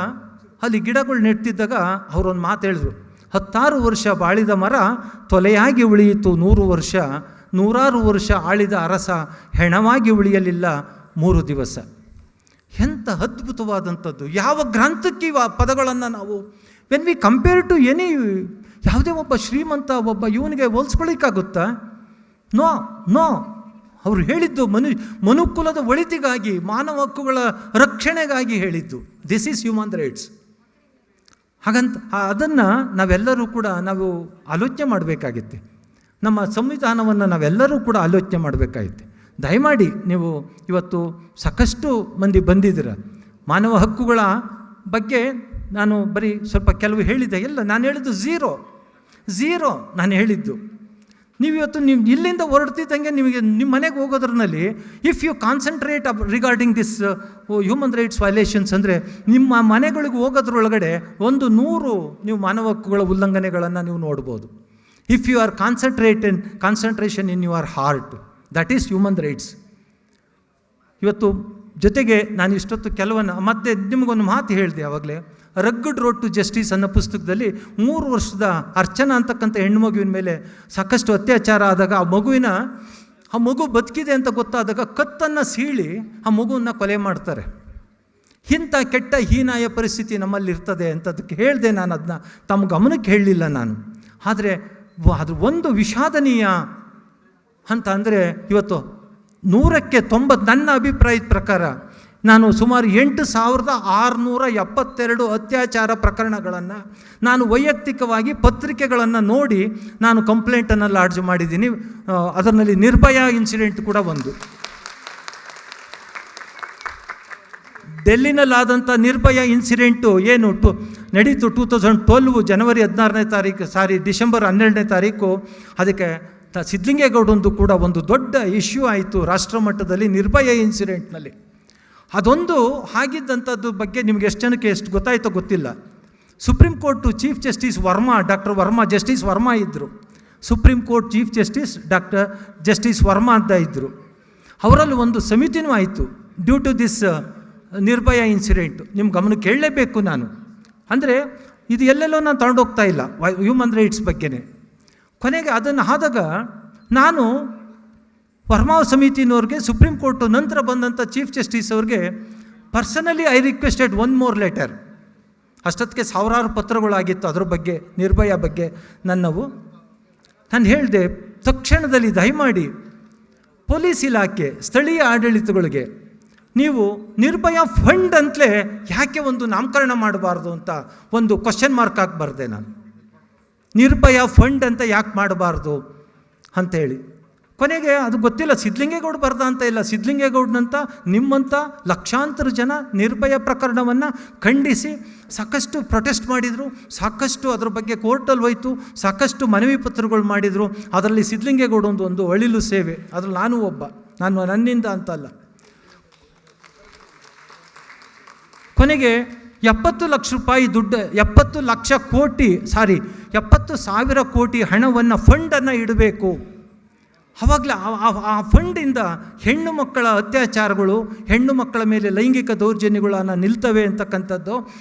ಅಲ್ಲಿ ಗಿಡಗಳು ನೆಡ್ತಿದ್ದಾಗ ಅವರೊಂದು ಮಾತು ಹೇಳಿದ್ರು, 16 ವರ್ಷ ಬಾಳಿದ ಮರ ತೊಲೆಯಾಗಿ ಉಳಿಯಿತು 100 ವರ್ಷ. 100 ವರ್ಷ ಆಳಿದ ಅರಸ ಹೆಣವಾಗಿ ಉಳಿಯಲಿಲ್ಲ 3 ದಿವಸ. ಎಂಥ ಅದ್ಭುತವಾದಂಥದ್ದು! ಯಾವ ಗ್ರಂಥಕ್ಕೆ ಇವ ಪದಗಳನ್ನು ನಾವು ವೆನ್ ವಿ ಕಂಪೇರ್ ಟು ಯಾವುದೇ ಒಬ್ಬ ಶ್ರೀಮಂತ ಒಬ್ಬ ಇವನಿಗೆ ಹೋಲಿಸ್ಕೊಳ್ಳಿಕ್ಕಾಗುತ್ತಾ? ನೋ. ಅವರು ಹೇಳಿದ್ದು ಮನುಕುಲದ ಒಳಿತಿಗಾಗಿ, ಮಾನವ ಹಕ್ಕುಗಳ ರಕ್ಷಣೆಗಾಗಿ ಹೇಳಿದ್ದು. This is human rights. ಹಾಗಂತ ಅದನ್ನು ನಾವೆಲ್ಲರೂ ಕೂಡ ನಾವು ಆಲೋಚನೆ ಮಾಡಬೇಕಾಗಿತ್ತೆ. ನಮ್ಮ ಸಂವಿಧಾನವನ್ನು ನಾವೆಲ್ಲರೂ ಕೂಡ ಆಲೋಚನೆ ಮಾಡಬೇಕಾಗಿತ್ತೆ. ದಯಮಾಡಿ ನೀವು ಇವತ್ತು ಸಾಕಷ್ಟು ಮಂದಿ ಬಂದಿದ್ದೀರ. ಮಾನವ ಹಕ್ಕುಗಳ ಬಗ್ಗೆ ನಾನು ಬರೀ ಸ್ವಲ್ಪ ಕೆಲವು ಹೇಳಿದ್ದೆ. ಎಲ್ಲ ನಾನು ಹೇಳಿದ್ದು ಝೀರೋ ನಾನು ಹೇಳಿದ್ದು. ನೀವು ಇಲ್ಲಿಂದ ಹೊರಡ್ತಿದ್ದಂಗೆ ನಿಮಗೆ ನಿಮ್ಮ ಮನೆಗೆ ಹೋಗೋದ್ರಲ್ಲಿ if you concentrate regarding this human rights violations ಅಂದರೆ ನಿಮ್ಮ ಮನೆಗಳಿಗೆ ಹೋಗೋದ್ರೊಳಗಡೆ 100 ನೀವು ಮಾನವ ಹಕ್ಕುಗಳ ಉಲ್ಲಂಘನೆಗಳನ್ನು ನೀವು ನೋಡ್ಬೋದು. If you are concentration in your heart, that is human rights. ಇವತ್ತು ಜೊತೆಗೆ ನಾನು ಇಷ್ಟೊತ್ತು ಮತ್ತೆ ನಿಮಗೊಂದು ಮಾತು ಹೇಳಿದೆ ಆವಾಗಲೇ. ರಗ್ಗಡ್ ರೋಡ್ ಟು ಜಸ್ಟಿಸ್ ಅನ್ನೋ ಪುಸ್ತಕದಲ್ಲಿ 3 ವರ್ಷದ ಅರ್ಚನಾ ಅಂತಕ್ಕಂಥ ಹೆಣ್ಣುಮಗುವಿನ ಮೇಲೆ ಸಾಕಷ್ಟು ಅತ್ಯಾಚಾರ ಆದಾಗ ಆ ಮಗು ಬದುಕಿದೆ ಅಂತ ಗೊತ್ತಾದಾಗ ಕತ್ತನ್ನು ಸೀಳಿ ಆ ಮಗುವನ್ನು ಕೊಲೆ ಮಾಡ್ತಾರೆ. ಇಂಥ ಕೆಟ್ಟ ಹೀನಾಯ ಪರಿಸ್ಥಿತಿ ನಮ್ಮಲ್ಲಿ ಇರ್ತದೆ ಅಂತದಕ್ಕೆ ಹೇಳಿದೆ. ನಾನು ಅದನ್ನ ತಮ್ಮ ಗಮನಕ್ಕೆ ಹೇಳಲಿಲ್ಲ ನಾನು. ಆದರೆ ಅದು ಒಂದು ವಿಷಾದನೀಯ ಅಂತ ಅಂದರೆ ಇವತ್ತು 100ಕ್ಕೆ 90 ನನ್ನ ಅಭಿಪ್ರಾಯದ ಪ್ರಕಾರ ನಾನು ಸುಮಾರು 8672 ಅತ್ಯಾಚಾರ ಪ್ರಕರಣಗಳನ್ನು ನಾನು ವೈಯಕ್ತಿಕವಾಗಿ ಪತ್ರಿಕೆಗಳನ್ನು ನೋಡಿ ನಾನು ಕಂಪ್ಲೇಂಟನ್ನು ಲಾಡ್ಜ್ ಮಾಡಿದ್ದೀನಿ. ಅದರಲ್ಲಿ ನಿರ್ಭಯ ಇನ್ಸಿಡೆಂಟ್ ಕೂಡ ಒಂದು. ಡೆಲ್ಲಿನಲ್ಲಾದಂಥ ನಿರ್ಭಯ ಇನ್ಸಿಡೆಂಟು ನಡೀತು 2012 ಜನವರಿ 16ನೇ ತಾರೀಕು ಡಿಸೆಂಬರ್ 12ನೇ ತಾರೀಕು. ಅದಕ್ಕೆ ಸಿದ್ಧಲಿಂಗೇಗೌಡಂದು ಕೂಡ ಒಂದು ದೊಡ್ಡ ಇಶ್ಯೂ ಆಯಿತು ರಾಷ್ಟ್ರ ಮಟ್ಟದಲ್ಲಿ ನಿರ್ಭಯ ಇನ್ಸಿಡೆಂಟ್ನಲ್ಲಿ. ಅದೊಂದು ಆಗಿದ್ದಂಥದ್ದು ಬಗ್ಗೆ ನಿಮ್ಗೆ ಎಷ್ಟು ಗೊತ್ತಾಯಿತೋ ಗೊತ್ತಿಲ್ಲ. Supreme court chief justice justice Verma ಇದ್ದರು. Supreme court chief justice justice Verma ಅಂತ ಇದ್ದರು. ಅವರಲ್ಲಿ ಒಂದು ಸಮಿತಿನೂ ಆಯಿತು due to this Nirbhaya incident. ನಿಮ್ಮ ಗಮನಕ್ಕೆ ಹೇಳಲೇಬೇಕು ನಾನು. ಅಂದರೆ ಇದು ಎಲ್ಲೆಲ್ಲೋ ನಾನು ತಗೊಂಡೋಗ್ತಾ ಇಲ್ಲ, ಹ್ಯೂಮನ್ ರೈಟ್ಸ್ ಬಗ್ಗೆನೇ. ಕೊನೆಗೆ ಅದನ್ನು ಆದಾಗ ನಾನು ವರ್ಮಾ ಸಮಿತಿನವ್ರಿಗೆ, ಸುಪ್ರೀಂ ಕೋರ್ಟು ನಂತರ ಬಂದಂಥ ಚೀಫ್ ಜಸ್ಟಿಸ್ ಅವ್ರಿಗೆ personally I requested one more letter. ಅಷ್ಟೊತ್ತಿಗೆ ಸಾವಿರಾರು ಪತ್ರಗಳಾಗಿತ್ತು ಅದ್ರ ಬಗ್ಗೆ, ನಿರ್ಭಯ ಬಗ್ಗೆ ನನ್ನವು. ನಾನು ಹೇಳಿದೆ, ತಕ್ಷಣದಲ್ಲಿ ದಯಮಾಡಿ ಪೊಲೀಸ್ ಇಲಾಖೆ, ಸ್ಥಳೀಯ ಆಡಳಿತಗಳಿಗೆ ನೀವು ನಿರ್ಭಯ ಫಂಡ್ ಅಂತಲೇ ಯಾಕೆ ಒಂದು ನಾಮಕರಣ ಮಾಡಬಾರ್ದು ಅಂತ ಒಂದು ಕ್ವಶನ್ ಮಾರ್ಕ್ ಹಾಕಬಾರ್ದೆ ನಾನು. ನಿರ್ಭಯ ಫಂಡ್ ಅಂತ ಯಾಕೆ ಮಾಡಬಾರ್ದು ಅಂಥೇಳಿ. ಕೊನೆಗೆ ಅದು ಗೊತ್ತಿಲ್ಲ, ಸಿದ್ಧಲಿಂಗೇಗೌಡ ಬರ್ದ ಅಂತ ಇಲ್ಲ, ಸಿದ್ಧಲಿಂಗೇಗೌಡನಂತ ನಿಮ್ಮಂಥ ಲಕ್ಷಾಂತರ ಜನ ನಿರ್ಭಯ ಪ್ರಕರಣವನ್ನು ಖಂಡಿಸಿ ಸಾಕಷ್ಟು ಪ್ರೊಟೆಸ್ಟ್ ಮಾಡಿದರು, ಸಾಕಷ್ಟು ಅದ್ರ ಬಗ್ಗೆ ಕೋರ್ಟಲ್ಲಿ ಹೋಯ್ತು, ಸಾಕಷ್ಟು ಮನವಿ ಪತ್ರಗಳು ಮಾಡಿದರು. ಅದರಲ್ಲಿ ಸಿದ್ಧಲಿಂಗೇಗೌಡ ಒಂದು ಅಳಿಲು ಸೇವೆ, ಅದರಲ್ಲಿ ನಾನು ಒಬ್ಬ, ನಾನು ನನ್ನಿಂದ ಅಂತಲ್ಲ. ಕೊನೆಗೆ 70 ಲಕ್ಷ ರೂಪಾಯಿ ದುಡ್ಡು, 70,000 ಕೋಟಿ ಹಣವನ್ನು ಫಂಡನ್ನು ಇಡಬೇಕು. ಆವಾಗಲೇ ಆ ಫಂಡಿಂದ ಹೆಣ್ಣು ಮಕ್ಕಳ ಅತ್ಯಾಚಾರಗಳು, ಹೆಣ್ಣು ಮಕ್ಕಳ ಮೇಲೆ ಲೈಂಗಿಕ ದೌರ್ಜನ್ಯಗಳನ್ನು ನಿಲ್ತವೆ ಅಂತಕ್ಕಂಥದ್ದು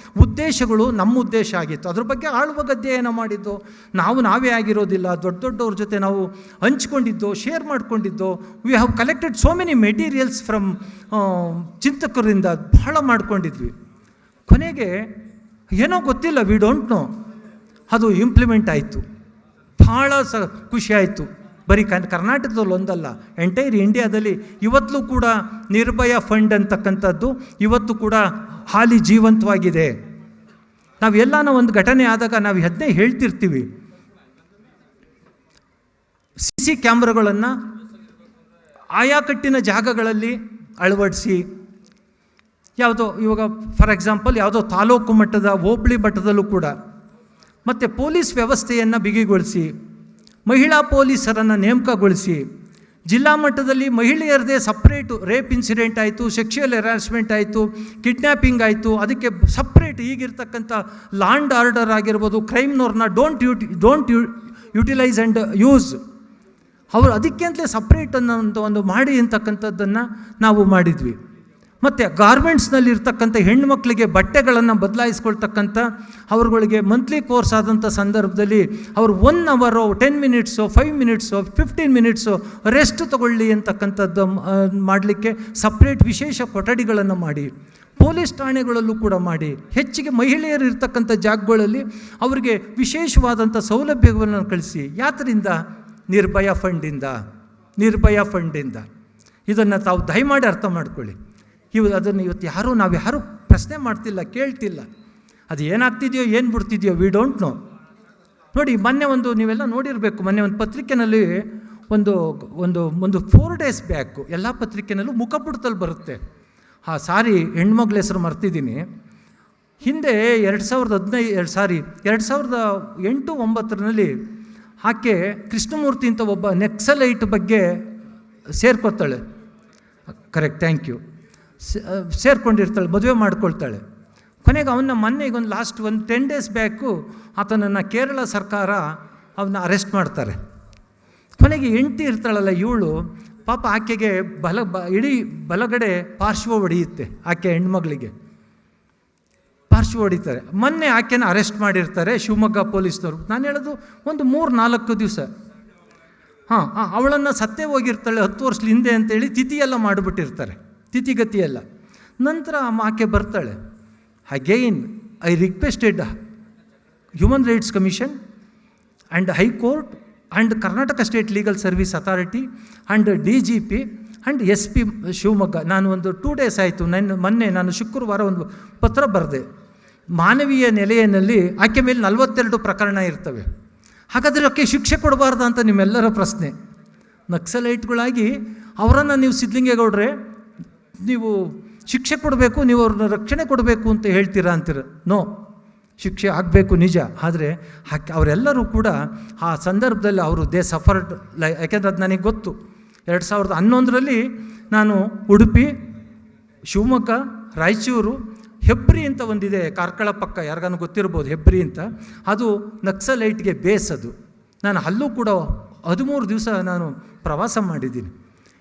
ಉದ್ದೇಶಗಳು ನಮ್ಮ ಉದ್ದೇಶ ಆಗಿತ್ತು. ಅದ್ರ ಬಗ್ಗೆ ಆಳುವ ಅಧ್ಯಯನ ಮಾಡಿದ್ದು ನಾವೇ ಆಗಿರೋದಿಲ್ಲ, ದೊಡ್ಡವ್ರ ಜೊತೆ ನಾವು ಹಂಚ್ಕೊಂಡಿದ್ದು, ಶೇರ್ ಮಾಡ್ಕೊಂಡಿದ್ದು. We have collected so many materials from ಚಿಂತಕರಿಂದ ಬಹಳ ಮಾಡ್ಕೊಂಡಿದ್ವಿ. ಕೊನೆಗೆ ಏನೋ ಗೊತ್ತಿಲ್ಲ, ವಿ ಡೋಂಟ್ ನೋ, ಅದು ಇಂಪ್ಲಿಮೆಂಟ್ ಆಯಿತು. ಭಾಳ ಖುಷಿ ಆಯಿತು. ಬರೀ ಕರ್ನಾಟಕದಲ್ಲಿ ಒಂದಲ್ಲ, ಎಂಟೈರ್ ಇಂಡಿಯಾದಲ್ಲಿ ಇವತ್ತೂ ಕೂಡ ನಿರ್ಭಯ ಫಂಡ್ ಅಂತಕ್ಕಂಥದ್ದು ಇವತ್ತು ಕೂಡ ಹಾಲಿ ಜೀವಂತವಾಗಿದೆ. ನಾವೆಲ್ಲಾನ ಒಂದು ಘಟನೆ ಆದಾಗ ನಾವು ಅದನ್ನೇ ಹೇಳ್ತಿರ್ತೀವಿ. CC ಕ್ಯಾಮ್ರಾಗಳನ್ನು ಆಯಾಕಟ್ಟಿನ ಜಾಗಗಳಲ್ಲಿ ಅಳವಡಿಸಿ, ಯಾವುದೋ ಇವಾಗ ಫಾರ್ ಎಕ್ಸಾಂಪಲ್ ಯಾವುದೋ ತಾಲೂಕು ಮಟ್ಟದ, ಹೋಬಳಿ ಮಟ್ಟದಲ್ಲೂ ಕೂಡ, ಮತ್ತು ಪೊಲೀಸ್ ವ್ಯವಸ್ಥೆಯನ್ನು ಬಿಗಿಗೊಳಿಸಿ, ಮಹಿಳಾ ಪೊಲೀಸರನ್ನು ನೇಮಕಗೊಳಿಸಿ, ಜಿಲ್ಲಾ ಮಟ್ಟದಲ್ಲಿ ಮಹಿಳೆಯರದೇ ಸಪ್ರೇಟು ರೇಪ್ ಇನ್ಸಿಡೆಂಟ್ ಆಯಿತು, ಸೆಕ್ಷುವಲ್ ಹೆರಾಸ್ಮೆಂಟ್ ಆಯಿತು, ಕಿಡ್ನ್ಯಾಪಿಂಗ್ ಆಯಿತು, ಅದಕ್ಕೆ ಸಪ್ರೇಟ್ ಈಗಿರ್ತಕ್ಕಂಥ ಲಾ ಆ್ಯಂಡ್ ಆರ್ಡರ್ ಆಗಿರ್ಬೋದು, ಕ್ರೈಮ್ನವ್ರನ್ನ ಡೋಂಟ್ ಯುಟಿಲೈಸ್ ಆ್ಯಂಡ್ ಯೂಸ್, ಅವರು ಅದಕ್ಕೆ ಅಂತಲೇ ಸಪ್ರೇಟ್ ಅನ್ನೋ ಒಂದು ಮಾಡಿ ಅಂತಕ್ಕಂಥದ್ದನ್ನು ನಾವು ಮಾಡಿದ್ವಿ. ಮತ್ತು ಗಾರ್ಮೆಂಟ್ಸ್ನಲ್ಲಿ ಇರ್ತಕ್ಕಂಥ ಹೆಣ್ಣುಮಕ್ಕಳಿಗೆ ಬಟ್ಟೆಗಳನ್ನು ಬದಲಾಯಿಸ್ಕೊಳ್ತಕ್ಕಂಥ ಅವ್ರುಗಳಿಗೆ ಮಂತ್ಲಿ ಕೋರ್ಸ್ ಆದಂಥ ಸಂದರ್ಭದಲ್ಲಿ ಅವರು 1 ಅವರೋ 10 ಮಿನಿಟ್ಸು 5 ಮಿನಿಟ್ಸು 15 ಮಿನಿಟ್ಸು ರೆಸ್ಟ್ ತಗೊಳ್ಳಿ ಅಂತಕ್ಕಂಥದ್ದು ಮಾಡಲಿಕ್ಕೆ ಸಪ್ರೇಟ್ ವಿಶೇಷ ಕೊಠಡಿಗಳನ್ನು ಮಾಡಿ, ಪೊಲೀಸ್ ಠಾಣೆಗಳಲ್ಲೂ ಕೂಡ ಮಾಡಿ, ಹೆಚ್ಚಿಗೆ ಮಹಿಳೆಯರು ಇರ್ತಕ್ಕಂಥ ಜಾಗಗಳಲ್ಲಿ ಅವರಿಗೆ ವಿಶೇಷವಾದಂಥ ಸೌಲಭ್ಯಗಳನ್ನು ಕಳಿಸಿ. ಯಾತರಿಂದ? ನಿರ್ಭಯ ಫಂಡಿಂದ. ಇದನ್ನು ತಾವು ದಯಮಾಡಿ ಅರ್ಥ ಮಾಡ್ಕೊಳ್ಳಿ. ಅದನ್ನು ನಾವು ಯಾರೂ ಪ್ರಶ್ನೆ ಮಾಡ್ತಿಲ್ಲ, ಕೇಳ್ತಿಲ್ಲ. ಅದು ಏನಾಗ್ತಿದೆಯೋ ಏನು ಬಿಡ್ತಿದೆಯೋ ವಿ ಡೋಂಟ್ ನೋ. ನೋಡಿ, ಮೊನ್ನೆ ನೀವೆಲ್ಲ ನೋಡಿರಬೇಕು, ಮೊನ್ನೆ ಒಂದು ಪತ್ರಿಕೆಯಲ್ಲಿ ಒಂದು 4 days ಬ್ಯಾಕು ಎಲ್ಲ ಪತ್ರಿಕೆನಲ್ಲೂ ಮುಖಪುಟದಲ್ಲಿ ಬರುತ್ತೆ. ಸಾರಿ, ಹೆಣ್ಮಗ್ಳ ಹೆಸರು ಮರ್ತಿದ್ದೀನಿ. ಹಿಂದೆ 2008-9ರಲ್ಲಿ ಆಕೆ ಕೃಷ್ಣಮೂರ್ತಿ ಅಂತ ಒಬ್ಬ ನೆಕ್ಸಲೈಟ್ ಬಗ್ಗೆ ಸೇರ್ಕೊತಾಳೆ. Correct, thank you. ಸೇರ್ಕೊಂಡಿರ್ತಾಳೆ, ಮದುವೆ ಮಾಡ್ಕೊಳ್ತಾಳೆ. ಕೊನೆಗೆ ಮೊನ್ನೆ ಈಗ ಲಾಸ್ಟ್ 10 days ಬ್ಯಾಕು ಆತನನ್ನು ಕೇರಳ ಸರ್ಕಾರ ಅರೆಸ್ಟ್ ಮಾಡ್ತಾರೆ. ಕೊನೆಗೆ ಹೆಂಡತಿ ಇರ್ತಾಳಲ್ಲ ಇವಳು, ಪಾಪ ಆಕೆಗೆ ಇಡೀ ಬಲಗಡೆ ಪಾರ್ಶ್ವ ಹೊಡೆಯುತ್ತೆ, ಆಕೆ ಹೆಣ್ಮಗಳಿಗೆ ಪಾರ್ಶ್ವ ಹೊಡಿತಾರೆ. ಮೊನ್ನೆ ಆಕೆನ ಅರೆಸ್ಟ್ ಮಾಡಿರ್ತಾರೆ ಶಿವಮೊಗ್ಗ ಪೊಲೀಸ್ನವರು. ನಾನು ಹೇಳೋದು ಒಂದು 3-4 ದಿವಸ. ಅವಳನ್ನು ಸತ್ತೇ ಹೋಗಿರ್ತಾಳೆ 10 ವರ್ಷದ ಹಿಂದೆ ಅಂತೇಳಿ ತಿಥಿಯೆಲ್ಲ ಮಾಡಿಬಿಟ್ಟಿರ್ತಾರೆ, ತಿಥಿಗತಿಯೆಲ್ಲ. ನಂತರ ಆಕೆ ಬರ್ತಾಳೆ. Again I requested human rights commission and high court and Karnataka state legal service authority and DGP and SP Shivamogga. ನಾನು ಒಂದು 2 days ಆಯಿತು, ಮೊನ್ನೆ ನಾನು ಶುಕ್ರವಾರ ಒಂದು ಪತ್ರ ಬರೆದೆ. ಮಾನವೀಯ ನೆಲೆಯಲ್ಲಿ ಆಕೆ ಮೇಲೆ 42 ಪ್ರಕರಣ ಇರ್ತವೆ. ಹಾಗಾದರೆ ಆಕೆ ಶಿಕ್ಷೆ ಕೊಡಬಾರ್ದು ಅಂತ ನಿಮ್ಮೆಲ್ಲರ ಪ್ರಶ್ನೆ. ನಕ್ಸಲೈಟ್ಗಳಾಗಿ ಅವರನ್ನು ನೀವು ಸಿದ್ಧಲಿಂಗೇಗೌಡ್ರೆ ನೀವು ಶಿಕ್ಷೆ ಕೊಡಬೇಕು, ನೀವು ಅವ್ರನ್ನ ರಕ್ಷಣೆ ಕೊಡಬೇಕು ಅಂತ ಹೇಳ್ತೀರಾ ಅಂತೀರ. ನೋ, ಶಿಕ್ಷೆ ಆಗಬೇಕು ನಿಜ. ಆದರೆ ಅವರೆಲ್ಲರೂ ಕೂಡ ಆ ಸಂದರ್ಭದಲ್ಲಿ ದೇ ಸಫರ್ಡ್. ಯಾಕೆಂದರೆ ಅದು ನನಗೆ ಗೊತ್ತು. 2011ರಲ್ಲಿ ನಾನು ಉಡುಪಿ, ಶಿವಮೊಗ್ಗ, ರಾಯಚೂರು, ಹೆಬ್ರಿ ಅಂತ ಒಂದಿದೆ ಕಾರ್ಕಳ ಪಕ್ಕ, ಯಾರಿಗಾನು ಗೊತ್ತಿರ್ಬೋದು ಹೆಬ್ರಿ ಅಂತ. ಅದು ನಕ್ಸಲೈಟ್ಗೆ ಬೇಸ್. ಅದು ನಾನು ಅಲ್ಲೂ ಕೂಡ 13 ದಿವಸ ನಾನು ಪ್ರವಾಸ ಮಾಡಿದ್ದೀನಿ.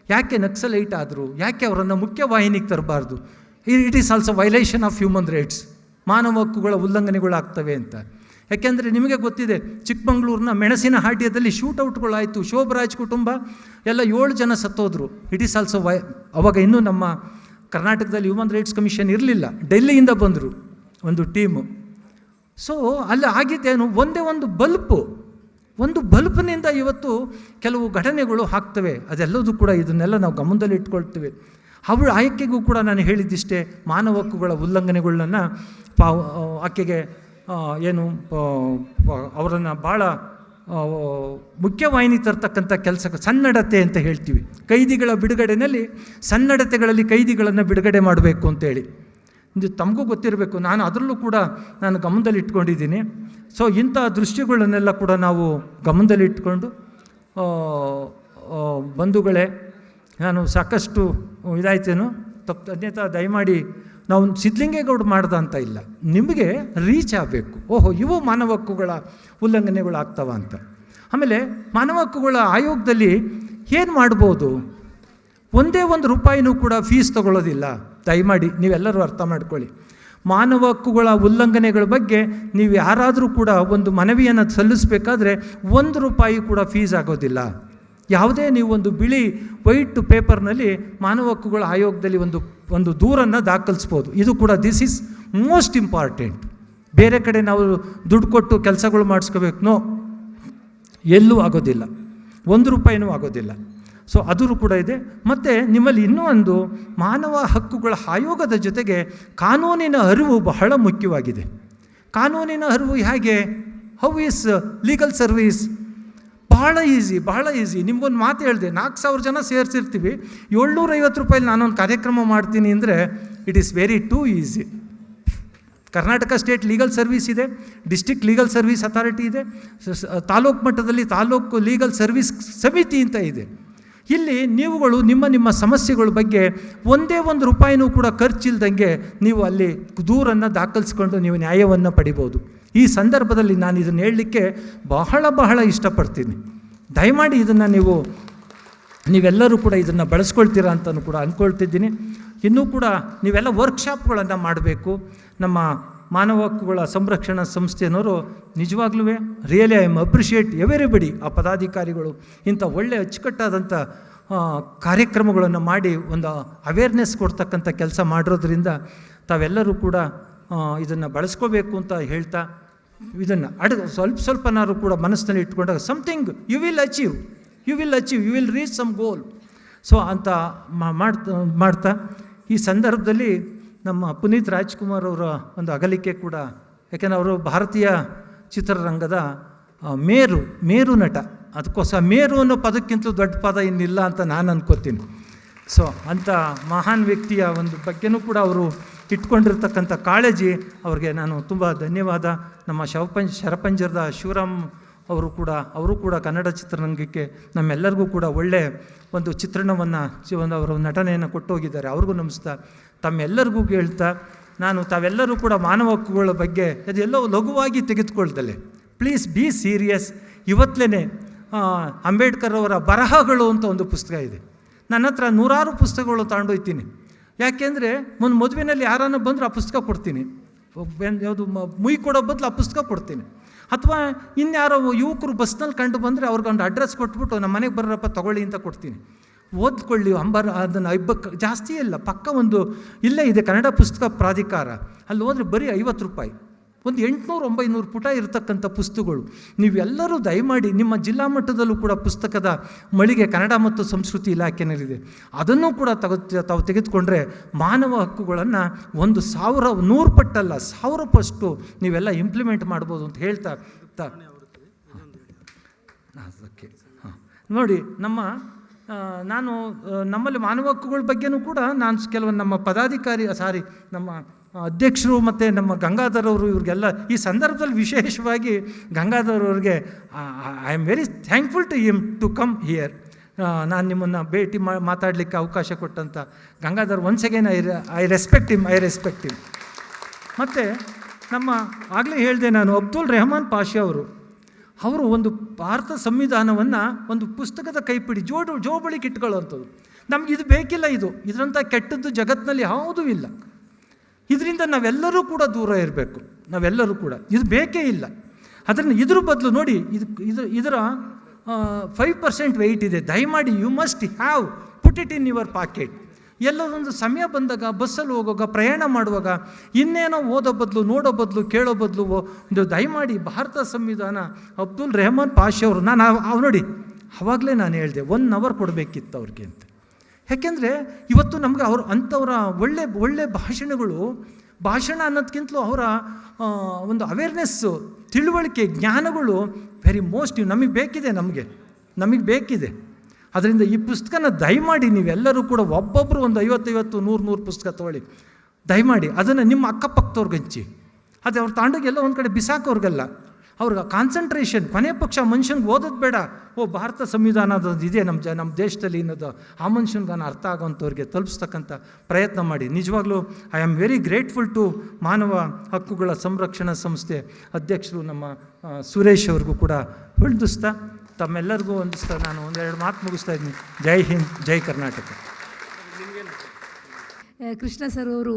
ಯಾಕೆ ನಕ್ಸಲೈಟ್ ಆದರು, ಯಾಕೆ ಅವರನ್ನು ಮುಖ್ಯವಾಹಿನಿಗೆ ತರಬಾರ್ದು? It is also violation of human rights, ಮಾನವ ಹಕ್ಕುಗಳ ಉಲ್ಲಂಘನೆಗಳಾಗ್ತವೆ ಅಂತ. ಯಾಕೆಂದರೆ ನಿಮಗೆ ಗೊತ್ತಿದೆ, ಚಿಕ್ಕಮಂಗ್ಳೂರಿನ ಮೆಣಸಿನ ಹಾಡ್ಯದಲ್ಲಿ ಶೂಟೌಟ್ಗಳಾಯಿತು, ಶೋಭರಾಜ್ ಕುಟುಂಬ ಎಲ್ಲ 7 ಜನ ಸತ್ತೋದ್ರು. ಇಟ್ ಈಸ್ ಆಲ್ಸೋ ಅವಾಗ ಇನ್ನೂ ನಮ್ಮ ಕರ್ನಾಟಕದಲ್ಲಿ ಹ್ಯೂಮನ್ ರೈಟ್ಸ್ ಕಮಿಷನ್ ಇರಲಿಲ್ಲ, ಡೆಲ್ಲಿಯಿಂದ ಬಂದರು ಒಂದು ಟೀಮು. ಸೊ ಅಲ್ಲಿ ಆಗಿದ್ದೇನು, ಒಂದೇ ಒಂದು ಬಲ್ಪ್ನಿಂದ ಇವತ್ತು ಕೆಲವು ಘಟನೆಗಳು ಆಗ್ತವೆ. ಅದೆಲ್ಲದೂ ಕೂಡ ಇದನ್ನೆಲ್ಲ ನಾವು ಗಮನದಲ್ಲಿ ಇಟ್ಕೊಳ್ತೇವೆ. ಅವಳ ಆಯ್ಕೆಗೂ ಕೂಡ ನಾನು ಹೇಳಿದ್ದಿಷ್ಟೇ, ಮಾನವ ಹಕ್ಕುಗಳ ಉಲ್ಲಂಘನೆಗಳನ್ನ ಆಕೆಗೆ ಅವರನ್ನು ಭಾಳ ಮುಖ್ಯವಾಹಿನಿ ತರ್ತಕ್ಕಂಥ ಕೆಲಸ ಸನ್ನಡತೆ ಅಂತ ಹೇಳ್ತೀವಿ. ಕೈದಿಗಳ ಬಿಡುಗಡೆಯಲ್ಲಿ ಸನ್ನಡತೆಗಳಲ್ಲಿ ಕೈದಿಗಳನ್ನು ಬಿಡುಗಡೆ ಮಾಡಬೇಕು ಅಂತೇಳಿ ಇದು ತಮಗೂ ಗೊತ್ತಿರಬೇಕು. ನಾನು ಅದರಲ್ಲೂ ಕೂಡ ನಾನು ಗಮನದಲ್ಲಿ ಇಟ್ಕೊಂಡಿದ್ದೀನಿ. ಸೊ ಇಂಥ ದೃಶ್ಯಗಳನ್ನೆಲ್ಲ ಕೂಡ ನಾವು ಗಮನದಲ್ಲಿ ಇಟ್ಕೊಂಡು ಬಂಧುಗಳೇ, ನಾನು ಸಾಕಷ್ಟು ಇದಾಯ್ತೇನೋ ತಪ್ಪು ಅನ್ಯತಾ ದಯಮಾಡಿ ನಾವು ಸಿದ್ಧಲಿಂಗೇಗೌಡ ಮಾಡ್ದ ಅಂತ ಇಲ್ಲ, ನಿಮಗೆ ರೀಚ್ ಆಗಬೇಕು. ಓಹೋ, ಇವು ಮಾನವ ಹಕ್ಕುಗಳ ಉಲ್ಲಂಘನೆಗಳು ಆಗ್ತವ ಅಂತ. ಆಮೇಲೆ ಮಾನವ ಹಕ್ಕುಗಳ ಆಯೋಗದಲ್ಲಿ ಏನು ಮಾಡ್ಬೋದು, ಒಂದೇ ಒಂದು ರೂಪಾಯಿನೂ ಕೂಡ ಫೀಸ್ ತಗೊಳ್ಳೋದಿಲ್ಲ. ದಯಮಾಡಿ ನೀವೆಲ್ಲರೂ ಅರ್ಥ ಮಾಡ್ಕೊಳ್ಳಿ. ಮಾನವ ಹಕ್ಕುಗಳ ಉಲ್ಲಂಘನೆಗಳ ಬಗ್ಗೆ ನೀವು ಯಾರಾದರೂ ಕೂಡ ಒಂದು ಮನವಿಯನ್ನು ಸಲ್ಲಿಸಬೇಕಾದ್ರೆ 1 ರೂಪಾಯಿ ಕೂಡ ಫೀಸ್ ಆಗೋದಿಲ್ಲ. ಯಾವುದೇ ನೀವು ಒಂದು ಬಿಳಿ ವೈಟ್ ಪೇಪರ್ನಲ್ಲಿ ಮಾನವ ಹಕ್ಕುಗಳ ಆಯೋಗದಲ್ಲಿ ಒಂದು ದೂರನ್ನು ದಾಖಲಿಸ್ಬೋದು. ಇದು ಕೂಡ ದಿಸ್ ಈಸ್ ಮೋಸ್ಟ್ ಇಂಪಾರ್ಟೆಂಟ್. ಬೇರೆ ಕಡೆ ನಾವು ದುಡ್ಡು ಕೊಟ್ಟು ಕೆಲಸಗಳು ಮಾಡಿಸ್ಕೋಬೇಕು, ನೋ, ಎಲ್ಲೂ ಆಗೋದಿಲ್ಲ, 1 ರೂಪಾಯಿನೂ ಆಗೋದಿಲ್ಲ. ಸೊ ಅದು ಕೂಡ ಇದೆ. ಮತ್ತು ನಿಮ್ಮಲ್ಲಿ ಇನ್ನೂ ಒಂದು ಮಾನವ ಹಕ್ಕುಗಳ ಆಯೋಗದ ಜೊತೆಗೆ ಕಾನೂನಿನ ಅರಿವು ಬಹಳ ಮುಖ್ಯವಾಗಿದೆ. ಕಾನೂನಿನ ಅರಿವು ಹೇಗೆ, ಹೌ ಈಸ್ ಲೀಗಲ್ ಸರ್ವೀಸ್, ಭಾಳ ಈಸಿ. ನಿಮ್ಗೊಂದು ಮಾತು ಹೇಳಿದೆ, 4,000 ಜನ ಸೇರಿಸಿರ್ತೀವಿ, 750 ರೂಪಾಯಿಲಿ ನಾನೊಂದು ಕಾರ್ಯಕ್ರಮ ಮಾಡ್ತೀನಿ ಅಂದರೆ it is very two easy. Karnataka state legal service ಇದೆ, ಡಿಸ್ಟ್ರಿಕ್ಟ್ ಲೀಗಲ್ ಸರ್ವಿಸ್ ಅಥಾರಿಟಿ ಇದೆ, ತಾಲೂಕು ಮಟ್ಟದಲ್ಲಿ ತಾಲೂಕು ಲೀಗಲ್ ಸರ್ವಿಸ್ ಸಮಿತಿ ಅಂತ ಇದೆ. ಇಲ್ಲಿ ನೀವುಗಳು ನಿಮ್ಮ ಸಮಸ್ಯೆಗಳ ಬಗ್ಗೆ 1 ರೂಪಾಯಿನೂ ಕೂಡ ಖರ್ಚಿಲ್ದಂಗೆ ನೀವು ಅಲ್ಲಿ ದೂರನ್ನು ದಾಖಲಿಸ್ಕೊಂಡು ನೀವು ನ್ಯಾಯವನ್ನು ಪಡಿಬೋದು. ಈ ಸಂದರ್ಭದಲ್ಲಿ ನಾನು ಇದನ್ನು ಹೇಳಲಿಕ್ಕೆ ಬಹಳ ಇಷ್ಟಪಡ್ತೀನಿ. ದಯಮಾಡಿ ಇದನ್ನು ನೀವೆಲ್ಲರೂ ಕೂಡ ಇದನ್ನು ಬಳಸ್ಕೊಳ್ತೀರಾ ಅಂತಲೂ ಕೂಡ ಅಂದ್ಕೊಳ್ತಿದ್ದೀನಿ. ಇನ್ನೂ ಕೂಡ ನೀವೆಲ್ಲ ವರ್ಕ್ಶಾಪ್ಗಳನ್ನು ಮಾಡಬೇಕು. ನಮ್ಮ ಮಾನವ ಹಕ್ಕುಗಳ ಸಂರಕ್ಷಣಾ ಸಂಸ್ಥೆಯವರು ನಿಜವಾಗ್ಲೂ really I am appreciate everybody. ಆ ಪದಾಧಿಕಾರಿಗಳು ಇಂಥ ಒಳ್ಳೆಯ ಅಚ್ಚುಕಟ್ಟಾದಂಥ ಕಾರ್ಯಕ್ರಮಗಳನ್ನು ಮಾಡಿ ಒಂದು ಅವೇರ್ನೆಸ್ ಕೊಡ್ತಕ್ಕಂಥ ಕೆಲಸ ಮಾಡಿರೋದ್ರಿಂದ ತಾವೆಲ್ಲರೂ ಕೂಡ ಇದನ್ನು ಬಳಸ್ಕೋಬೇಕು ಅಂತ ಹೇಳ್ತಾ, ಇದನ್ನು ಸ್ವಲ್ಪನಾರು ಕೂಡ ಮನಸ್ಸಿನಲ್ಲಿ ಇಟ್ಕೊಂಡಾಗ something you will achieve, you will reach some goal. So ಅಂತ ಮಾಡ್ತಾ ಈ ಸಂದರ್ಭದಲ್ಲಿ ನಮ್ಮ ಪುನೀತ್ ರಾಜ್ಕುಮಾರ್ ಅವರ ಒಂದು ಅಗಲಿಕೆ ಕೂಡ, ಯಾಕೆಂದರೆ ಅವರು ಭಾರತೀಯ ಚಿತ್ರರಂಗದ ಮೇರು ನಟ. ಅದಕ್ಕೋಸ್ಕರ ಮೇರು ಅನ್ನೋ ಪದಕ್ಕಿಂತಲೂ ದೊಡ್ಡ ಪದ ಇನ್ನಿಲ್ಲ ಅಂತ ನಾನು ಅನ್ಕೋತೀನಿ. ಸೊ ಅಂಥ ಮಹಾನ್ ವ್ಯಕ್ತಿಯ ಒಂದು ಬಗ್ಗೆನೂ ಕೂಡ ಅವರು ಇಟ್ಕೊಂಡಿರ್ತಕ್ಕಂಥ ಕಾಳಜಿ ಅವ್ರಿಗೆ ನಾನು ತುಂಬ ಧನ್ಯವಾದ. ನಮ್ಮ ಶರಪಂಜರದ ಶಿವರಾಮ್ ಅವರು ಕೂಡ ಕನ್ನಡ ಚಿತ್ರರಂಗಕ್ಕೆ ನಮ್ಮೆಲ್ಲರಿಗೂ ಕೂಡ ಒಳ್ಳೆಯ ಒಂದು ಚಿತ್ರಣವನ್ನು ಅವರ ನಟನೆಯನ್ನು ಕೊಟ್ಟೋಗಿದ್ದಾರೆ. ಅವ್ರಿಗೂ ನಮಿಸ್ತಾ ತಮ್ಮೆಲ್ಲರಿಗೂ ಹೇಳ್ತಾ ತಾವೆಲ್ಲರೂ ಕೂಡ ಮಾನವ ಹಕ್ಕುಗಳ ಬಗ್ಗೆ ಅದೆಲ್ಲೋ ಲಘುವಾಗಿ ತೆಗೆದುಕೊಳ್ದಲೆ ಪ್ಲೀಸ್ ಬಿ ಸೀರಿಯಸ್. ಇವತ್ತಲೇ ಅಂಬೇಡ್ಕರ್ ಅವರ ಬರಹಗಳು ಅಂತ ಒಂದು ಪುಸ್ತಕ ಇದೆ. ನನ್ನ ಹತ್ರ 100 ಪುಸ್ತಕಗಳು ತಗೊಂಡೋಗ್ತೀನಿ. ಯಾಕೆಂದರೆ ಮದುವೆಯಲ್ಲಿ ಯಾರನ್ನ ಬಂದರೂ ಆ ಪುಸ್ತಕ ಕೊಡ್ತೀನಿ. ಯಾವುದು ಮುಯಿ ಕೊಡೋ ಬದಲು ಆ ಪುಸ್ತಕ ಕೊಡ್ತೀನಿ. ಅಥವಾ ಇನ್ಯಾರೋ ಯುವಕರು ಬಸ್ನಲ್ಲಿ ಕಂಡು ಬಂದರೆ ಅವ್ರಿಗೊಂದು ಅಡ್ರೆಸ್ ಕೊಟ್ಬಿಟ್ಟು ನಮ್ಮ ಮನೆಗೆ ಬರ್ರಪ್ಪ ತಗೊಳ್ಳಿ ಅಂತ ಕೊಡ್ತೀನಿ, ಓದ್ಕೊಳ್ಳಿ. ಅದನ್ನು ಜಾಸ್ತಿ ಇಲ್ಲ, ಪಕ್ಕ ಒಂದು ಇಲ್ಲೇ ಇದೆ ಕನ್ನಡ ಪುಸ್ತಕ ಪ್ರಾಧಿಕಾರ, ಅಲ್ಲಿ ಹೋದರೆ ಬರೀ 50 ರೂಪಾಯಿ, ಒಂದು 800-900 ಪುಟ ಇರತಕ್ಕಂಥ ಪುಸ್ತಕಗಳು. ನೀವೆಲ್ಲರೂ ದಯಮಾಡಿ ನಿಮ್ಮ ಜಿಲ್ಲಾ ಮಟ್ಟದಲ್ಲೂ ಕೂಡ ಪುಸ್ತಕದ ಮಳಿಗೆ ಕನ್ನಡ ಮತ್ತು ಸಂಸ್ಕೃತಿ ಇಲಾಖೆನಲ್ಲಿದೆ, ಅದನ್ನು ಕೂಡ ತಾವು ತೆಗೆದುಕೊಂಡ್ರೆ ಮಾನವ ಹಕ್ಕುಗಳನ್ನು 1,100 ಪಟ್ಟಲ್ಲ 1000 ಪಟ್ಟು ನೀವೆಲ್ಲ ಇಂಪ್ಲಿಮೆಂಟ್ ಮಾಡ್ಬೋದು ಅಂತ ಹೇಳ್ತಾ ನೋಡಿ. ನಮ್ಮಲ್ಲಿ ಮಾನವ ಹಕ್ಕುಗಳ ಬಗ್ಗೆನೂ ಕೂಡ ನಾನು ಕೆಲವೊಂದು ನಮ್ಮ ನಮ್ಮ ಅಧ್ಯಕ್ಷರು ಮತ್ತು ನಮ್ಮ ಗಂಗಾಧರ್ ಅವರು ಇವ್ರಿಗೆಲ್ಲ ಈ ಸಂದರ್ಭದಲ್ಲಿ ವಿಶೇಷವಾಗಿ ಗಂಗಾಧರ್ ಅವ್ರಿಗೆ I am very thankful to him to come here. ನಾನು ನಿಮ್ಮನ್ನು ಭೇಟಿ ಮಾತಾಡಲಿಕ್ಕೆ ಅವಕಾಶ ಕೊಟ್ಟಂಥ Gangadhar once again I respect him. ಮತ್ತು ನಮ್ಮ ಆಗಲೇ ಹೇಳಿದೆ ನಾನು, ಅಬ್ದುಲ್ ರೆಹಮಾನ್ ಪಾಷಾ ಅವರು ಒಂದು ಭಾರತ ಸಂವಿಧಾನವನ್ನು ಒಂದು ಪುಸ್ತಕದ ಕೈಪಿಡಿ ಜೋಬಳಿಗೆ ಇಟ್ಕೊಳ್ಳೋವಂಥದ್ದು. ನಮ್ಗೆ ಇದು ಬೇಕಿಲ್ಲ, ಇದರಂಥ ಕೆಟ್ಟದ್ದು ಜಗತ್ತಿನಲ್ಲಿ ಯಾವುದೂ ಇಲ್ಲ. ಇದರಿಂದ ನಾವೆಲ್ಲರೂ ಕೂಡ ದೂರ ಇರಬೇಕು. ನಾವೆಲ್ಲರೂ ಕೂಡ ಇದು ಬೇಕೇ ಇಲ್ಲ. ಅದನ್ನು ಇದ್ರ ಬದಲು ನೋಡಿ, ಇದರ 5% ವೆಯ್ಟ್ ಇದೆ. ದಯಮಾಡಿ you must have put it in your pocket. ಎಲ್ಲರೊಂದು ಸಮಯ ಬಂದಾಗ, ಬಸ್ಸಲ್ಲಿ ಹೋಗುವಾಗ, ಪ್ರಯಾಣ ಮಾಡುವಾಗ, ಇನ್ನೇನೋ ಓದೋ ಬದಲು, ನೋಡೋ ಬದಲು, ಕೇಳೋ ಬದಲು ಒಂದು ದಯಮಾಡಿ ಭಾರತ ಸಂವಿಧಾನ ಅಬ್ದುಲ್ ರೆಹಮಾನ್ ಪಾಷಾ ಅವರು, ನಾನು ನೋಡಿ ಆವಾಗಲೇ ನಾನು ಹೇಳಿದೆ 1 ಅವರ್ ಕೊಡಬೇಕಿತ್ತು ಅವ್ರಿಗೆ ಅಂತ. ಯಾಕೆಂದರೆ ಇವತ್ತು ನಮಗೆ ಅಂಥವ್ರ ಒಳ್ಳೆ ಭಾಷಣ ಅನ್ನೋದಕ್ಕಿಂತಲೂ ಅವರ ಒಂದು ಅವೇರ್ನೆಸ್ಸು, ತಿಳುವಳಿಕೆ, ಜ್ಞಾನಗಳು ವೆರಿ ಮೋಸ್ಟ್ ನಮಗೆ ಬೇಕಿದೆ. ಅದರಿಂದ ಈ ಪುಸ್ತಕನ ದಯಮಾಡಿ ನೀವೆಲ್ಲರೂ ಕೂಡ ಒಬ್ಬೊಬ್ಬರು ಒಂದು 50 100 ಪುಸ್ತಕ ತೊಗೊಳ್ಳಿ. ದಯಮಾಡಿ ಅದನ್ನು ನಿಮ್ಮ ಅಕ್ಕಪಕ್ಕದವ್ರಿಗೆ ಹಂಚಿ. ಅದು ಅವ್ರು ತಾಂಡೋಗಿ ಎಲ್ಲ ಒಂದು ಕಡೆ ಬಿಸಾಕೋರ್ಗಲ್ಲ, ಅವ್ರಿಗೆ ಕಾನ್ಸಂಟ್ರೇಷನ್. ಕೊನೆ ಪಕ್ಷ ಮನುಷ್ಯನಿಗೆ ಓದೋದು ಬೇಡ, ಭಾರತ ಸಂವಿಧಾನ ಅದೊಂದು ಇದೆ ನಮ್ಮ ದೇಶದಲ್ಲಿ ಅನ್ನೋದು ಆ ಮನುಷ್ಯನಿಗಾನ ಅರ್ಥ ಆಗೋಂಥವ್ರಿಗೆ ತಲುಪಿಸ್ತಕ್ಕಂಥ ಪ್ರಯತ್ನ ಮಾಡಿ. ನಿಜವಾಗ್ಲೂ I am very grateful to ಮಾನವ ಹಕ್ಕುಗಳ ಸಂರಕ್ಷಣಾ ಸಂಸ್ಥೆ ಅಧ್ಯಕ್ಷರು ನಮ್ಮ ಸುರೇಶ್ ಅವ್ರಿಗೂ ಕೂಡ ವಂದಿಸ್ತಾ, ತಮ್ಮೆಲ್ಲರಿಗೂ ವಂದಿಸ್ತಾ ನಾನು 1-2 ಮಾತು ಮುಗಿಸ್ತಾ ಇದ್ದೀನಿ. ಜೈ ಹಿಂದ್, ಜೈ ಕರ್ನಾಟಕ.
ಕೃಷ್ಣ ಸರ್ ಅವರು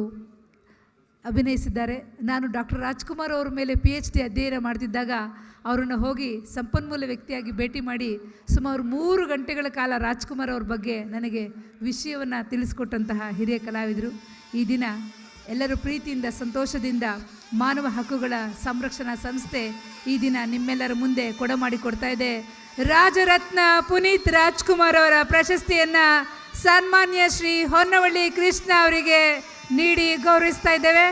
ಅಭಿನಯಿಸಿದ್ದಾರೆ. ನಾನು ಡಾಕ್ಟರ್ ರಾಜ್ಕುಮಾರ್ ಅವರ ಮೇಲೆ PhD ಅಧ್ಯಯನ ಮಾಡ್ತಿದ್ದಾಗ ಅವರನ್ನು ಹೋಗಿ ಸಂಪನ್ಮೂಲ ವ್ಯಕ್ತಿಯಾಗಿ ಭೇಟಿ ಮಾಡಿ ಸುಮಾರು 3 ಗಂಟೆಗಳ ಕಾಲ ರಾಜ್ಕುಮಾರ್ ಅವ್ರ ಬಗ್ಗೆ ನನಗೆ ವಿಷಯವನ್ನು ತಿಳಿಸ್ಕೊಟ್ಟಂತಹ ಹಿರಿಯ ಕಲಾವಿದರು. ಈ ದಿನ ಎಲ್ಲರೂ ಪ್ರೀತಿಯಿಂದ, ಸಂತೋಷದಿಂದ ಮಾನವ ಹಕ್ಕುಗಳ ಸಂರಕ್ಷಣಾ ಸಂಸ್ಥೆ ಈ ದಿನ ನಿಮ್ಮೆಲ್ಲರ ಮುಂದೆ ಕೊಡಮಾಡಿಕೊಡ್ತಾ ಇದೆ. ರಾಜರತ್ನ ಪುನೀತ್ ರಾಜ್ಕುಮಾರ್ ಅವರ ಪ್ರಶಸ್ತಿಯನ್ನು ಸನ್ಮಾನ್ಯ ಶ್ರೀ ಹೊನ್ನವಳ್ಳಿ ಕೃಷ್ಣ ಅವರಿಗೆ ನೀಡಿ ಗೌರವಿಸ್ತಾ ಇದ್ದೇವೆ.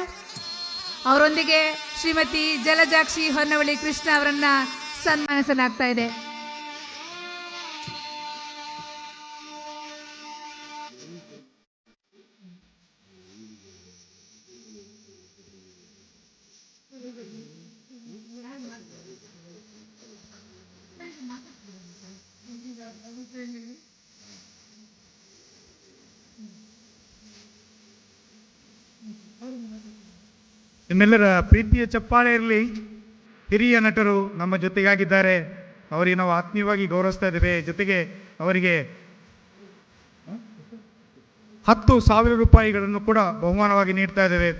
ಅವರೊಂದಿಗೆ ಶ್ರೀಮತಿ ಜಲಜಾಕ್ಷಿ ಹೊನ್ನವಳ್ಳಿ ಕೃಷ್ಣ ಅವರನ್ನು ಸನ್ಮಾನಿಸಲಾಗ್ತಾ ಇದೆ.
ನಿಮ್ಮೆಲ್ಲರ ಪ್ರೀತಿಯ ಚಪ್ಪಾಳೆ ಇರಲಿ. ಹಿರಿಯ ನಟರು ನಮ್ಮ ಜೊತೆಗಾಗಿದ್ದಾರೆ, ಅವರಿಗೆ ನಾವು ಆತ್ಮೀಯವಾಗಿ ಗೌರವಿಸ್ತಾ ಇದ್ದೇವೆ. ಜೊತೆಗೆ ಅವರಿಗೆ 10,000 ರೂಪಾಯಿಗಳನ್ನು ಕೂಡ ಬಹುಮಾನವಾಗಿ ನೀಡ್ತಾ ಇದ್ದೇವೆ.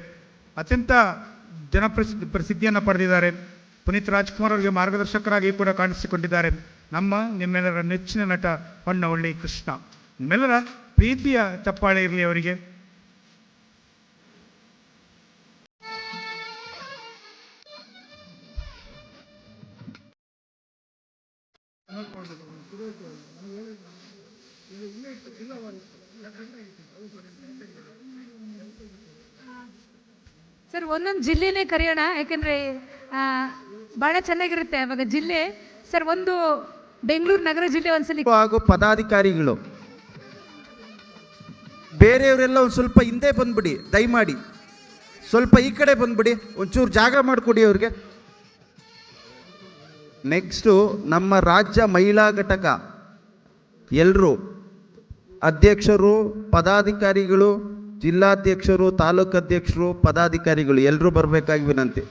ಅತ್ಯಂತ ಪ್ರಸಿದ್ಧಿಯನ್ನು ಪಡೆದಿದ್ದಾರೆ. ಪುನೀತ್ ರಾಜ್ಕುಮಾರ್ ಅವರಿಗೆ ಮಾರ್ಗದರ್ಶಕರಾಗಿ ಕೂಡ ಕಾಣಿಸಿಕೊಂಡಿದ್ದಾರೆ ನಿಮ್ಮೆಲ್ಲರ ನೆಚ್ಚಿನ ನಟ ಹೊನ್ನವಳ್ಳಿ ಕೃಷ್ಣ. ನಿಮ್ಮೆಲ್ಲರ ಪ್ರೀತಿಯ ಚಪ್ಪಾಳೆ ಇರಲಿ ಅವರಿಗೆ.
ಸರ್, ಒಂದೊಂದು ಜಿಲ್ಲೆನೇ ಕರೆಯೋಣ, ಯಾಕೆಂದರೆ ಭಾಳ ಚೆನ್ನಾಗಿರುತ್ತೆ ಅವಾಗ ಜಿಲ್ಲೆ. ಸರ್, ಒಂದು ಬೆಂಗಳೂರು ನಗರ ಜಿಲ್ಲೆ ಒಂದ್ಸಲಿ
ಹಾಗೂ ಪದಾಧಿಕಾರಿಗಳು ಬೇರೆಯವರೆಲ್ಲ ಒಂದು ಸ್ವಲ್ಪ ಹಿಂದೆ ಬಂದ್ಬಿಡಿ, ದಯಮಾಡಿ ಸ್ವಲ್ಪ ಈ ಕಡೆ ಬಂದ್ಬಿಡಿ, ಒಂಚೂರು ಜಾಗ ಮಾಡಿಕೊಡಿ ಅವ್ರಿಗೆ. ನೆಕ್ಸ್ಟು ನಮ್ಮ ರಾಜ್ಯ ಮಹಿಳಾ ಘಟಕ ಎಲ್ಲರೂ ಅಧ್ಯಕ್ಷರು, ಪದಾಧಿಕಾರಿಗಳು, ಜಿಲ್ಲಾಧ್ಯಕ್ಷರು, ತಾಲೂಕು ಅಧ್ಯಕ್ಷರು, ಪದಾಧಿಕಾರಿಗಳು ಎಲ್ಲರೂ ಬರಬೇಕಾಗಿ ವಿನಂತಿ.